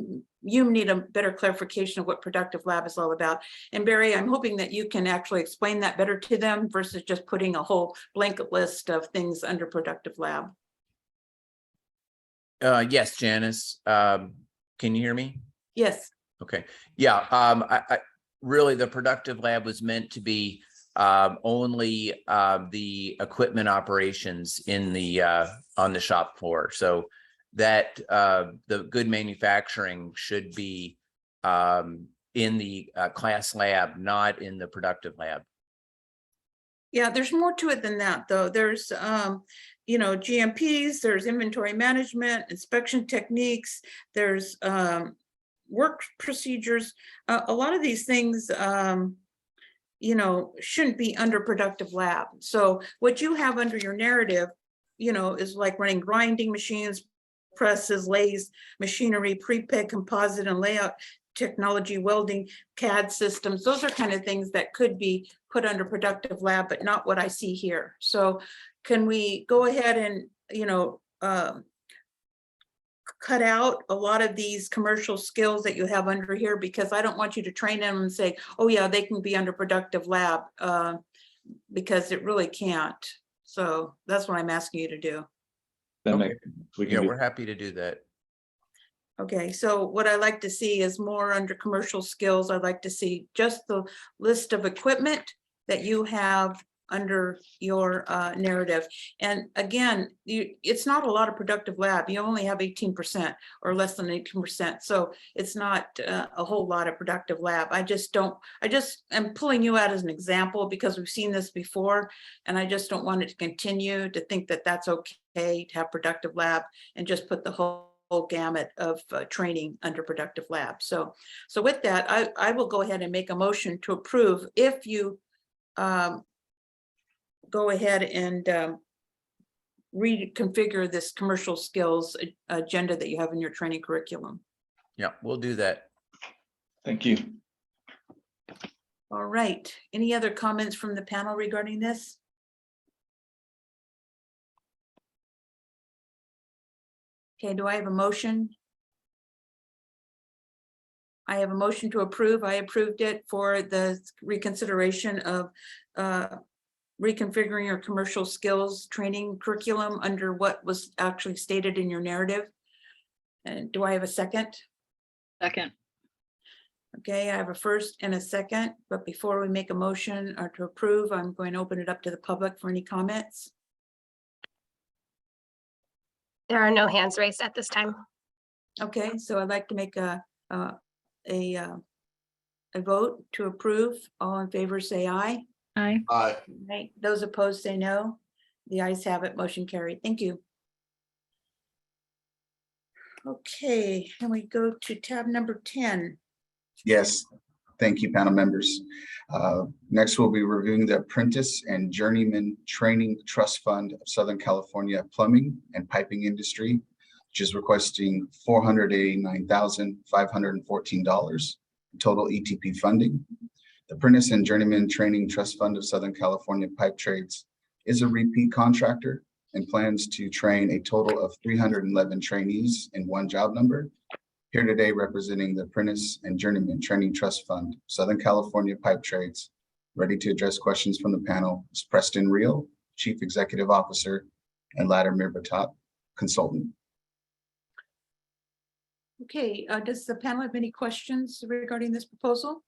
you need a better clarification of what productive lab is all about. And Barry, I'm hoping that you can actually explain that better to them versus just putting a whole blanket list of things under productive lab. Yes, Janice. Can you hear me? Yes. Okay. Yeah. I really, the productive lab was meant to be only the equipment operations in the on the shop floor. So that the good manufacturing should be in the class lab, not in the productive lab. Yeah, there's more to it than that, though. There's, GMPs, there's inventory management, inspection techniques, there's work procedures. A lot of these things, shouldn't be under productive lab. So what you have under your narrative, is like running grinding machines, presses, lathes, machinery, pre-peg, composite, and layout technology, welding, CAD systems. Those are kind of things that could be put under productive lab, but not what I see here. So can we go ahead and, cut out a lot of these commercial skills that you have under here, because I don't want you to train them and say, oh yeah, they can be under productive lab, because it really can't. So that's what I'm asking you to do. We're happy to do that. Okay, so what I like to see is more under commercial skills. I'd like to see just the list of equipment that you have under your narrative. And again, it's not a lot of productive lab. You only have 18% or less than 18%. So it's not a whole lot of productive lab. I just am pulling you out as an example because we've seen this before, and I just don't want it to continue to think that that's okay to have productive lab and just put the whole gamut of training under productive lab. So with that, I will go ahead and make a motion to approve if you go ahead and reconfigure this commercial skills agenda that you have in your training curriculum. Yeah, we'll do that. Thank you. All right. Any other comments from the panel regarding this? Okay, do I have a motion? I have a motion to approve. I approved it for the reconsideration of reconfiguring your commercial skills training curriculum under what was actually stated in your narrative. And do I have a second? Second. Okay, I have a first and a second, but before we make a motion or to approve, I'm going to open it up to the public for any comments. There are no hands raised at this time. Okay, so I'd like to make a vote to approve. All in favor, say aye. Aye. Aye. Right. Those opposed say no. The ayes have it. Motion carried. Thank you. Okay, and we go to tab number 10. Yes, thank you, panel members. Next, we'll be reviewing the Apprentice and Journeyman Training Trust Fund of Southern California Plumbing and Piping Industry, which is requesting $489,514 in total ETP funding. The Apprentice and Journeyman Training Trust Fund of Southern California Pipe Trades is a repeat contractor and plans to train a total of 311 trainees in one job number. Here today representing the Apprentice and Journeyman Training Trust Fund, Southern California Pipe Trades, ready to address questions from the panel is Preston Reel, Chief Executive Officer, and Latimer Batat, Consultant. Okay, does the panel have any questions regarding this proposal?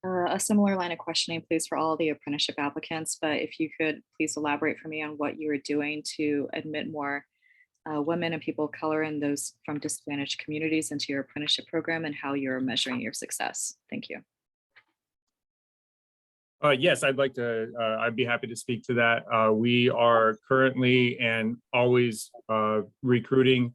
A similar line of questioning, please, for all the apprenticeship applicants, but if you could please elaborate for me on what you are doing to admit more women and people of color and those from disadvantaged communities into your apprenticeship program and how you're measuring your success. Thank you. Yes, I'd be happy to speak to that. We are currently and always recruiting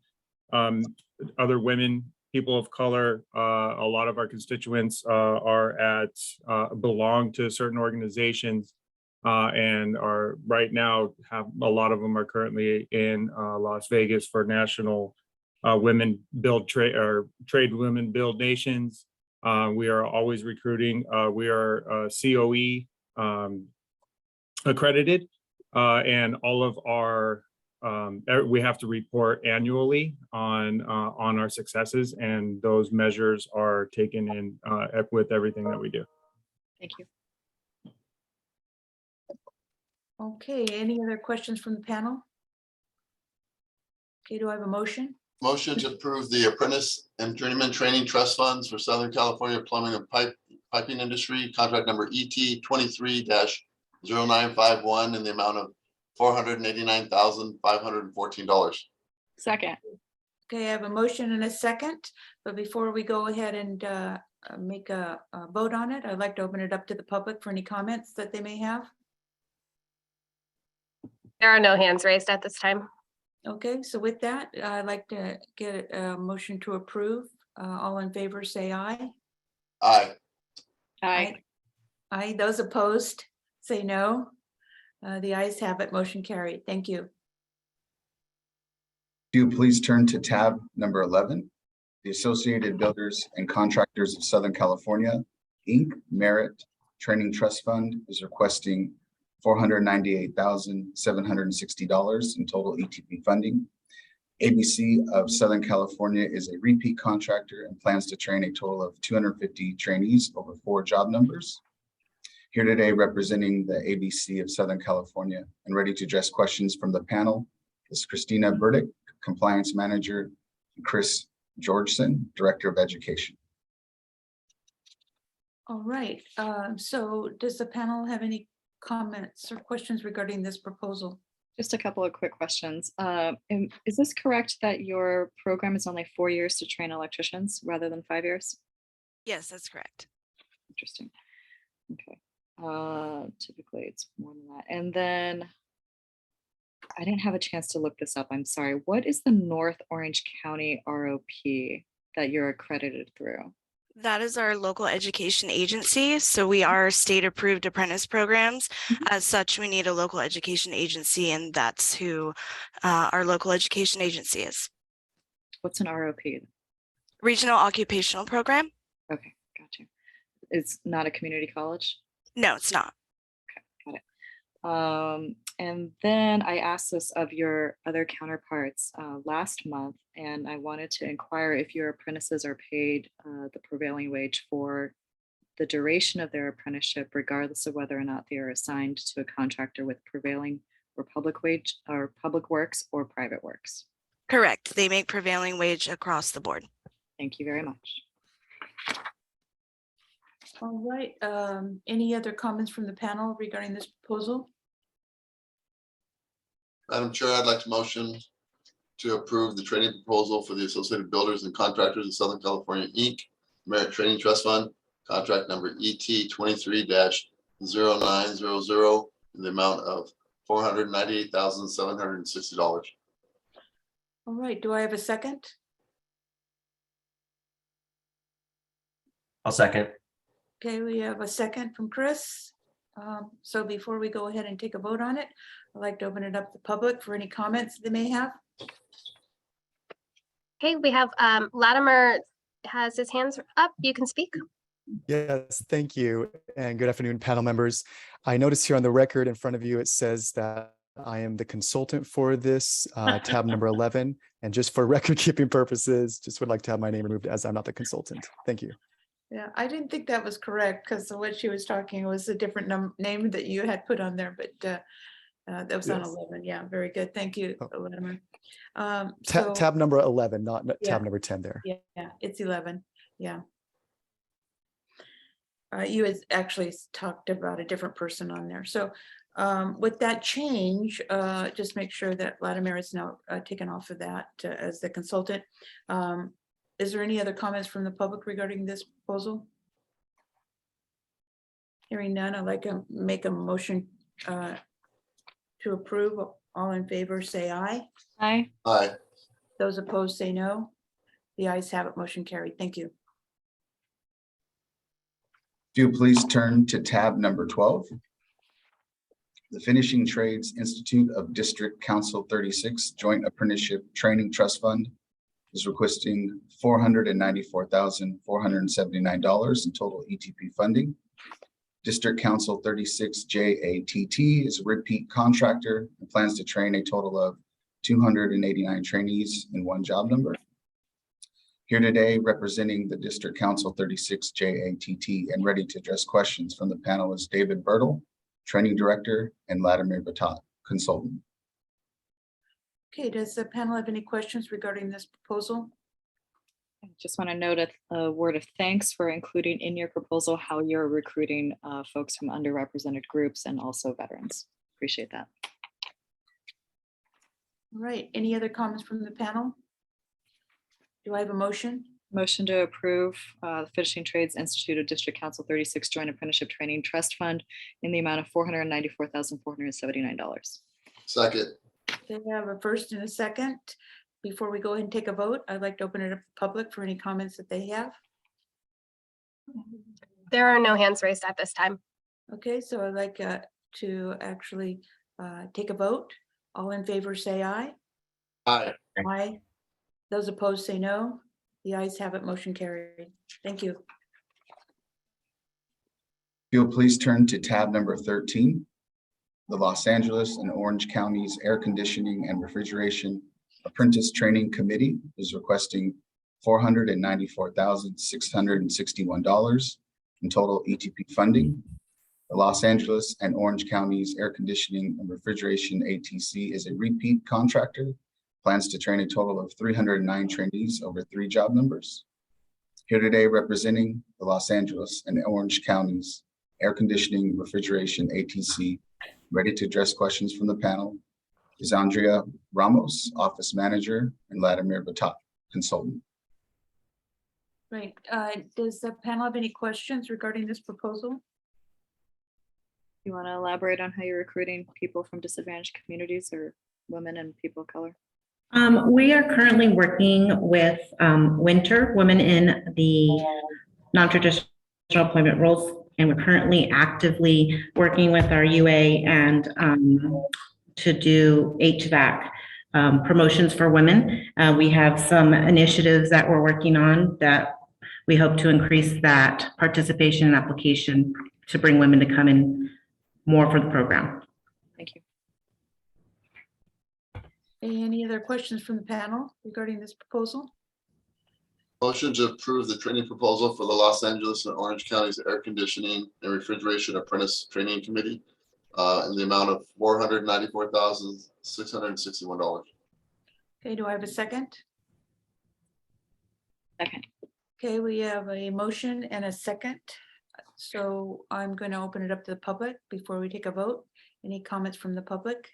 other women, people of color. A lot of our constituents belong to certain organizations and are right now a lot of them are currently in Las Vegas for National Women Build Trade or Trade Women Build Nations. We are always recruiting. We are COE accredited, and all of our we have to report annually on our successes, and those measures are taken in with everything that we do. Thank you. Okay, any other questions from the panel? Okay, do I have a motion? Motion to approve the Apprentice and Journeyman Training Trust Funds for Southern California Plumbing and Piping Industry, contract number ET 23-0951 in the amount of $489,514. Second. Okay, I have a motion and a second, but before we go ahead and make a vote on it, I'd like to open it up to the public for any comments that they may have. There are no hands raised at this time. Okay, so with that, I'd like to get a motion to approve. All in favor, say aye. Aye. Aye. Aye. Those opposed, say no. The ayes have it. Motion carried. Thank you. Do please turn to tab number 11. The Associated Builders and Contractors of Southern California, Inc. Merit Training Trust Fund is requesting $498,760 in total ETP funding. ABC of Southern California is a repeat contractor and plans to train a total of 250 trainees over 4 job numbers. Here today representing the ABC of Southern California and ready to address questions from the panel is Christina Burdick, Compliance Manager, and Chris Georgeson, Director of Education. All right, so does the panel have any comments or questions regarding this proposal? Just a couple of quick questions. Is this correct that your program is only 4 years to train electricians rather than 5 years? Yes, that's correct. Interesting. Okay. Typically it's more than that. And then I didn't have a chance to look this up. I'm sorry. What is the North Orange County ROP that you're accredited through? That is our local education agency. So we are state-approved apprentice programs. As such, we need a local education agency, and that's who our local education agency is. What's an ROP? Regional Occupational Program. Okay, got you. It's not a community college? No, it's not. Okay, got it. And then I asked this of your other counterparts last month, and I wanted to inquire if your apprentices are paid the prevailing wage for the duration of their apprenticeship, regardless of whether or not they are assigned to a contractor with prevailing or public wage or public works or private works. Correct. They make prevailing wage across the board. Thank you very much. All right, any other comments from the panel regarding this proposal? Madam Chair, I'd like to motion to approve the training proposal for the Associated Builders and Contractors of Southern California, Inc. Merit Training Trust Fund, contract number ET 23-0900 in the amount of $498,760. All right, do I have a second? I'll second. Okay, we have a second from Chris. So before we go ahead and take a vote on it, I'd like to open it up to the public for any comments they may have. Okay, we have Latimer has his hands up. You can speak. Yes, thank you. And good afternoon, panel members. I notice here on the record in front of you, it says that I am the consultant for this tab number 11. And just for record keeping purposes, just would like to have my name removed as I'm not the consultant. Thank you. Yeah, I didn't think that was correct because what she was talking was a different name that you had put on there, but that was on Yes. 11. Yeah, very good. Thank you, Latimer. Tab number 11, not Yeah. tab number 10 there. Yeah, it's 11. Yeah. You had actually talked about a different person on there. So with that change, just make sure that Latimer is now taken off of that as the consultant. Is there any other comments from the public regarding this proposal? Hearing none, I'd like to make a motion to approve. All in favor, say aye. Aye. Aye. Those opposed, say no. The ayes have it, motion carried. Thank you. If you please turn to tab number 12. The Finishing Trades Institute of District Council 36 Joint Apprenticeship Training Trust Fund is requesting $494,479 in total ETP funding. District Council 36 JATT is a repeat contractor and plans to train a total of 289 trainees in one job number. Here today, representing the District Council 36 JATT and ready to address questions from the panel is David Bertle, Training Director, and Latimer Batat, Consultant. Okay, does the panel have any questions regarding this proposal? I just want to note a word of thanks for including in your proposal how you're recruiting folks from underrepresented groups and also veterans. Appreciate that. All right, any other comments from the panel? Do I have a motion? Motion to approve the Finishing Trades Institute of District Council 36 Joint Apprenticeship Training Trust Fund in the amount of $494,479. Second. Okay, we have a first and a second. Before we go ahead and take a vote, I'd like to open it up to the public for any comments that they have. There are no hands raised at this time. Okay, so I'd like to actually take a vote. All in favor, say aye. Aye. Aye. Those opposed, say no. The ayes have it, motion carried. Thank you. If you'll please turn to tab number 13. The Los Angeles and Orange Counties Air Conditioning and Refrigeration Apprentice Training Committee is requesting $494,661 in total ETP funding. The Los Angeles and Orange Counties Air Conditioning and Refrigeration ATC is a repeat contractor, plans to train a total of 309 trainees over 3 job numbers. Here today representing the Los Angeles and Orange Counties Air Conditioning Refrigeration ATC, ready to address questions from the panel, is Andrea Ramos, Office Manager, and Latimer Batat, Consultant. Great. Does the panel have any questions regarding this proposal? You want to elaborate on how you're recruiting people from disadvantaged communities or women and people of color? We are currently working with Winter, women in the non-traditional employment roles, and we're currently actively working with our UA and to do HVAC promotions for women. We have some initiatives that we're working on that we hope to increase that participation and application to bring women to come in more for the program. Thank you. Any other questions from the panel regarding this proposal? Motion to approve the training proposal for the Los Angeles and Orange Counties Air Conditioning and Refrigeration Apprentice Training Committee in the amount of $494,661. Okay, do I have a second? Second. Okay, we have a motion and a second. So I'm going to open it up to the public before we take a vote. Any comments from the public?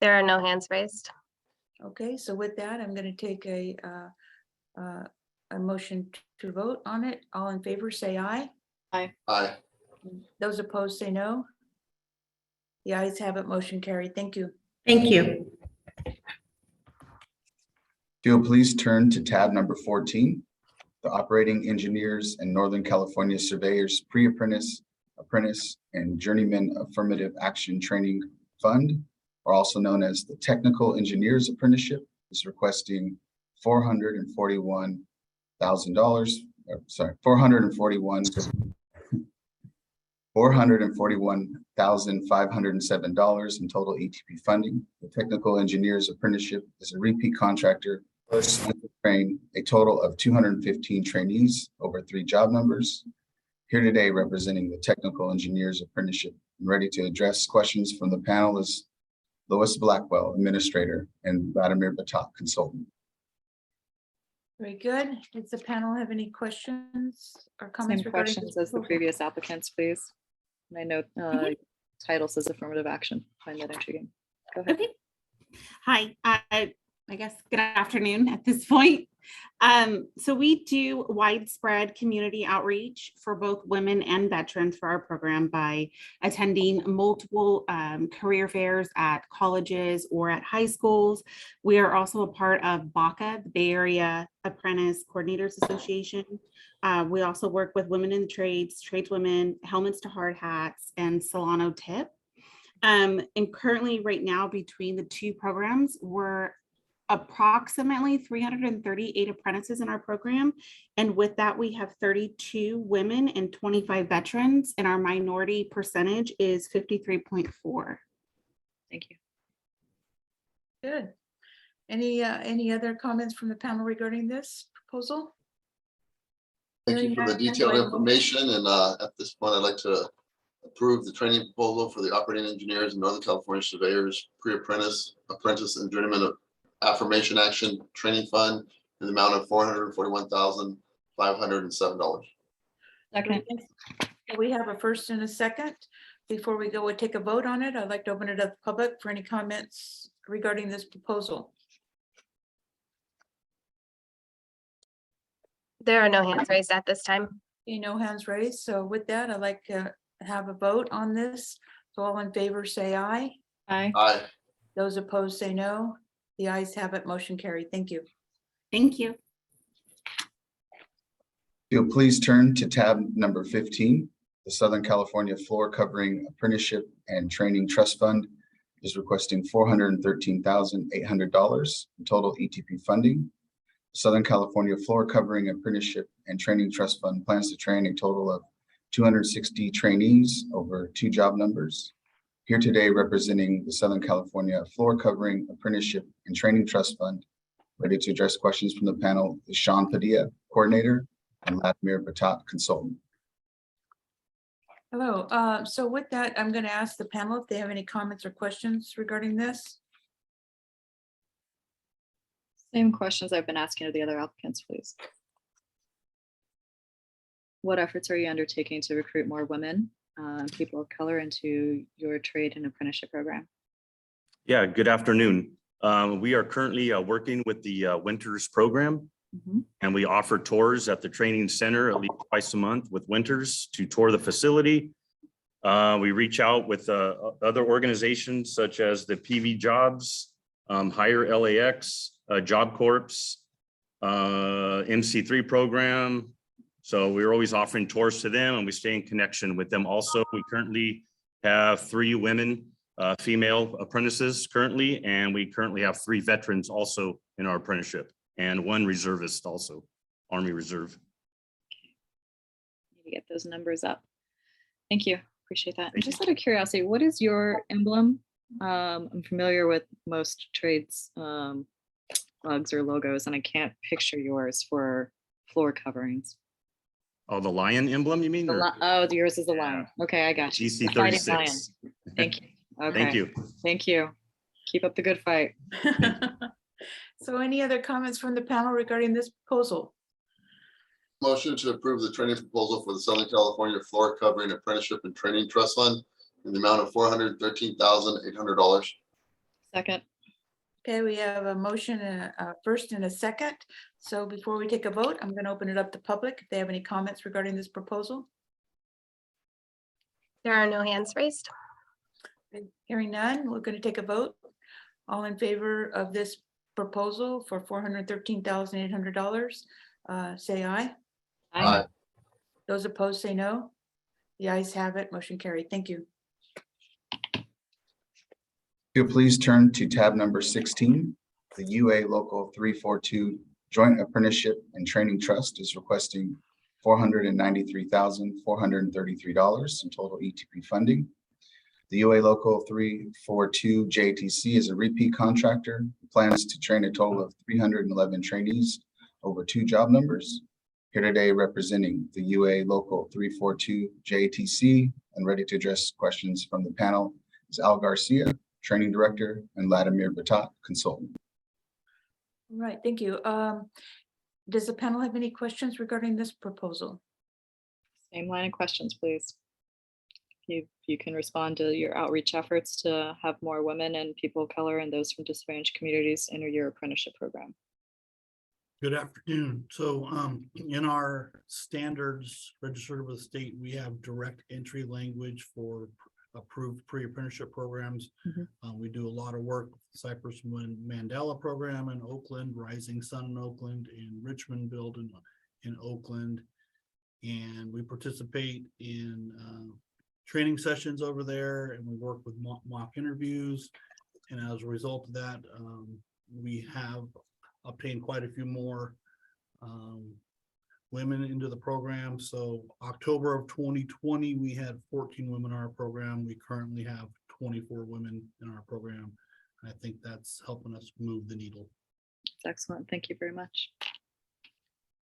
There are no hands raised. Okay, so with that, I'm going to take a motion to vote on it. All in favor, say aye. Aye. Aye. Those opposed, say no. The ayes have it, motion carried. Thank you. Thank you. If you'll please turn to tab number 14. the Operating Engineers and Northern California Surveyors Pre-Apprentice, Apprentice, and Journeyman Affirmative Action Training Fund, or also known as the Technical Engineers Apprenticeship, is requesting $441,000, $441,507 in total ETP funding. The Technical Engineers Apprenticeship is a repeat contractor to train a total of 215 trainees over 3 job numbers. Here today representing the Technical Engineers Apprenticeship and ready to address questions from the panel is Lois Blackwell, Administrator, and Vladimir Batak, Consultant. Very good. Does the panel have any questions or comments? Same regarding questions this as the proposal? previous applicants, please. And I know title says affirmative action. Find that intriguing. Go ahead. Okay. Hi, I guess good afternoon at this point. So we do widespread community outreach for both women and veterans for our program by attending multiple career fairs at colleges or at high schools. We are also a part of BACA, the Bay Area Apprentice Coordinators Association. We also work with Women in the Trades, Tradeswomen, Helmets to Hard Hats, and Solano Tip. And currently right now between the two programs, we're approximately 338 apprentices in our program. And with that, we have 32 women and 25 veterans, and our minority percentage is 53.4. Thank you. Good. Any other comments from the panel regarding this proposal? Thank you for the detailed information. And at this point, I'd like to approve the training proposal for the Operating Engineers and Northern California Surveyors Pre-Apprentice, Apprentice, and Journeyman Affirmation Action Training Fund in the amount of $441,507. Second. We have a first and a second. Before we go and take a vote on it, I'd like to open it up to the public for any comments regarding this proposal. There are no hands raised at this time. Okay, no hands raised. So with that, I'd like to have a vote on this. So all in favor, say aye. Aye. Aye. Those opposed, say no. The ayes have it. Motion carried. Thank you. Thank you. If you'll please turn to tab number 15. The Southern California Floor Covering Apprenticeship and Training Trust Fund is requesting $413,800 in total ETP funding. Southern California Floor Covering Apprenticeship and Training Trust Fund plans to train a total of 260 trainees over 2 job numbers. Here today representing the Southern California Floor Covering Apprenticeship and Training Trust Fund, ready to address questions from the panel is Sean Padilla, Coordinator, and Vladimir Batak, Consultant. Hello. So with that, I'm going to ask the panel if they have any comments or questions regarding this. Same questions I've been asking of the other applicants, please. What efforts are you undertaking to recruit more women and people of color into your trade and apprenticeship program? Yeah, good afternoon. We are currently working with the Winters program, and we offer tours at the training center at least twice a month with Winters to tour the facility. We reach out with other organizations such as the PV Jobs, Hire LAX, Job Corps, MC3 program. So we're always offering tours to them and we stay in connection with them. Also, we currently have 3 women, female apprentices currently, and we currently have 3 veterans also in our apprenticeship and 1 reservist also, Army Reserve. Need to get those numbers up. Thank you. Appreciate that. And just out of curiosity, what is your emblem? I'm familiar with most trades plugs or logos, and I can't picture yours for floor coverings. Oh, the lion emblem, you mean? Oh, yours is the lion. Okay, I got you. GC Fighting 36. lion. Thank you. Okay. Thank you. Thank you. Keep up the good fight. So any other comments from the panel regarding this proposal? Motion to approve the training proposal for the Southern California Floor Covering Apprenticeship and Training Trust Fund in the amount of $413,800. Second. Okay, we have a motion, a first and a second. So before we take a vote, I'm going to open it up to public if they have any comments regarding this proposal. There are no hands raised. Hearing none, we're going to take a vote. All in favor of this proposal for $413,800. say aye. Aye. Those opposed say no. The ayes have it, motion carried. Thank you. If you'll please turn to tab number 16. The UA Local 342 Joint Apprenticeship and Training Trust is requesting $493,433 in total ETP funding. The UA Local 342 JTC is a repeat contractor who plans to train a total of 311 trainees over 2 job numbers. Here today representing the UA Local 342 JTC and ready to address questions from the panel is Al Garcia, Training Director, and Vladimir Batat, Consultant. All right, thank you. Does the panel have any questions regarding this proposal? Same line of questions, please. If you can respond to your outreach efforts to have more women and people of color and those from disadvantaged communities enter your apprenticeship program. Good afternoon. So in our standards registered with the state, we have direct entry language for approved pre-apprenticeship programs. We do a lot of work with the Cypress Mandela program in Oakland, Rising Sun in Oakland, and Richmond Build in Oakland. And we participate in training sessions over there, and we work with mock interviews. And as a result of that, we have obtained quite a few more women into the program. So October of 2020, we had 14 women in our program. We currently have 24 women in our program. I think that's helping us move the needle. Excellent. Thank you very much.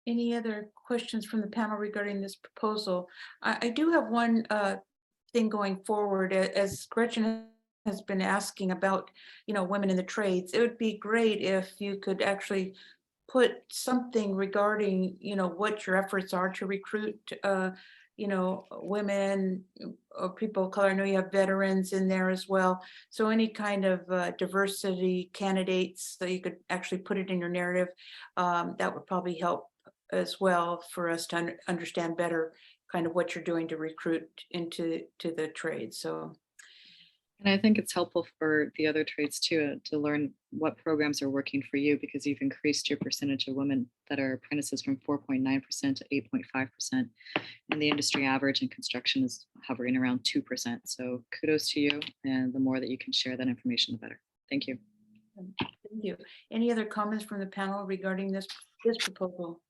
Any other questions from the panel regarding this proposal? I do have one thing going forward. As Gretchen has been asking about, women in the trades, it would be great if you could actually put something regarding, what your efforts are to recruit, women or people of color. I know you have veterans in there as well. So any kind of diversity candidates that you could actually put it in your narrative, that would probably help as well for us to understand better kind of what you're doing to recruit into the trade. So. And I think it's helpful for the other trades too, to learn what programs are working for you, because you've increased your percentage of women that are apprentices from 4.9% to 8.5%. And the industry average in construction is hovering around 2%. So kudos to you. And the more that you can share that information, the better. Thank you. Thank you. Any other comments from the panel regarding this proposal?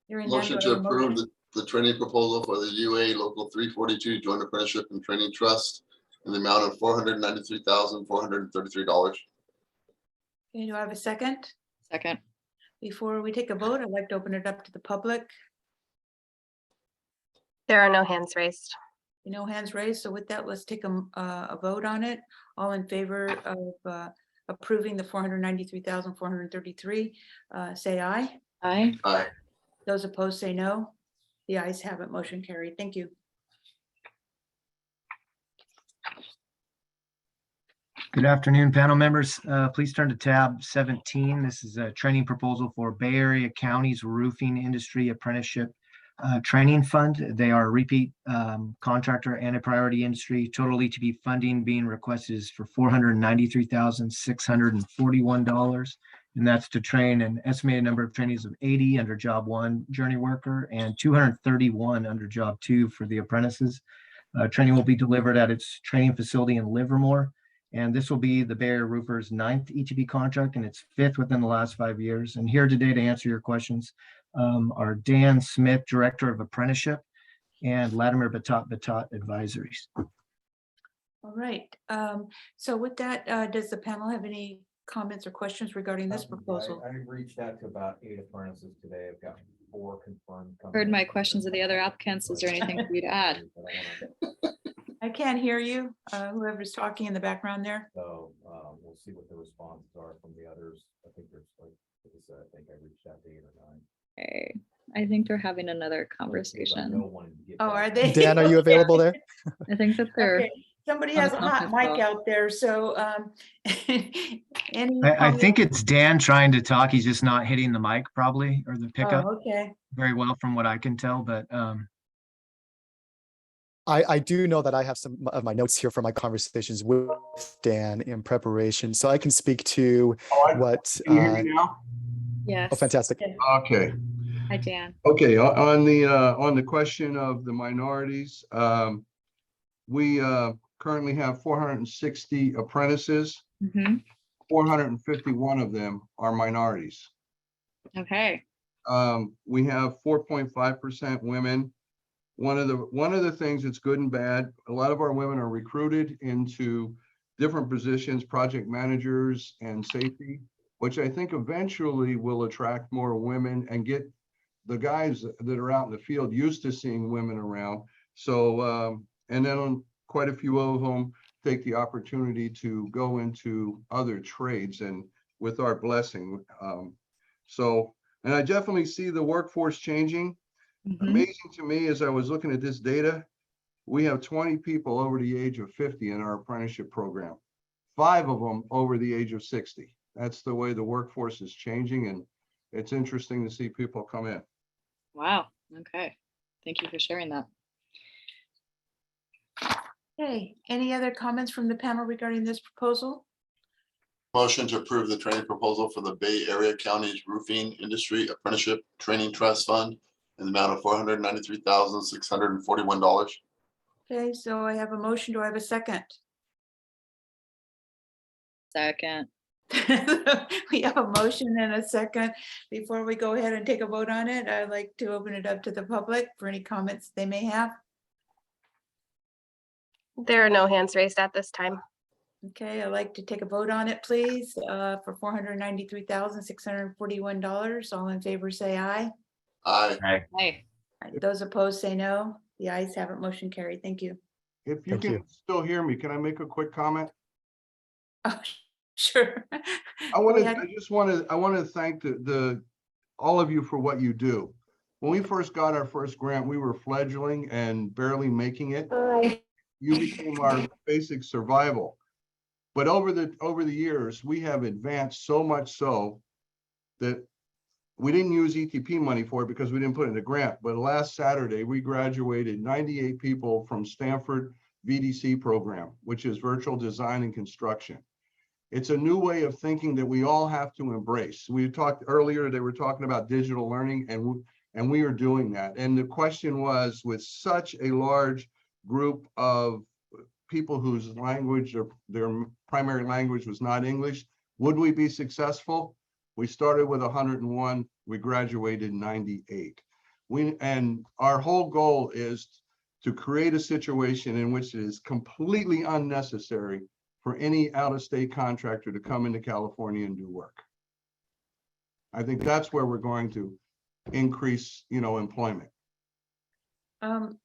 Hearing none, Motion do I to have a approve motion? the training proposal for the UA Local 342 Joint Apprenticeship and Training Trust in the amount of $493,433. Okay, do I have a second? Second. Before we take a vote, I'd like to open it up to the public. There are no hands raised. No hands raised. So with that, let's take a vote on it. All in favor of approving the $493,433, say aye. Aye. Aye. Those opposed say no. The ayes have it. Motion carried. Thank you. Good afternoon, panel members. Please turn to tab 17. This is a training proposal for Bay Area County's Roofing Industry Apprenticeship Training Fund. They are a repeat contractor and a priority industry. Total ETP funding being requested is for $493,641. And that's to train an estimated number of trainees of 80 under job 1 journey worker and 231 under job 2 for the apprentices. Training will be delivered at its training facility in Livermore. And this will be the Bay Area Roofers' 9th ETP contract, and it's 5th within the last 5 years. And here today to answer your questions are Dan Smith, Director of Apprenticeship, and Vladimir Batat Advisories. All right. So with that, does the panel have any comments or questions regarding this proposal? I reached out to about 8 apprentices today. I've got 4 confirmed. Heard my questions of the other applicants. Is there anything for you to add? I can't hear you. Whoever's talking in the background there. So we'll see what the responses are from the others. I think there's like I said, I think I reached out to 8 or 9. Okay. I think they're having another conversation. Oh, are they? Dan, are you available there? I think that they're. Okay. Somebody has a hot mic out there, so I think it's Dan trying to talk. He's just not hitting the mic probably, or the pickup. Oh, okay. Very well from what I can tell, but I do know that I have some of my notes here from my conversations with Dan in preparation, so I can speak to what. Can you hear me now? Yes. Oh, fantastic. Okay, Hi, Dan. okay, on the question of the minorities, we currently have 460 apprentices. Mhm. 451 of them are minorities. Okay. We have 4.5% women. One of the things that's good and bad, a lot of our women are recruited into different positions, project managers and safety, which I think eventually will attract more women and get the guys that are out in the field used to seeing women around. So, and then on quite a few of them take the opportunity to go into other trades and with our blessing. And I definitely see the workforce changing. Amazing to me, as I was looking at this data, we have 20 people over the age of 50 in our apprenticeship program, 5 of them over the age of 60. That's the way the workforce is changing, and it's interesting to see people come in. Wow. Okay. Thank you for sharing that. Okay, any other comments from the panel regarding this proposal? Motion to approve the training proposal for the Bay Area County's Roofing Industry Apprenticeship Training Trust Fund in the amount of $493,641. Okay, so I have a motion. Do I have a second? Second. We have a motion and a second. Before we go ahead and take a vote on it, I'd like to open it up to the public for any comments they may have. There are no hands raised at this time. Okay, I'd like to take a vote on it, please, for $493,641. All in favor, say aye. Aye. Hey. Those opposed, say no. The ayes have it. Motion carried. Thank you. If you can still hear me, can I make a quick comment? Oh, sure. I Go ahead. want to thank all of you for what you do. When we first got our first grant, we were fledgling and barely making it. You became our basic survival. But over the years, we have advanced so much so that we didn't use ETP money for it because we didn't put it in the grant. But last Saturday, we graduated 98 people from Stanford VDC program, which is virtual design and construction. It's a new way of thinking that we all have to embrace. We talked earlier, they were talking about digital learning, and we are doing that. And the question was, with such a large group of people whose language or their primary language was not English, would we be successful? We started with 101, we graduated 98. And our whole goal is to create a situation in which it is completely unnecessary for any out-of-state contractor to come into California and do work. I think that's where we're going to increase, employment.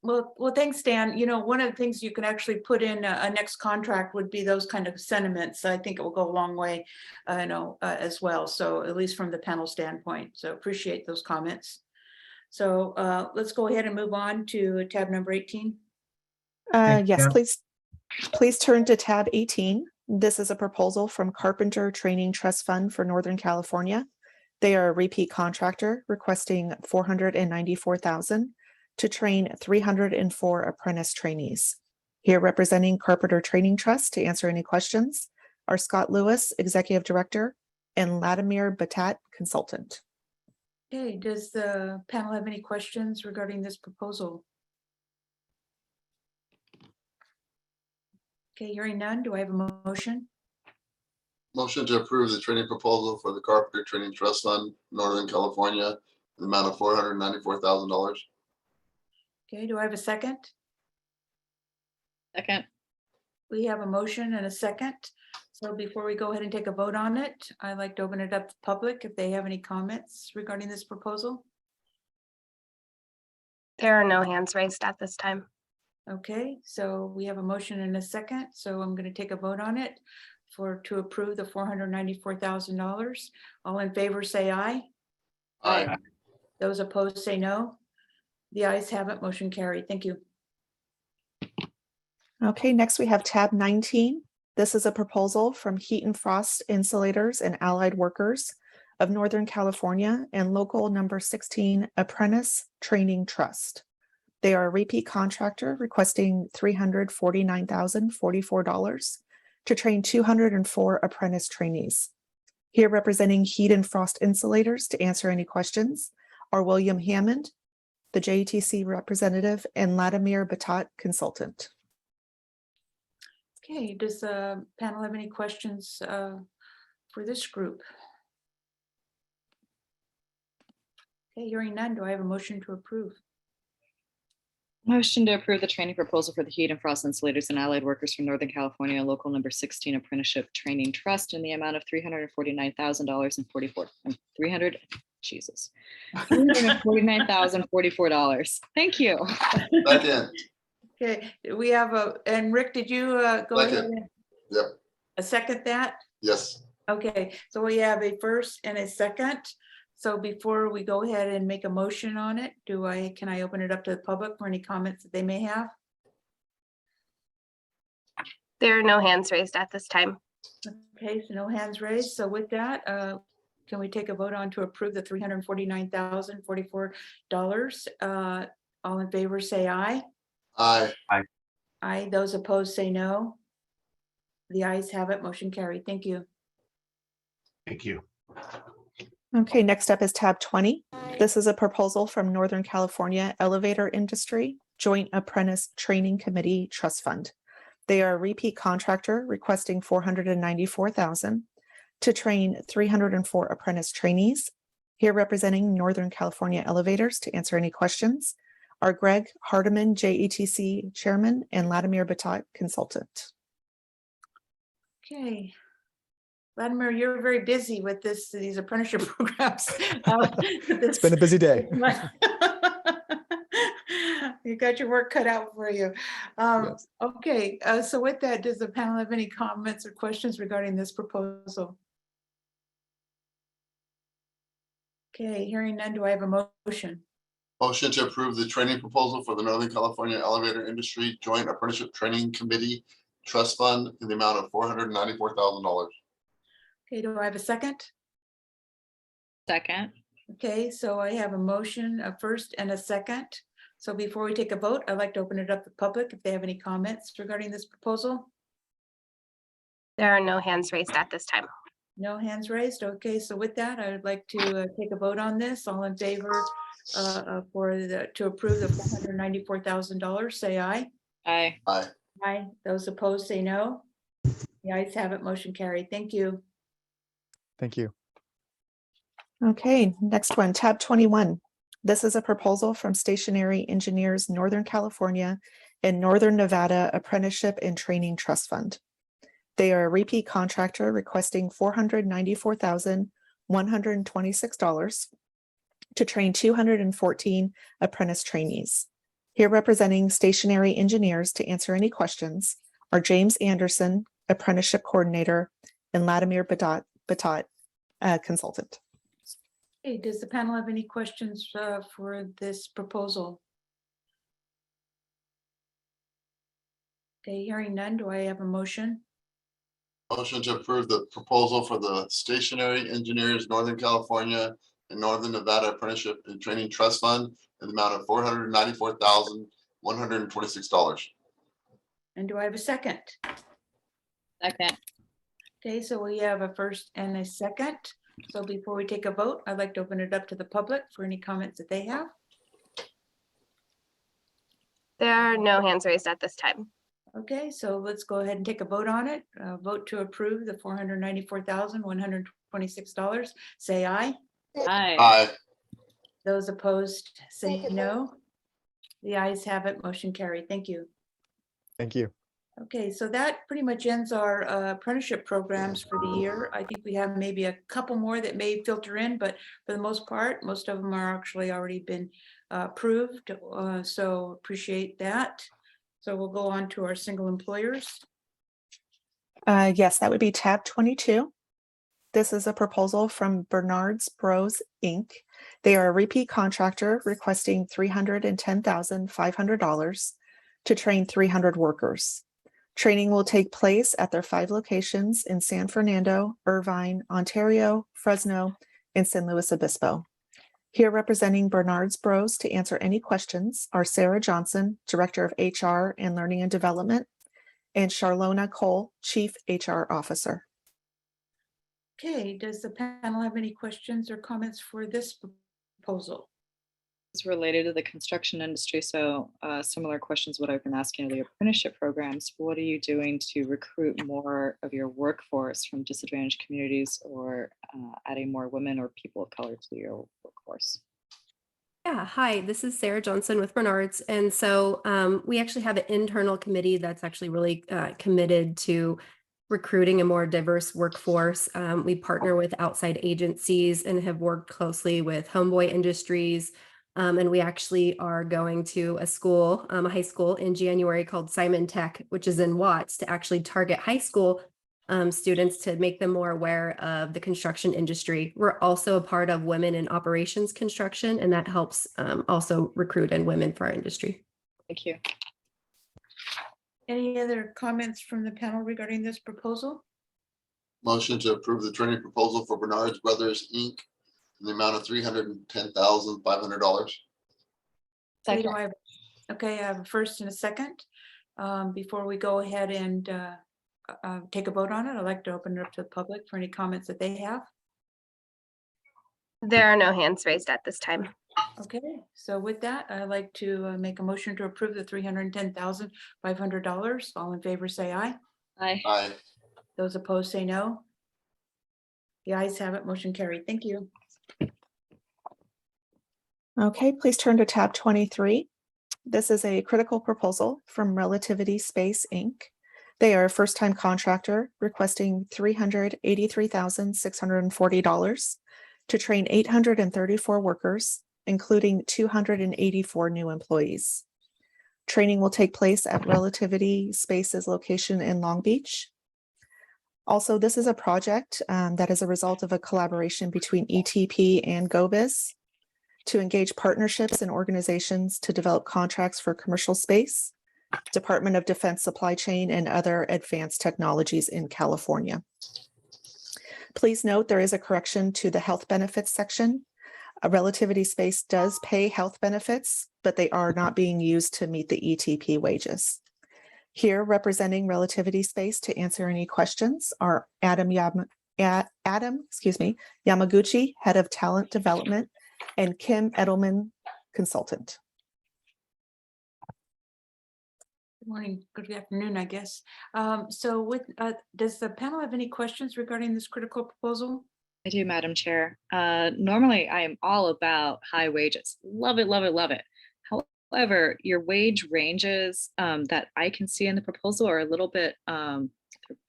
Well, thanks, Dan. One of the things you can actually put in a next contract would be those kind of sentiments. I think it will go a long way, as well. So at least from the panel standpoint. So appreciate those comments. So let's go ahead and move on to tab number 18. Yes, please turn to tab 18. This is a proposal from Carpenter Training Trust Fund for Northern California. They are a repeat contractor requesting $494,000 to train 304 apprentice trainees. Here representing Carpenter Training Trust to answer any questions are Scott Lewis, Executive Director, and Latimer Batat, Consultant. Okay, does the panel have any questions regarding this proposal? Okay, hearing none, do I have a motion? Motion to approve the training proposal for the Carpenter Training Trust Fund, Northern California, in the amount of $494,000. Okay, do I have a second? Second. We have a motion and a second. So before we go ahead and take a vote on it, I'd like to open it up to the public if they have any comments regarding this proposal. There are no hands raised at this time. Okay, so we have a motion and a second. So I'm going to take a vote on it to approve the $494,000. All in favor, say aye. Aye. Those opposed, say no. The ayes have it. Motion carried. Thank you. Okay, next we have tab 19. This is a proposal from Heat and Frost Insulators and Allied Workers of Northern California and local number 16 Apprentice Training Trust. They are a repeat contractor requesting $349,044 to train 204 apprentice trainees. Here representing Heat and Frost Insulators to answer any questions are William Hammond, the JETC representative, and Vladimir Batat, consultant. Okay, does the panel have any questions for this group? Okay, hearing none, do I have a motion to approve? Motion to approve the training proposal for the Heat and Frost Insulators and Allied Workers from Northern California, local number 16 Apprenticeship Training Trust in the amount of $349,044. Thank you. Second. Okay, we have and Rick, did you go ahead? Second. Yep. A second that? Yes. Okay, so we have a first and a second. So before we go ahead and make a motion on it, can I open it up to the public for any comments that they may have? There are no hands raised at this time. Okay, so no hands raised. So with that, can we take a vote on to approve the $349,044? All in favor, say aye. Aye. Aye. Those opposed, say no. The ayes have it. Motion carried. Thank you. Thank you. Okay, next up is tab 20. This is a proposal from Northern California Elevator Industry Joint Apprentice Training Committee Trust Fund. They are a repeat contractor requesting $494,000 to train 304 apprentice trainees. Here representing Northern California Elevators to answer any questions are Greg Hardiman, JETC Chairman, and Vladimir Batat, Consultant. Okay. Vladimir, you're very busy with these apprenticeship programs. It's been a busy day. You got your work cut out for you. Yes. Okay, so with that, does the panel have any comments or questions regarding this proposal? Okay, hearing none, do I have a motion? Motion to approve the training proposal for the Northern California Elevator Industry Joint Apprenticeship Training Committee Trust Fund in the amount of $494,000. Okay, do I have a second? Second. Okay, so I have a motion, a first and a second. So before we take a vote, I'd like to open it up to the public if they have any comments regarding this proposal. There are no hands raised at this time. No hands raised. Okay, so with that, I would like to take a vote on this. All in favor to approve the $494,000, say aye. Aye. Aye. Aye. Those opposed, say no. The ayes have it. Motion carried. Thank you. Thank you. Okay, next one, tab 21. This is a proposal from Stationary Engineers Northern California and Northern Nevada Apprenticeship and Training Trust Fund. They are a repeat contractor requesting $494,126 to train 214 apprentice trainees. Here representing Stationary Engineers to answer any questions are James Anderson, Apprenticeship Coordinator, and Vladimir Batat, Consultant. Hey, does the panel have any questions for this proposal? Okay, hearing none, do I have a motion? Motion to approve the proposal for the Stationary Engineers Northern California and Northern Nevada Apprenticeship and Training Trust Fund in the amount of $494,126. And do I have a second? Second. Okay, so we have a first and a second. So before we take a vote, I'd like to open it up to the public for any comments that they have. There are no hands raised at this time. Okay, so let's go ahead and take a vote on it. Vote to approve the $494,126. Say aye. Aye. Aye. Those opposed, say no. The ayes have it. Motion carried. Thank you. Thank you. Okay, so that pretty much ends our apprenticeship programs for the year. I think we have maybe a couple more that may filter in, but for the most part, most of them are actually already been approved. So appreciate that. So we'll go on to our single employers. Yes, that would be tab 22. This is a proposal from Bernard's Bros, Inc. They are a repeat contractor requesting $310,500 to train 300 workers. Training will take place at their 5 locations in San Fernando, Irvine, Ontario, Fresno, and San Luis Obispo. Here representing Bernard's Bros to answer any questions are Sarah Johnson, Director of HR and Learning and Development, and Charlona Cole, Chief HR Officer. Okay, does the panel have any questions or comments for this proposal? It's related to the construction industry, so similar questions what I've been asking of the apprenticeship programs. What are you doing to recruit more of your workforce from disadvantaged communities, or adding more women or people of color to your workforce? Yeah, hi, this is Sarah Johnson with Bernard's. And so we actually have an internal committee that's actually really committed to recruiting a more diverse workforce. We partner with outside agencies and have worked closely with Homeboy Industries. And we actually are going to a school, a high school in January called Simon Tech, which is in Watts, to actually target high school students to make them more aware of the construction industry. We're also a part of Women in Operations Construction, and that helps also recruit in women for our industry. Thank you. Any other comments from the panel regarding this proposal? Motion to approve the training proposal for Bernard's Brothers, Inc. in the amount of $310,500. Okay, I have a first and a second. Before we go ahead and take a vote on it, I'd like to open it up to the public for any comments that they have. There are no hands raised at this time. Okay, so with that, I'd like to make a motion to approve the $310,500. All in favor, say aye. Aye. Aye. Those opposed, say no. The ayes have it, motion carried. Thank you. Okay, please turn to tab 23. This is a critical proposal from Relativity Space, Inc. They are a first-time contractor requesting $383,640 to train 834 workers, including 284 new employees. Training will take place at Relativity Space's location in Long Beach. Also, this is a project that is a result of a collaboration between ETP and GoBiz to engage partnerships and organizations to develop contracts for commercial space, Department of Defense supply chain, and other advanced technologies in California. Please note there is a correction to the health benefits section. Relativity Space does pay health benefits, but they are not being used to meet the ETP wages. Here representing Relativity Space to answer any questions are Adam Yamaguchi, Head of Talent Development, and Kim Edelman, Consultant. Good morning, good afternoon, I guess. So does the panel have any questions regarding this critical proposal? I do, Madam Chair. Normally, I am all about high wages. Love it, love it, love it. However, your wage ranges that I can see in the proposal are a little bit they're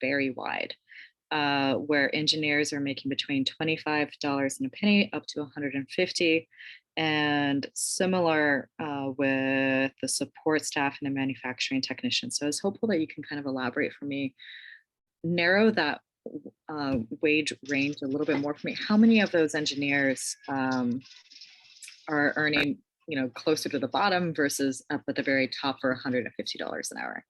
very wide, where engineers are making between $25 and a penny up to $150, and similar with the support staff and the manufacturing technicians. So I was hopeful that you can kind of elaborate for me, narrow that wage range a little bit more for me. How many of those engineers are earning, closer to the bottom versus up at the very top for $150 an hour?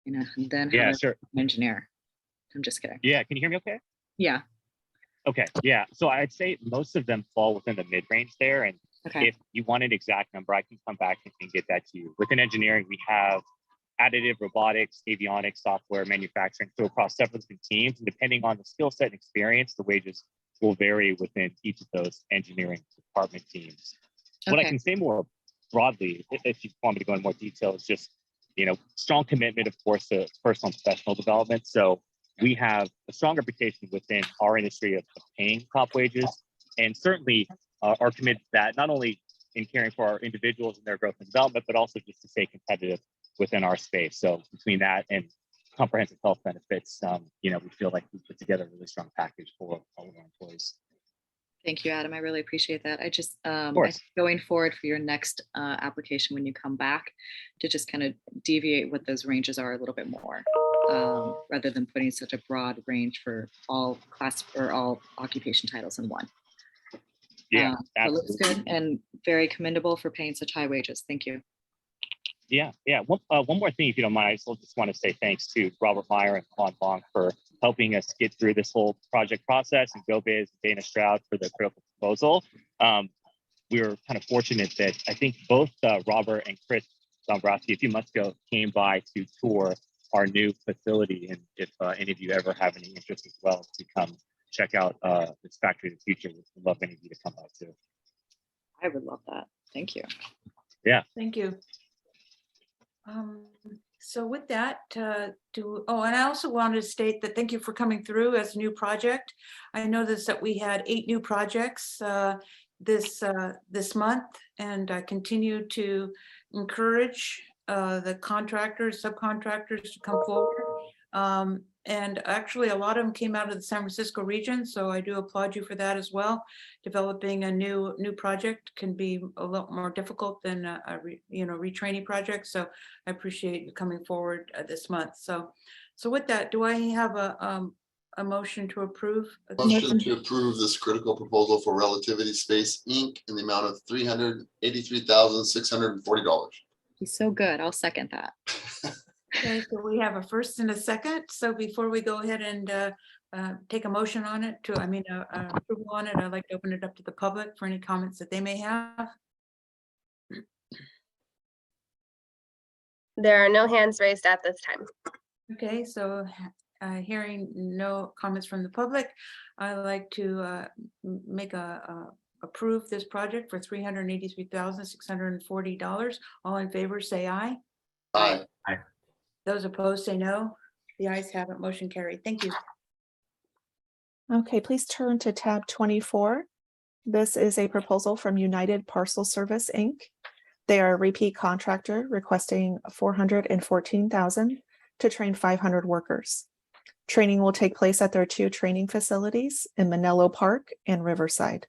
And then yeah, sure. Engineer. I'm just kidding. Yeah, can you hear me okay? Yeah. Okay, yeah. So I'd say most of them fall within the mid-range there. And if you want an exact number, I can come back and get that to you. Within engineering, we have additive, robotics, avionics, software, manufacturing, so across several different teams. And depending on the skill set and experience, the wages will vary within each of those engineering department teams. What I can say more broadly, if you want me to go into more detail, is just, strong commitment, of course, to personal and professional development. So we have a strong reputation within our industry of paying top wages, and certainly are committed to that, not only in caring for our individuals and their growth and development, but also just to stay competitive within our space. So between that and comprehensive health benefits, we feel like we put together a really strong package for all of our employees. Thank you, Adam. I really appreciate that. I just, course. going forward for your next application when you come back, to just kind of deviate what those ranges are a little bit more, rather than putting such a broad range for all class or all occupation titles in one. Yeah, it looks good and very commendable for paying such high wages. Thank you. Yeah. One more thing, if you don't mind, I just want to say thanks to Robert Meyer and Juan Bong for helping us get through this whole project process, and GoBiz and Dana Stroud for the critical proposal. We were kind of fortunate that I think both Robert and Chris Dombrowski a few months ago came by to tour our new facility. And if any of you ever have any interest as well to come check out this factory of the future, which would love any of you to come out to. I would love that. Thank you. Yeah. Thank you. So with that, and I also wanted to state that thank you for coming through as a new project. I noticed that we had 8 new projects this month, and I continue to encourage the contractors, subcontractors to come forward. And actually, a lot of them came out of the San Francisco region, so I do applaud you for that as well. Developing a new project can be a lot more difficult than retraining project. So I appreciate you coming forward this month. So with that, do I have a motion to approve? Motion to approve this critical proposal for Relativity Space, Inc. in the amount of $383,640. He's so good. I'll second that. Okay, so we have a first and a second. So before we go ahead and take a motion on it approval on it, I'd like to open it up to the public for any comments that they may have. There are no hands raised at this time. Okay, so hearing no comments from the public, I'd like to approve this project for $383,640. All in favor, say aye. Aye. Aye. Those opposed, say no. The ayes have it, motion carried. Thank you. Okay, please turn to tab 24. This is a proposal from United Parcel Service, Inc. They are a repeat contractor requesting $414,000 to train 500 workers. Training will take place at their 2 training facilities in Manello Park and Riverside.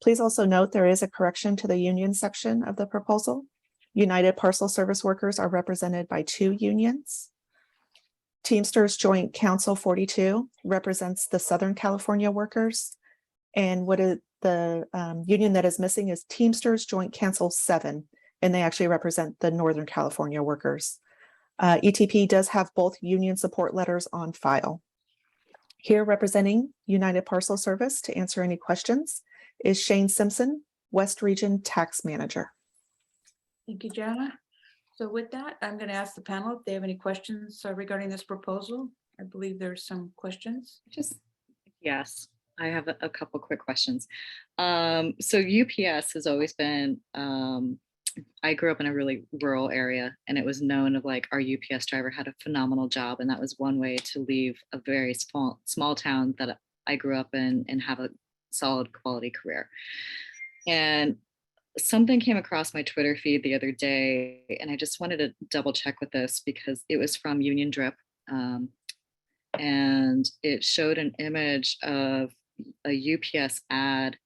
Please also note there is a correction to the union section of the proposal. United Parcel Service workers are represented by 2 unions. Teamsters Joint Council 42 represents the Southern California workers. And the union that is missing is Teamsters Joint Council 7, and they actually represent the Northern California workers. ETP does have both union support letters on file. Here representing United Parcel Service to answer any questions is Shane Simpson, West Region Tax Manager. Thank you, Jana. So with that, I'm going to ask the panel if they have any questions regarding this proposal. I believe there's some questions. Yes, I have a couple quick questions. So UPS has always been, I grew up in a really rural area, and it was known of like our UPS driver had a phenomenal job. And that was one way to leave a very small town that I grew up in and have a solid quality career. And something came across my Twitter feed the other day, and I just wanted to double check with this because it was from Union Drip. And it showed an image of a UPS ad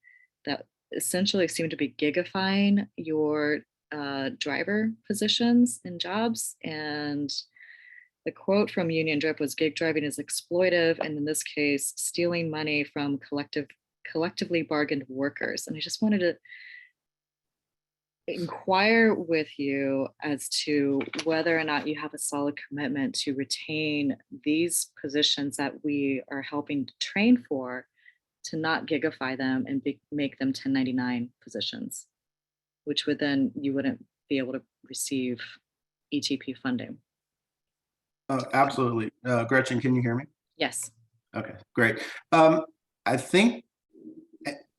that essentially seemed to be gigifying your driver positions and jobs. And the quote from Union Drip was, "Gig driving is exploitive, and in this case, stealing money from collectively bargained workers." And I just wanted to inquire with you as to whether or not you have a solid commitment to retain these positions that we are helping to train for, to not gigify them and make them 1099 positions, which would then you wouldn't be able to receive ETP funding. Absolutely. Gretchen, can you hear me? Yes. Okay, great. I think,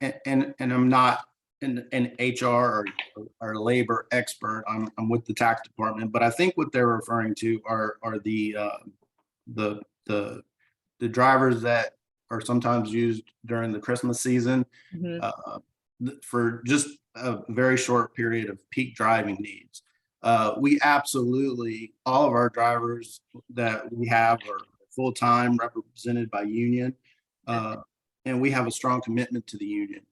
and I'm not an HR or labor expert. I'm with the tax department, but I think what they're referring to are the drivers that are sometimes used during the Christmas season for just a very short period of peak driving needs. We absolutely, all of our drivers that we have are full-time, represented by union, and we have a strong commitment to the union.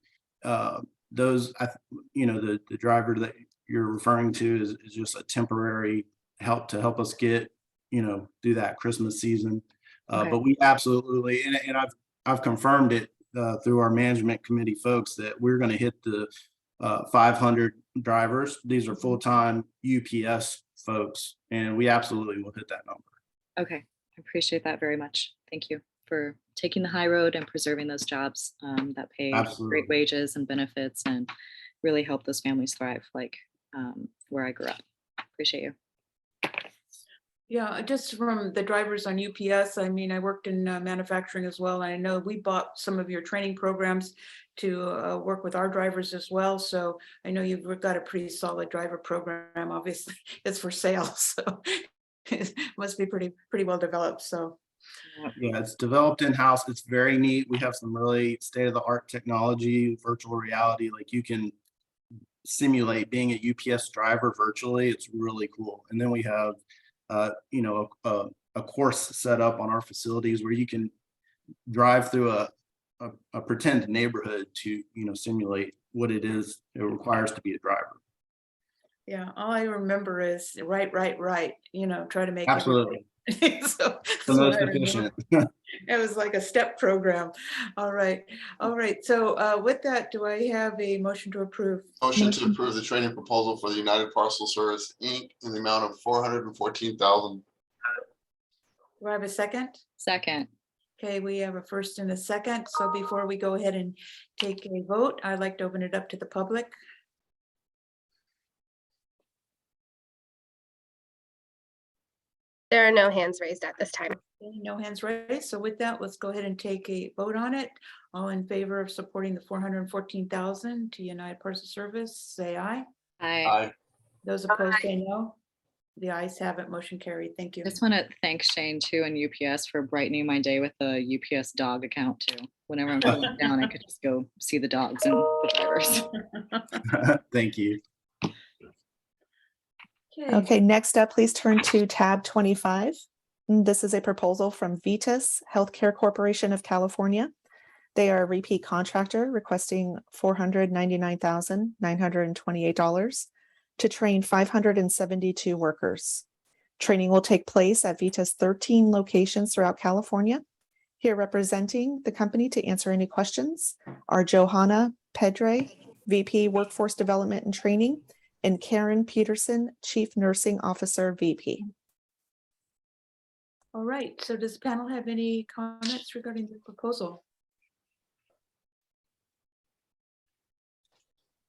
The driver that you're referring to is just a temporary help to help us get, through that Christmas season. But we absolutely, and I've confirmed it through our management committee folks that we're going to hit the 500 drivers. These are full-time UPS folks, and we absolutely will hit that number. Okay, I appreciate that very much. Thank you for taking the high road and preserving those jobs that pay great wages and benefits and really help those families thrive, like where I grew up. Appreciate you. Yeah, just from the drivers on UPS, I mean, I worked in manufacturing as well. I know we bought some of your training programs to work with our drivers as well. So I know you've got a pretty solid driver program. Obviously, it's for sale, so it must be pretty well developed. So Yeah, it's developed in-house. It's very neat. We have some really state-of-the-art technology, virtual reality, like you can simulate being a UPS driver virtually. It's really cool. And then we have, you know, a course set up on our facilities where you can drive through a pretend neighborhood to, you know, simulate what it is it requires to be a driver. yeah, all I remember is right. You know, try to make Absolutely. everything. So The that's what most I remember. efficient. It was like a step program. All right. So with that, do I have a motion to approve? Motion to approve the training proposal for the United Parcel Service, Inc. in the amount of $414,000. Do I have a second? Second. Okay, we have a first and a second. So before we go ahead and take a vote, I'd like to open it up to the public. There are no hands raised at this time. Okay, no hands raised. So with that, let's go ahead and take a vote on it. All in favor of supporting the 414,000 to United Parcel Service, say aye. Aye. Those opposed say no. The ayes have it. Motion carried. Thank you. I just want to thank Shane too and UPS for brightening my day with the UPS dog account too. Whenever I'm feeling down, I could just go see the dogs and the drivers. Thank you. Okay, next up, please turn to tab 25. This is a proposal from Vitas Healthcare Corporation of California. They are a repeat contractor requesting $499,928 to train 572 workers. Training will take place at Vitas 13 locations throughout California. Here representing the company to answer any questions are Johanna Pedre, VP Workforce Development and Training, and Karen Peterson, Chief Nursing Officer, VP. All right, so does the panel have any comments regarding the proposal?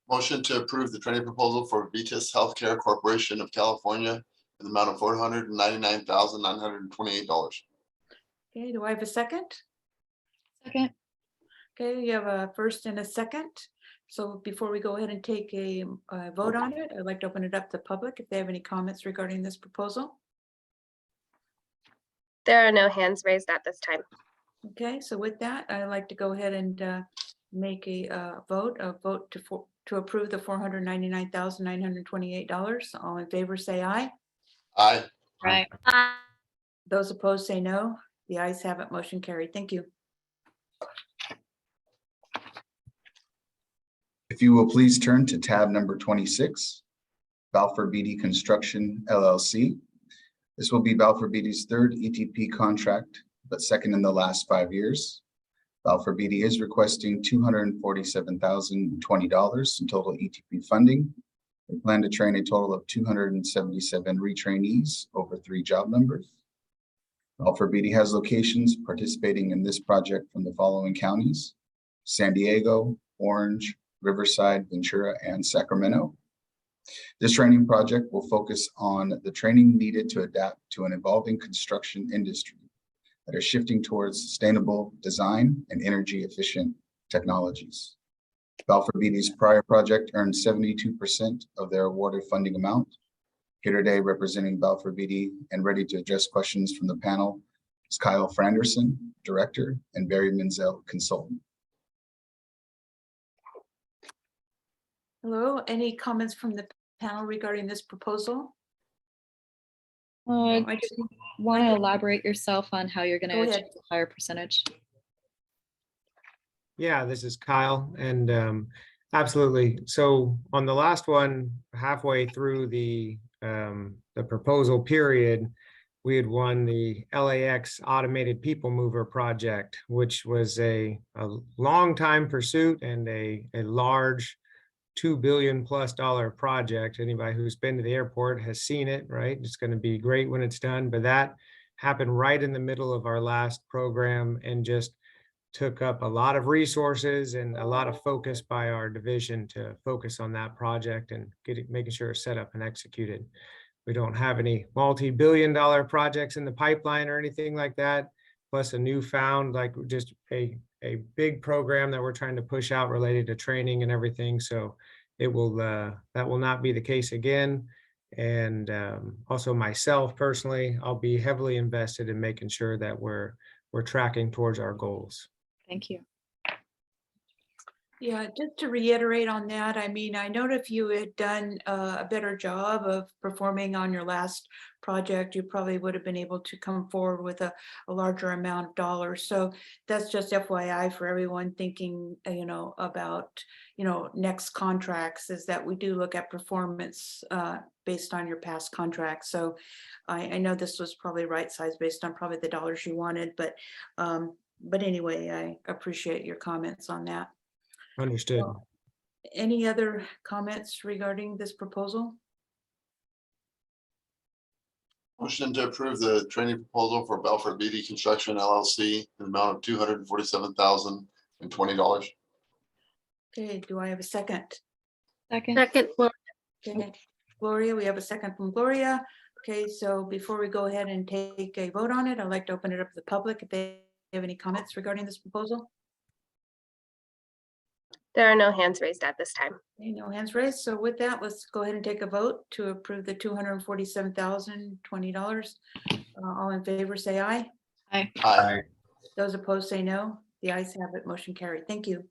Motion to approve the training proposal for Vitas Healthcare Corporation of California in the amount of $499,928. Okay, do I have a second? Second. Okay, you have a first and a second. So before we go ahead and take a vote on it, I'd like to open it up to the public if they have any comments regarding this proposal. There are no hands raised at this time. Okay, so with that, I'd like to go ahead and make a vote to approve the $499,928. All in favor, say aye. Aye. Right. Those opposed say no. The ayes have it. Motion carried. Thank you. If you will please turn to tab number 26, Balfour Beatty Construction LLC. This will be Balfour Beatty's third ETP contract, but second in the last 5 years. Balfour Beatty is requesting $247,020 in total ETP funding. They plan to train a total of 277 retrainees over 3 job numbers. Balfour Beatty has locations participating in this project from the following counties: San Diego, Orange, Riverside, Ventura, and Sacramento. This training project will focus on the training needed to adapt to an evolving construction industry that are shifting towards sustainable design and energy efficient technologies. Balfour Beatty's prior project earned 72% of their awarded funding amount. Here today representing Balfour Beatty and ready to address questions from the panel is Kyle Franderson, Director, and Barry Menzel, Consultant. Hello, any comments from the panel regarding this proposal? Want to elaborate yourself on how you're going Go to ahead. achieve a higher percentage? Yeah, this is Kyle, and absolutely. So on the last one, halfway through the proposal period, we had won the LAX Automated People Mover project, which was a long time pursuit and a large $2 billion+ project. Anybody who's been to the airport has seen it, right? It's going to be great when it's done, but that happened right in the middle of our last program and just took up a lot of resources and a lot of focus by our division to focus on that project and making sure it's set up and executed. We don't have any multi-billion-dollar projects in the pipeline or anything like that. Plus a newfound, like just a big program that we're trying to push out related to training and everything. So it will, that will not be the case again. And also myself personally, I'll be heavily invested in making sure that we're tracking towards our goals. Thank you. Yeah, just to reiterate on that, I mean, I know if you had done a better job of performing on your last project, you probably would have been able to come forward with a larger amount of dollars. So that's just FYI for everyone thinking, about, next contracts, is that we do look at performance based on your past contracts. So I know this was probably right size based on probably the dollars you wanted, but anyway, I appreciate your comments on that. Understood. Any other comments regarding this proposal? Motion to approve the training proposal for Belford BD Construction LLC in the amount of $247,020. Okay, do I have a second? Second. Second, Okay, Gloria, we have a second from Gloria. Okay, so before we go ahead and take a vote on it, I'd like to open it up to the public if they have any comments regarding this proposal. there are no hands raised at this time. Okay, no hands raised. So with that, let's go ahead and take a vote to approve the $247,020. All in favor, say aye. Aye. Aye. Those opposed, say no. The ayes have it. Motion carried. Thank you.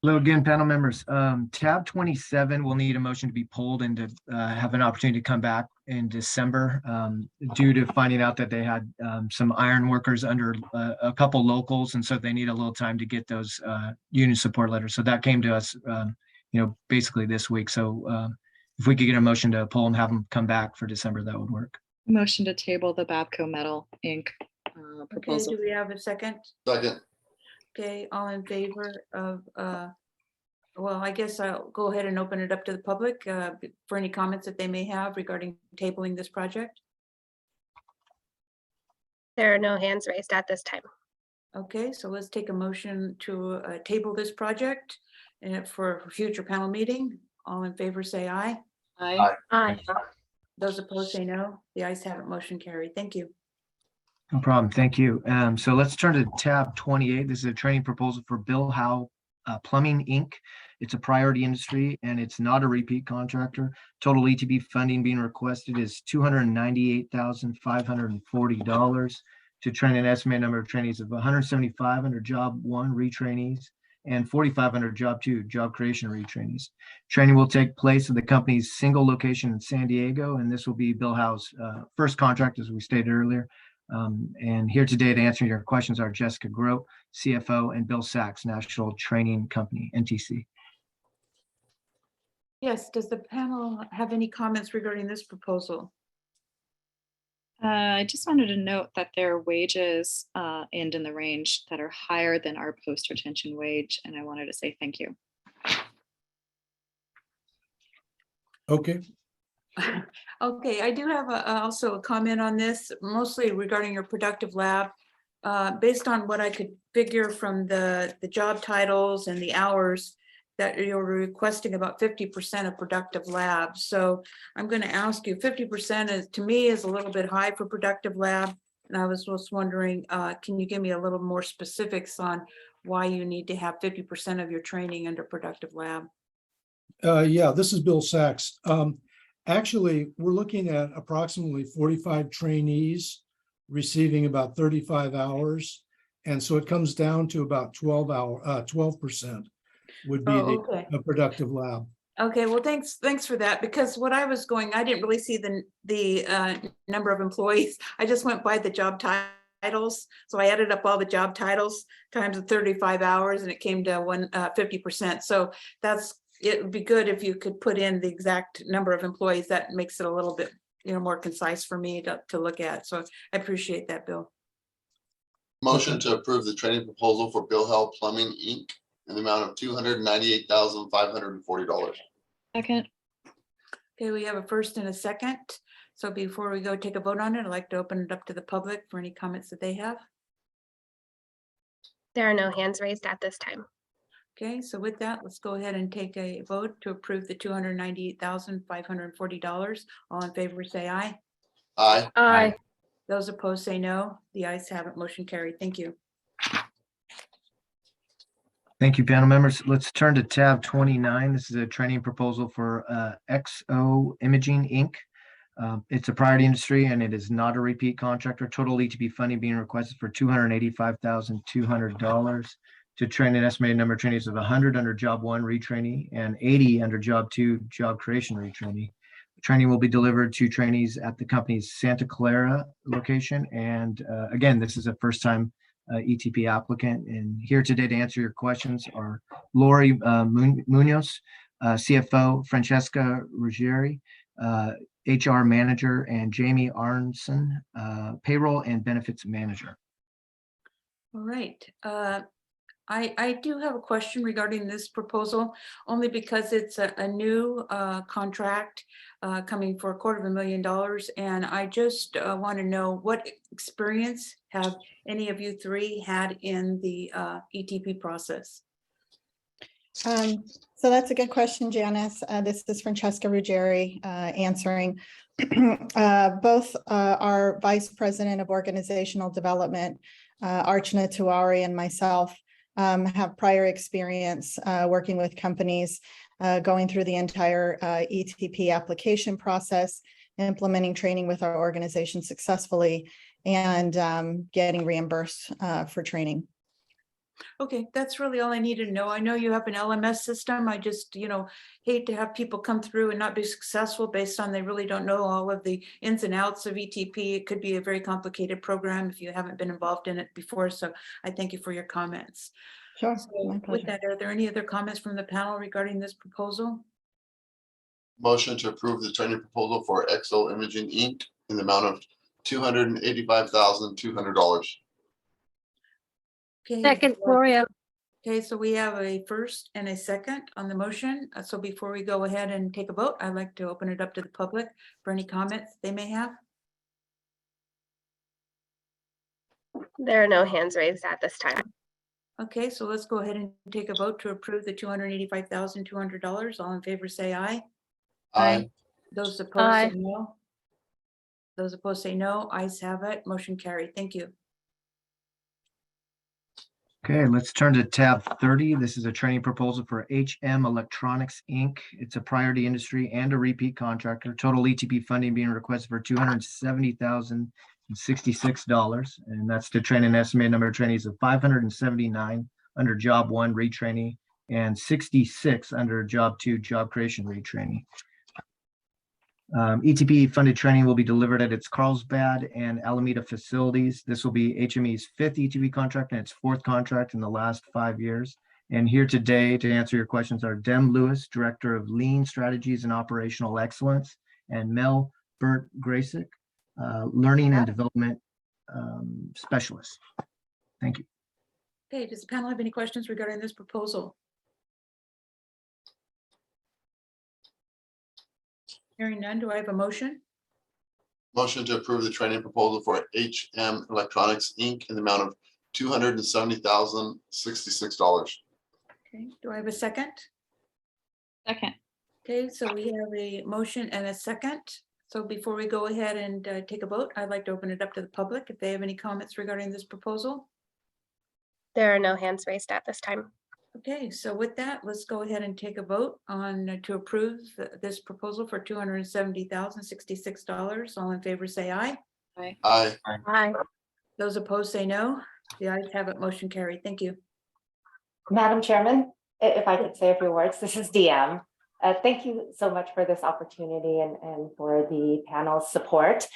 Hello again, panel members. Tab 27 will need a motion to be pulled and to have an opportunity to come back in December due to finding out that they had some iron workers under a couple locals, and so they need a little time to get those union support letters. So that came to us, basically this week. So if we could get a motion to pull and have them come back for December, that would work. Motion to table the Babco Metal Inc. Okay, proposal. do we have a second? Second. Okay, all in favor of, well, I guess I'll go ahead and open it up to the public for any comments that they may have regarding tabling this project. There are no hands raised at this time. Okay, so let's take a motion to table this project for future panel meeting. All in favor, say aye. Aye. Aye. Those opposed, say no. The ayes have it. Motion carried. Thank you. No problem. Thank you. So let's turn to tab 28. This is a training proposal for Bill Howe Plumbing Inc. It's a priority industry and it's not a repeat contractor. Total ETB funding being requested is $298,540 to train an estimated number of trainees of 175 under job 1 retrainees and 4,500 job 2 job creation retrainees. Training will take place at the company's single location in San Diego, and this will be Bill Howe's first contract, as we stated earlier. And here today to answer your questions are Jessica Grote, CFO, and Bill Sachs, National Training Company, NTC. Yes, does the panel have any comments regarding this proposal? I just wanted to note that their wages end in the range that are higher than our post-retention wage, and I wanted to say thank you. Okay. Okay, I do have also a comment on this, mostly regarding your productive lab. Based on what I could figure from the job titles and the hours, that you're requesting about 50% of productive lab. So I'm going to ask you, 50% is, to me, is a little bit high for productive lab. And I was just wondering, can you give me a little more specifics on why you need to have 50% of your training under productive lab? Yeah, this is Bill Sachs. Actually, we're looking at approximately 45 trainees receiving about 35 hours. And so it comes down to about 12% would be the productive lab. Okay, well, thanks for that, because what I was going, I didn't really see the number of employees. I just went by the job titles. So I added up all the job titles times the 35 hours and it came to 50%. So it would be good if you could put in the exact number of employees. That makes it a little bit, more concise for me to look at. So I appreciate that, Bill. Motion to approve the training proposal for Bill Howe Plumbing Inc. in the amount of $298,540. Second. Okay, we have a first and a second. So before we go take a vote on it, I'd like to open it up to the public for any comments that they have. There are no hands raised at this time. Okay, so with that, let's go ahead and take a vote to approve the $298,540. All in favor, say aye. Aye. Aye. Those opposed, say no. The ayes have it. Motion carried. Thank you. Thank you, panel members. Let's turn to tab 29. This is a training proposal for XO Imaging, Inc. It's a priority industry and it is not a repeat contractor. Total ETP funding being requested for $285,200 to train an estimated number of trainees of 100 under Job 1 retrainee and 80 under Job 2 job creation retrainee. Training will be delivered to trainees at the company's Santa Clara location. And again, this is a first-time ETP applicant. And here today to answer your questions are Lori Munoz, CFO, Francesca Ruggieri, HR manager, and Jamie Arnson, payroll and benefits manager. All right. I do have a question regarding this proposal, only because it's a new contract coming for $250,000. And I just want to know, what experience have any of you three had in the ETP process? So that's a good question, Janice. This is Francesca Ruggieri answering. Both our Vice President of Organizational Development, Archana Tiwari, and myself have prior experience working with companies, going through the entire ETP application process, implementing training with our organization successfully, and getting reimbursed for training. Okay, that's really all I needed to know. I know you have an LMS system. I just, hate to have people come through and not be successful based on they really don't know all of the ins and outs of ETP. It could be a very complicated program if you haven't been involved in it before. So I thank you for your comments. Sure. So with that, are there any other comments from the panel regarding this proposal? Motion to approve the training proposal for XO Imaging, Inc. in the amount of $285,200. Okay. Second, Gloria. Okay, so we have a first and a second on the motion. So before we go ahead and take a vote, I'd like to open it up to the public for any comments they may have. There are no hands raised at this time. Okay, so let's go ahead and take a vote to approve the $285,200. All in favor, say aye. Aye. Those opposed, say no. Those opposed, say no. Ayes have it. Motion carried. Thank you. Okay, let's turn to tab 30. This is a training proposal for HM Electronics, Inc. It's a priority industry and a repeat contractor. Total ETP funding being requested for $270,066, and that's to train an estimated number of trainees of 579 under Job 1 retrainee and 66 under Job 2 job creation retrainee. ETP funded training will be delivered at its Carlsbad and Alameda facilities. This will be HME's 5th ETP contract and its 4th contract in the last 5 years. And here today to answer your questions are Dem Lewis, Director of Lean Strategies and Operational Excellence, and Mel Burt Graysick, Learning and Development Specialist. Thank you. Okay, does the panel have any questions regarding this proposal? Hearing none, do I have a motion? Motion to approve the training proposal for HM Electronics, Inc. in the amount of $270,066. Okay, do I have a second? Second. Okay, so we have a motion and a second. So before we go ahead and take a vote, I'd like to open it up to the public if they have any comments regarding this proposal. There are no hands raised at this time. Okay, so with that, let's go ahead and take a vote on to approve this proposal for $270,066. All in favor, say aye. Aye. Aye. Aye. Those opposed, say no. The ayes have it. Motion carried. Thank you. Madam Chairman, if I could say a few words, this is DM. Thank you so much for this opportunity and for the panel's support.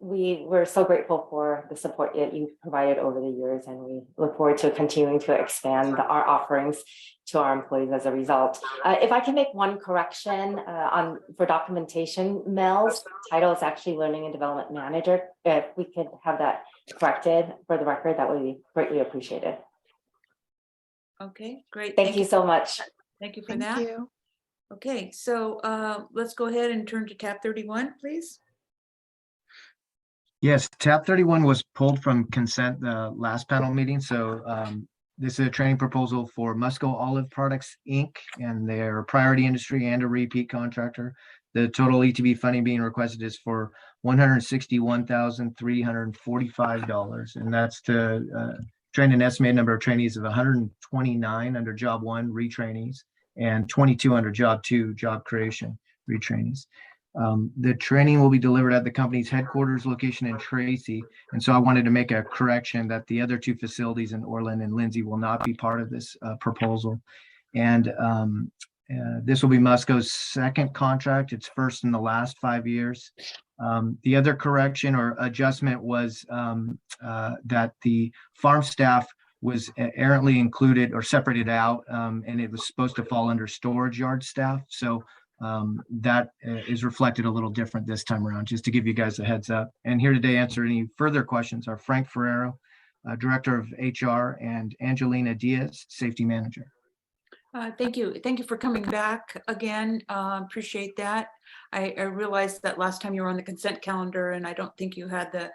We're so grateful for the support that you've provided over the years, and we look forward to continuing to expand our offerings to our employees as a result. If I can make one correction for documentation, Mel's title is actually Learning and Development Manager. If we could have that corrected for the record, that would be greatly appreciated. Okay, great. Thank you so much. Thank you for that. Okay, so let's go ahead and turn to tab 31, please. Yes, tab 31 was pulled from consent the last panel meeting. So This is a training proposal for Musco Olive Products, Inc., and they're a priority industry and a repeat contractor. The total ETB funding being requested is for $161,345, and that's to train an estimated number of trainees of 129 under Job 1 retrainees and 22 under Job 2 job creation retrainees. The training will be delivered at the company's headquarters location in Tracy. And so I wanted to make a correction that the other two facilities in Orland and Lindsay will not be part of this proposal. And this will be Musco's second contract. It's first in the last 5 years. The other correction or adjustment was that the farm staff was errantly included or separated out, and it was supposed to fall under storage yard staff. So that is reflected a little different this time around, just to give you guys a heads up. And here today answer any further questions are Frank Ferrero, Director of HR, and Angelina Diaz, Safety Manager. Thank you. Thank you for coming back again. Appreciate that. I realized that last time you were on the consent calendar and I don't think you had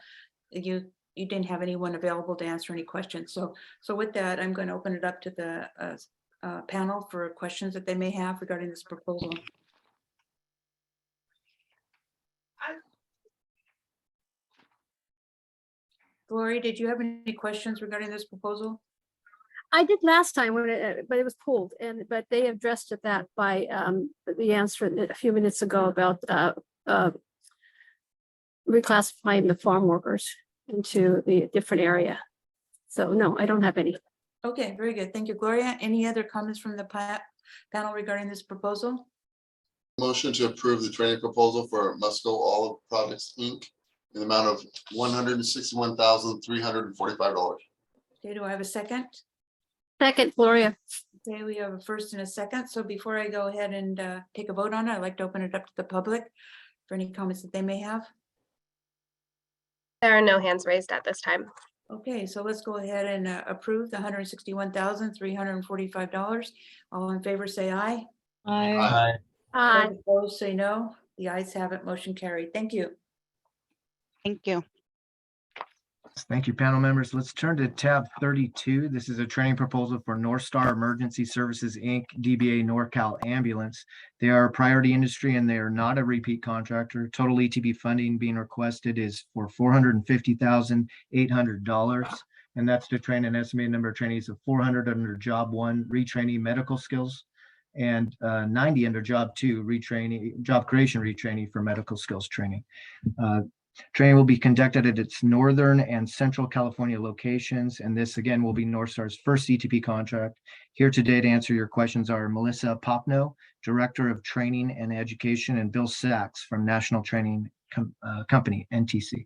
you didn't have anyone available to answer any questions. So with that, I'm going to open it up to the panel for questions that they may have regarding this proposal. Gloria, did you have any questions regarding this proposal? I did last time when but it was pulled, but they addressed it that by the answer a few minutes ago about reclassifying the farm workers into the different area. So no, I don't have any. Okay, very good. Thank you, Gloria. Any other comments from the panel regarding this proposal? Motion to approve the training proposal for Musco Olive Products, Inc. in the amount of $161,345. Okay, do I have a second? Second, Gloria. Okay, we have a first and a second. So before I go ahead and take a vote on it, I'd like to open it up to the public for any comments that they may have. There are no hands raised at this time. Okay, so let's go ahead and approve the $161,345. All in favor, say aye. Aye. Aye. Those opposed, say no. The ayes have it. Motion carried. Thank you. Thank you. Thank you, panel members. Let's turn to tab 32. This is a training proposal for North Star Emergency Services, Inc., DBA NorCal Ambulance. They are a priority industry and they are not a repeat contractor. Total ETB funding being requested is for $450,800. And that's to train an estimated number of trainees of 400 under Job 1 retraining medical skills and 90 under Job 2 retraining, job creation retraining for medical skills training. Training will be conducted at its Northern and Central California locations, and this again will be North Star's first ETP contract. Here today to answer your questions are Melissa Popno, Director of Training and Education, and Bill Sachs from National Training Company, NTC.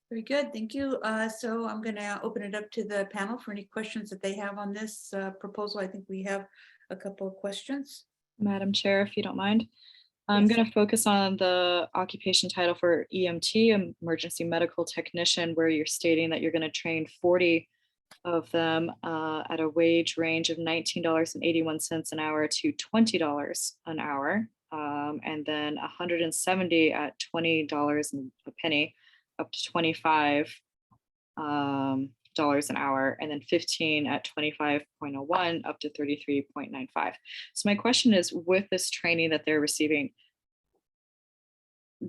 Very good. Thank you. So I'm going to open it up to the panel for any questions that they have on this proposal. I think we have a couple of questions. Madam Chair, if you don't mind. I'm going to focus on the occupation title for EMT, Emergency Medical Technician, where you're stating that you're going to train 40 of them at a wage range of $19.81 an hour to $20 an hour, and then 170 at $20 and a penny up to $25 an hour, and then 15 at 25.01 up to 33.95. So my question is, with this training that they're receiving,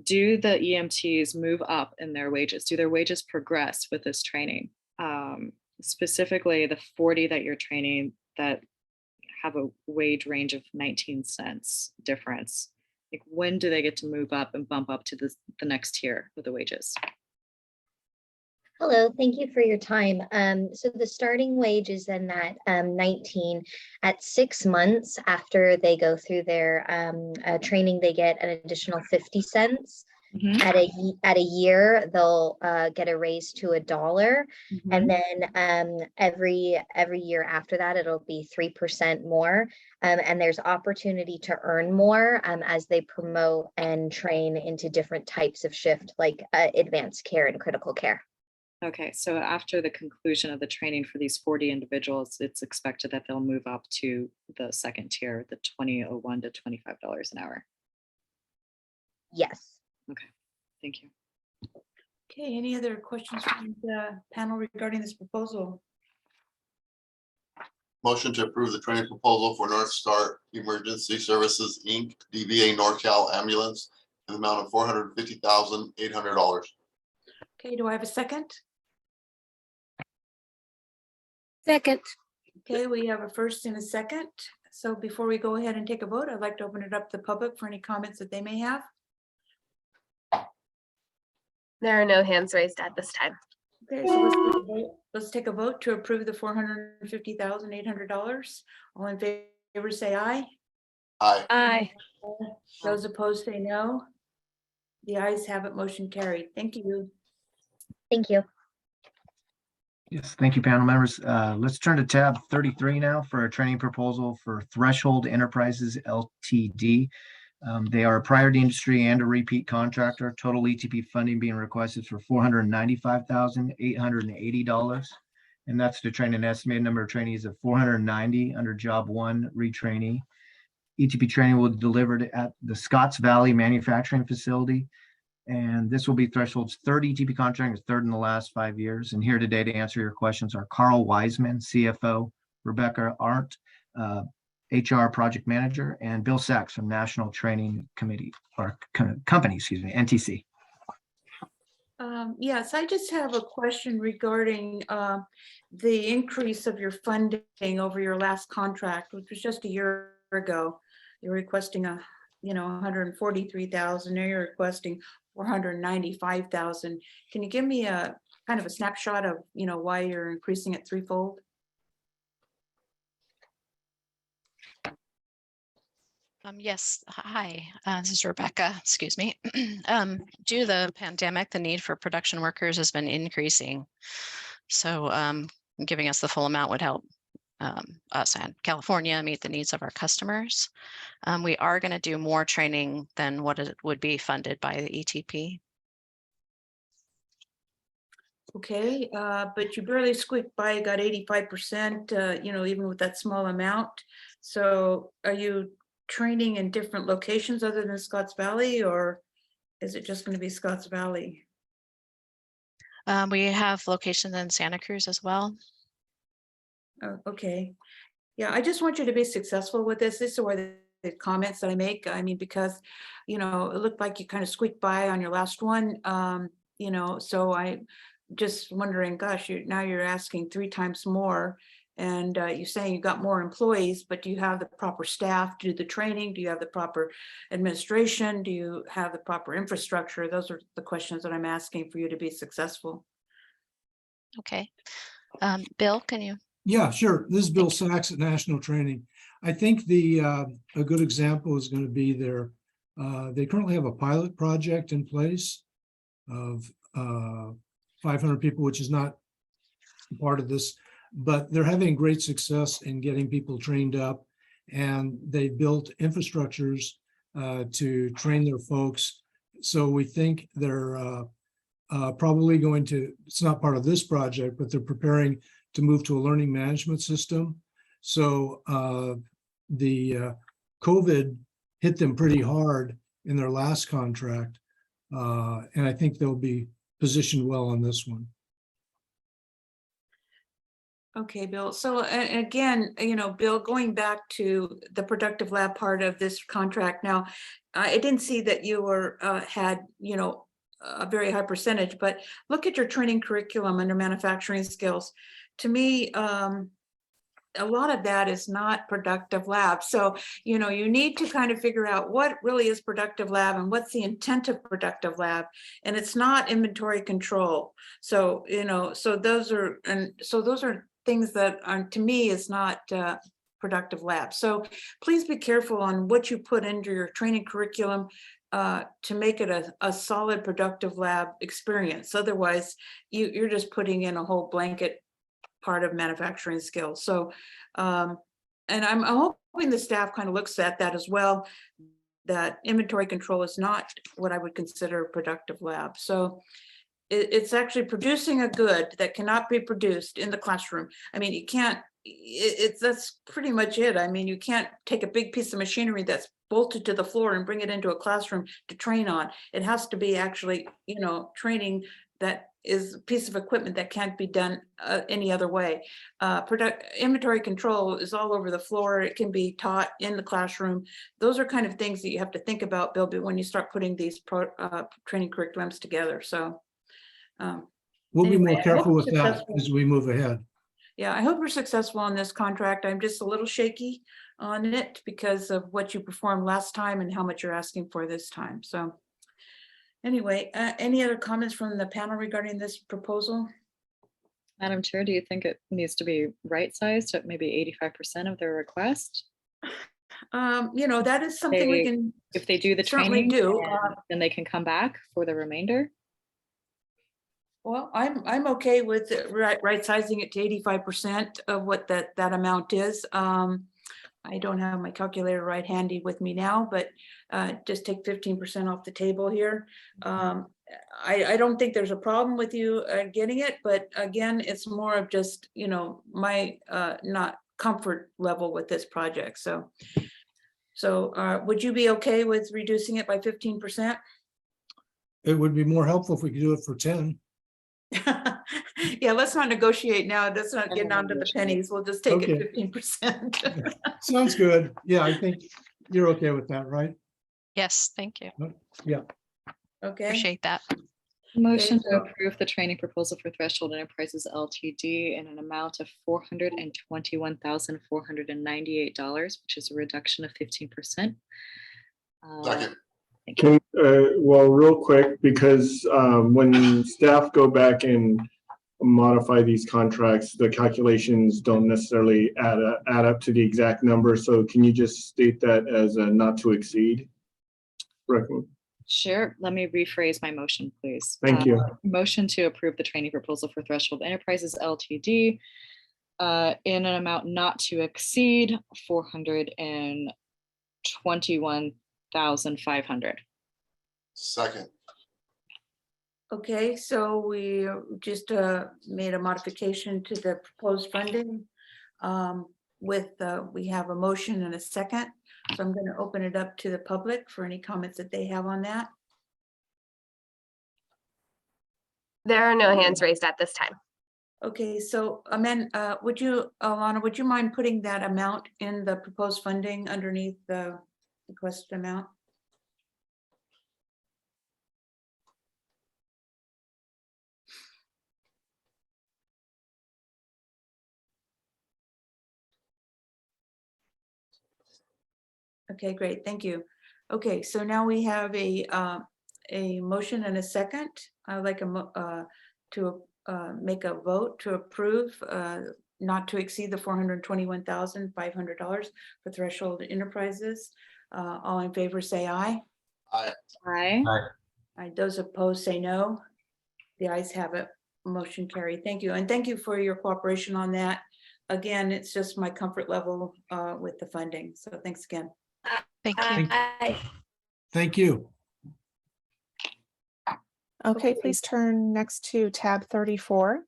do the EMTs move up in their wages? Do their wages progress with this training? Specifically the 40 that you're training that have a wage range of 19 cents difference. Like, when do they get to move up and bump up to the next tier of the wages? Hello, thank you for your time. So the starting wage is then that 19. At 6 months after they go through their training, they get an additional 50 cents. Mm-hmm. At a year, they'll get a raise to $1. Mm-hmm. And then every year after that, it'll be 3% more. And there's opportunity to earn more as they promote and train into different types of shift, like advanced care and critical care. Okay, so after the conclusion of the training for these 40 individuals, it's expected that they'll move up to the second tier, the $20.01 to $25 an hour. Yes. Okay, thank you. Okay, any other questions from the panel regarding this proposal? Motion to approve the training proposal for North Star Emergency Services, Inc., DBA NorCal Ambulance, in the amount of $450,800. Okay, do I have a second? Second. Okay, we have a first and a second. So before we go ahead and take a vote, I'd like to open it up to the public for any comments that they may have. There are no hands raised at this time. Okay, so let's take a vote to approve the $450,800. All in favor, say aye. Aye. Aye. Those opposed, say no. The ayes have it, motion carried. Thank you. Thank you. Yes, thank you, panel members. Let's turn to tab 33 now for a training proposal for Threshold Enterprises Ltd. They are a priority industry and a repeat contractor. Total ETP funding being requested for $495,880. And that's to train an estimated number of trainees of 490 under Job 1 retrainee. ETP training will be delivered at the Scotts Valley Manufacturing Facility. And this will be Threshold's third ETP contract, third in the last 5 years. And here today to answer your questions are Carl Wiseman, CFO, Rebecca Arndt, HR Project Manager, and Bill Sachs from National Training Committee or Company, excuse me, NTC. Yes, I just have a question regarding the increase of your funding over your last contract, which was just a year ago. You're requesting $143,000. Now you're requesting $495,000. Can you give me a kind of a snapshot of why you're increasing it threefold? Yes, hi, this is Rebecca, excuse me. Due to the pandemic, the need for production workers has been increasing. So giving us the full amount would help us and California meet the needs of our customers. We are going to do more training than what it would be funded by the ETP. Okay, but you barely squeaked by, you got 85%, even with that small amount. So are you training in different locations other than Scotts Valley, or is it just going to be Scotts Valley? We have locations in Santa Cruz as well. Oh, okay. Yeah, I just want you to be successful with this. This is why the comments that I make, I mean, because, it looked like you kind of squeaked by on your last one, so I just wondering, gosh, now you're asking 3 times more. And you're saying you got more employees, but do you have the proper staff to do the training? Do you have the proper administration? Do you have the proper infrastructure? Those are the questions that I'm asking for you to be successful. Okay. Bill, can you? Yeah, sure. This is Bill Sachs at National Training. I think a good example is going to be they currently have a pilot project in place of 500 people, which is not part of this, but they're having great success in getting people trained up, and they built infrastructures to train their folks. So we think they're probably going to, it's not part of this project, but they're preparing to move to a learning management system. So the COVID hit them pretty hard in their last contract. And I think they'll be positioned well on this one. Okay, Bill. So again, Bill, going back to the productive lab part of this contract. Now, I didn't see that you had a very high percentage, but look at your training curriculum under manufacturing skills. To me, a lot of that is not productive lab. So, you need to kind of figure out what really is productive lab and what's the intent of productive lab. And it's not inventory control. So, those are things that are, to me, is not productive lab. So please be careful on what you put into your training curriculum to make it a solid productive lab experience. Otherwise, you're just putting in a whole blanket part of manufacturing skills. So, and I'm hoping the staff kind of looks at that as well, that inventory control is not what I would consider a productive lab. So it's actually producing a good that cannot be produced in the classroom. I mean, you can't, that's pretty much it. I mean, you can't take a big piece of machinery that's bolted to the floor and bring it into a classroom to train on. It has to be actually, training that is a piece of equipment that can't be done any other way. Inventory control is all over the floor. It can be taught in the classroom. Those are kind of things that you have to think about, Bill, when you start putting these training curriculums together. So We'll be anyway, more I careful hope with we're that successful. as we move ahead. Yeah, I hope we're successful on this contract. I'm just a little shaky on it because of what you performed last time and how much you're asking for this time. So anyway, any other comments from the panel regarding this proposal? Madam Chair, do you think it needs to be right-sized at maybe 85% of their request? You know, that is something we can If they do the certainly training, do. then they can come back for the remainder? Well, I'm okay with right sizing it to 85% of what that amount is. I don't have my calculator right handy with me now, but just take 15% off the table here. I don't think there's a problem with you getting it, but again, it's more of just, you know, my not comfort level with this project. So would you be okay with reducing it by 15%? It would be more helpful if we could do it for 10. Yeah, let's not negotiate now. Let's not get down to the pennies. We'll just take Okay. it 15%. Sounds good. Yeah, I think you're okay with that, right? Yes, thank you. Yeah. Okay. Appreciate that. Motion to so- approve the training proposal for Threshold Enterprises LTD in an amount of $421,498, which is a reduction of 15%. Second. Well, real quick, because when staff go back and modify these contracts, the calculations don't necessarily add up to the exact number. So can you just state that as a not to exceed? Recommend. Sure. Let me rephrase my motion, please. Thank you. Motion to approve the training proposal for Threshold Enterprises LTD in an amount not to exceed $421,500. Second. Okay, so we just made a modification to the proposed funding. We have a motion and a second. So I'm going to open it up to the public for any comments that they have on that. There are no hands raised at this time. Okay, so Alana, would you mind putting that amount in the proposed funding underneath the requested amount? Okay, great, thank you. Okay, so now we have a motion and a second. I'd like to make a vote to approve not to exceed the $421,500 for Threshold Enterprises. All in favor say aye. Aye. Aye. Aye. Those opposed say no. The ayes have it. Motion carried. Thank you. And thank you for your cooperation on that. Again, it's just my comfort level with the funding. So thanks again. Thank you. Thank you. Okay, please turn next to tab 34.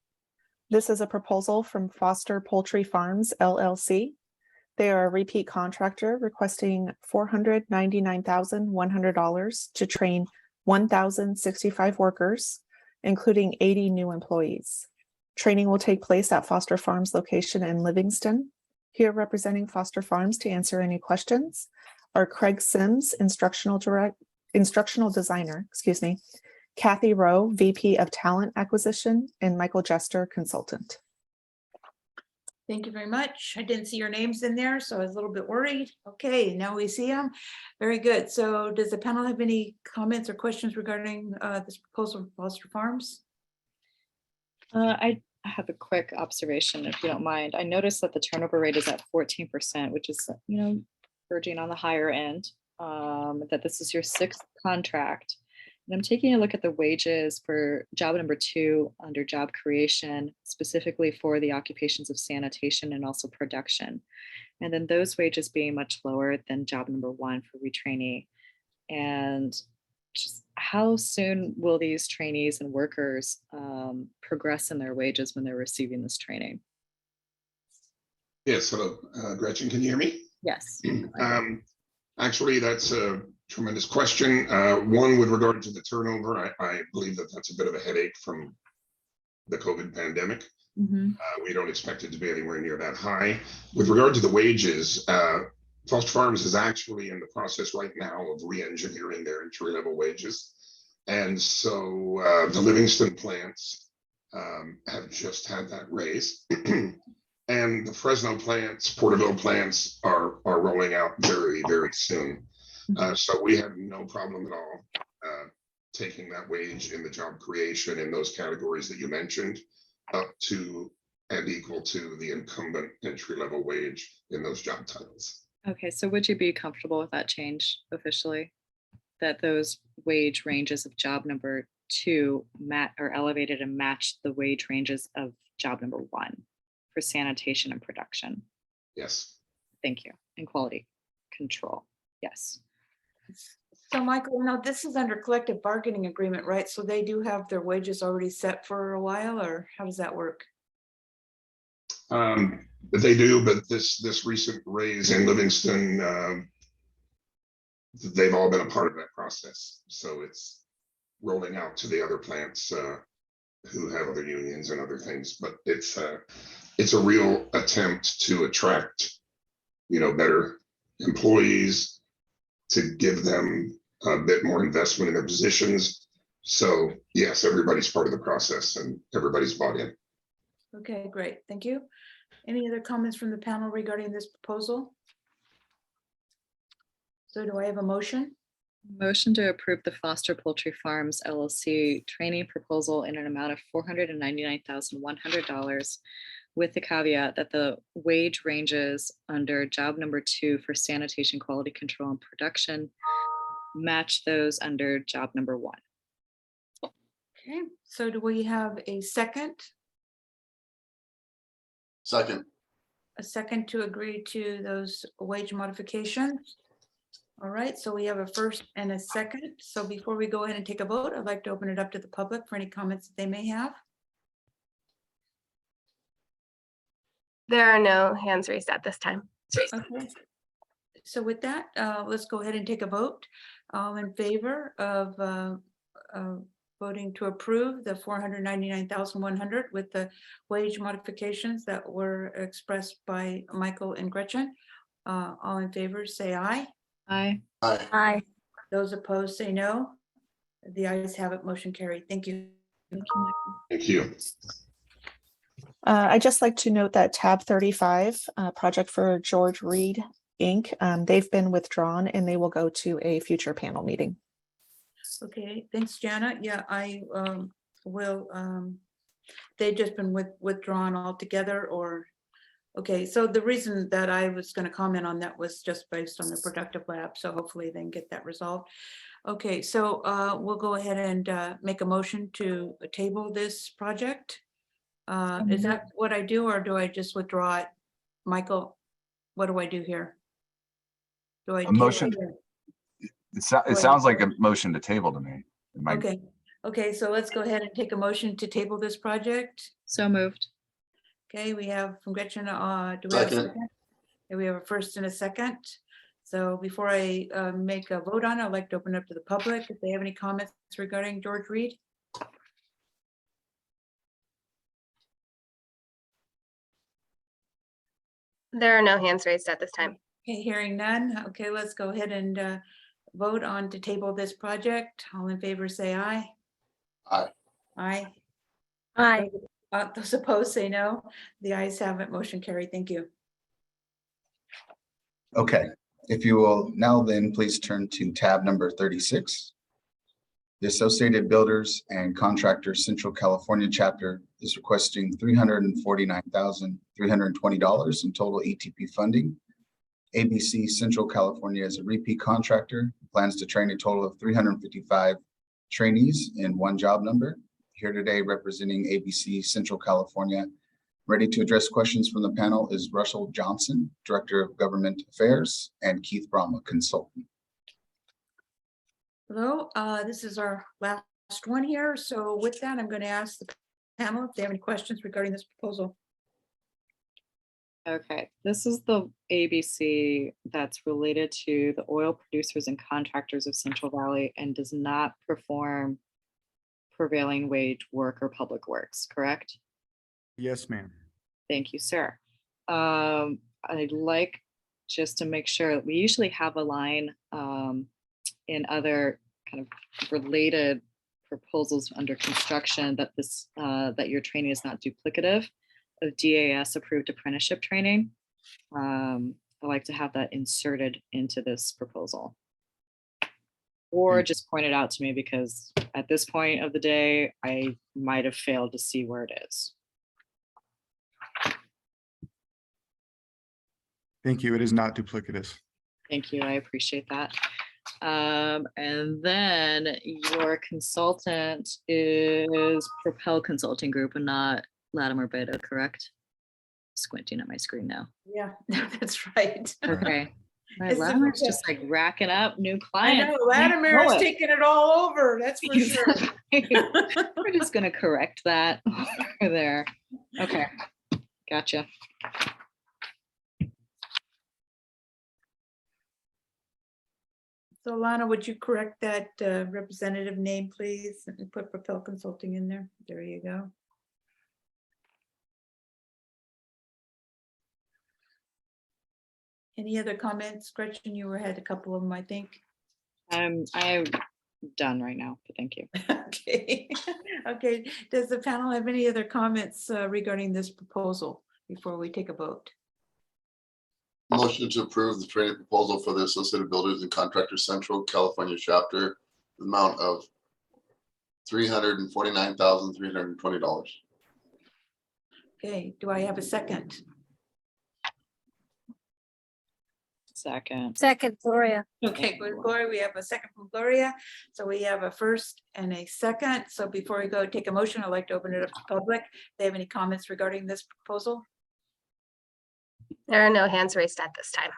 This is a proposal from Foster Poultry Farms LLC. They are a repeat contractor requesting $499,100 to train 1,065 workers, including 80 new employees. Training will take place at Foster Farms location in Livingston. Here representing Foster Farms to answer any questions are Craig Sims, instructional designer, Kathy Rowe, VP of Talent Acquisition, and Michael Jester, consultant. Thank you very much. I didn't see your names in there, so I was a little bit worried. Okay, now we see them. Very good. So does the panel have any comments or questions regarding this proposal for Foster Farms? I have a quick observation, if you don't mind. I noticed that the turnover rate is at 14%, which is, verging on the higher end, that this is your 6th contract. And I'm taking a look at the wages for job number 2 under job creation, specifically for the occupations of sanitation and also production. And then those wages being much lower than job number 1 for retrainee. And just how soon will these trainees and workers progress in their wages when they're receiving this training? Yes, hello, Gretchen, can you hear me? Yes. Actually, that's a tremendous question. One, with regard to the turnover, I believe that that's a bit of a headache from the COVID pandemic. Mhm. We don't expect it to be anywhere near that high. With regard to the wages, Foster Farms is actually in the process right now of re-engineering their entry-level wages. And so the Livingston plants have just had that raise. And the Fresno plants, Porterville plants are rolling out very, very soon. So we have no problem at all taking that wage in the job creation in those categories that you mentioned up to and equal to the incumbent entry-level wage in those job titles. Okay, so would you be comfortable with that change officially? That those wage ranges of job number 2 are elevated and match the wage ranges of job number 1 for sanitation and production? Yes. Thank you. And quality control. Yes. So Michael, no, this is under collective bargaining agreement, right? So they do have their wages already set for a while, or how does that work? But they do, but this recent raise in Livingston, they've all been a part of that process. So it's rolling out to the other plants who have other unions and other things. But it's a real attempt to attract, better employees, to give them a bit more investment in their positions. So yes, everybody's part of the process and everybody's bought in. Okay, great. Thank you. Any other comments from the panel regarding this proposal? So do I have a motion? Motion to approve the Foster Poultry Farms LLC training proposal in an amount of $499,100 with the caveat that the wage ranges under job number 2 for sanitation, quality control, and production match those under job number 1. Okay, so do we have a second? Second. A second to agree to those wage modifications? All right, so we have a first and a second. So before we go ahead and take a vote, I'd like to open it up to the public for any comments that they may have. There are no hands raised at this time. Okay. So with that, let's go ahead and take a vote. All in favor of voting to approve the $499,100 with the wage modifications that were expressed by Michael and Gretchen. All in favor, say aye. Aye. Aye. Aye. Those opposed, say no. The ayes have it, motion carried. Thank you. Thank you. I'd just like to note that tab 35, project for George Reed, Inc., they've been withdrawn and they will go to a future panel meeting. Okay, thanks, Jana. Yeah, I will, they've just been withdrawn altogether, or, okay, so the reason that I was gonna comment on that was just based on the productive lab, so hopefully they can get that resolved. Okay, so we'll go ahead and make a motion to table this project. Is that what I do, or do I just withdraw it? Michael, what do I do here? Do I? A motion. It sounds like a motion to table to me. It might- Okay, okay, so let's go ahead and take a motion to table this project. So moved. Okay, we have from Gretchen, do we have a Second. second? Okay, we have a first and a second. So before I make a vote on it, I'd like to open up to the public if they have any comments regarding George Reed. There are no hands raised at this time. Okay, hearing none. Okay, let's go ahead and vote on to table this project. All in favor, say aye. Aye. Aye. Aye. Those opposed, say no. The ayes have it, motion carried. Thank you. Okay, if you will now then please turn to tab number 36. The Associated Builders and Contractors Central California chapter is requesting $349,320 in total ETP funding. ABC Central California is a repeat contractor, plans to train a total of 355 trainees in one job number. Here today representing ABC Central California. Ready to address questions from the panel is Russell Johnson, Director of Government Affairs, and Keith Brahma, Consultant. Hello, this is our last one here. So with that, I'm going to ask the panel if they have any questions regarding this proposal. Okay, this is the ABC that's related to the oil producers and contractors of Central Valley and does not perform prevailing wage worker public works, correct? Yes, ma'am. Thank you, sir. I'd like just to make sure, we usually have a line in other kind of related proposals under construction that this, that your training is not duplicative of DAS approved apprenticeship training. I'd like to have that inserted into this proposal. Or just point it out to me, because at this point of the day, I might have failed to see where it is. Thank you. It is not duplicative. Thank you, I appreciate that. And then your consultant is Propel Consulting Group and not Latimer Beta, correct? Squinting at my screen now. Yeah, that's right. Okay. Right, It's Latimer's okay. just like racking up new I clients. know, We Latimer know is it. taking it all over, that's for sure. We're just gonna correct that over there. Okay, gotcha. So Lana, would you correct that representative name, please, and put Propel Consulting in there? There you go. Any other comments? Gretchen, you had a couple of them, I think. I'm done right now, but thank you. Okay. Okay, does the panel have any other comments regarding this proposal before we take a vote? Motion to approve the training proposal for the Associated Builders and Contractors Central California chapter, the amount of $349,320. Okay, do I have a second? Second. Second, Gloria. Okay, with Gloria, we have a second from Gloria. So we have a first and a second. So before we go take a motion, I'd like to open it up to the public. Do they have any comments regarding this proposal? There are no hands raised at this time.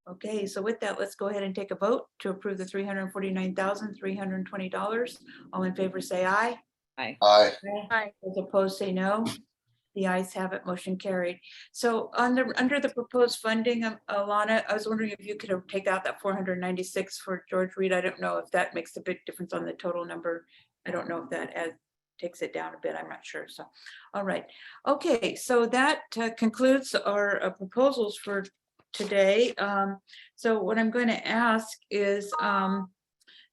Okay, so with that, let's go ahead and take a vote to approve the $349,320. All in favor, say aye. Aye. Aye. Aye. Those opposed, say no. The ayes have it, motion carried. So under the proposed funding, Alana, I was wondering if you could take out that 496 for George Reed. I don't know if that makes a big difference on the total number. I don't know if that takes it down a bit. I'm not sure. So, all right. Okay, so that concludes our proposals for today. So what I'm going to ask is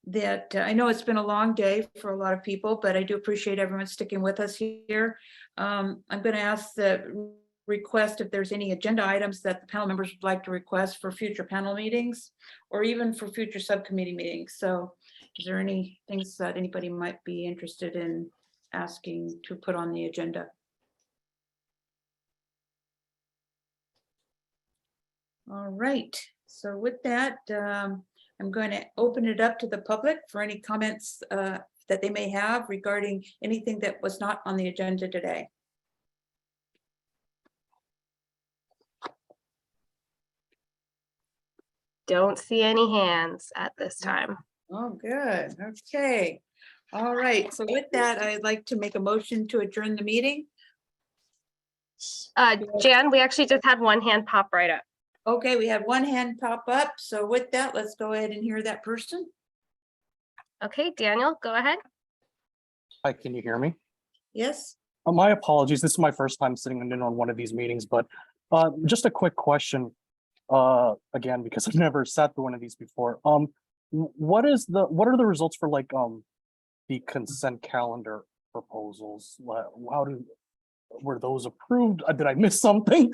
that I know it's been a long day for a lot of people, but I do appreciate everyone sticking with us here. I'm going to ask the request if there's any agenda items that the panel members would like to request for future panel meetings or even for future subcommittee meetings. So is there any things that anybody might be interested in asking to put on the agenda? All right, so with that, I'm going to open it up to the public for any comments that they may have regarding anything that was not on the agenda today. Don't see any hands at this time. Oh, good. Okay. All right. So with that, I'd like to make a motion to adjourn the meeting. Jan, we actually just had one hand pop right up. Okay, we had one hand pop up. So with that, let's go ahead and hear that person. Okay, Daniel, go ahead. Hi, can you hear me? Yes. My apologies. This is my first time sitting in on one of these meetings, but just a quick question. Again, because I've never sat through one of these before. What are the results for like the consent calendar proposals? Were those approved? Did I miss something?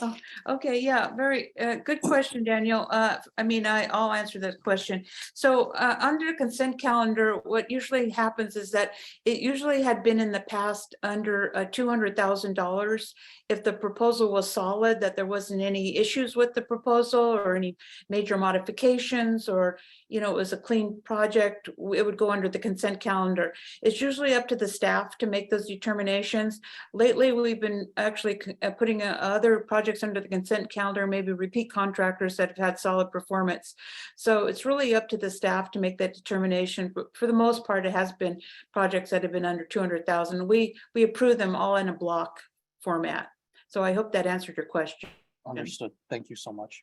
Oh, okay, yeah, very good question, Daniel. I'll answer that question. So under the consent calendar, what usually happens is that it usually had been in the past under $200,000. If the proposal was solid, that there wasn't any issues with the proposal or any major modifications, or it was a clean project, it would go under the consent calendar. It's usually up to the staff to make those determinations. Lately, we've been actually putting other projects under the consent calendar, maybe repeat contractors that have had solid performance. So it's really up to the staff to make that determination. But for the most part, it has been projects that have been under 200,000. We approve them all in a block format. So I hope that answered your question. Understood. Thank you so much.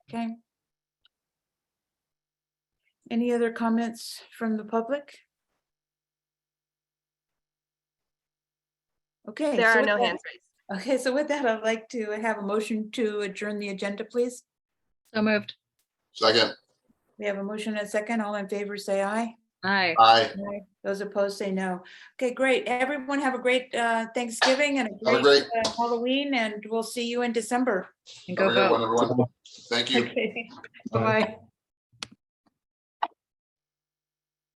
Okay. Any other comments from the public? Okay. There so are with no that- hands raised. Okay, so with that, I'd like to have a motion to adjourn the agenda, please. So moved. Second, We have a motion and a second. All in favor, say aye. Aye. aye. Those opposed, say no. Okay, great. Everyone have a great Thanksgiving and a Have a great great- Halloween, and we'll see you in December. And Have go a good vote. one, everyone. Thank you. Okay, bye-bye.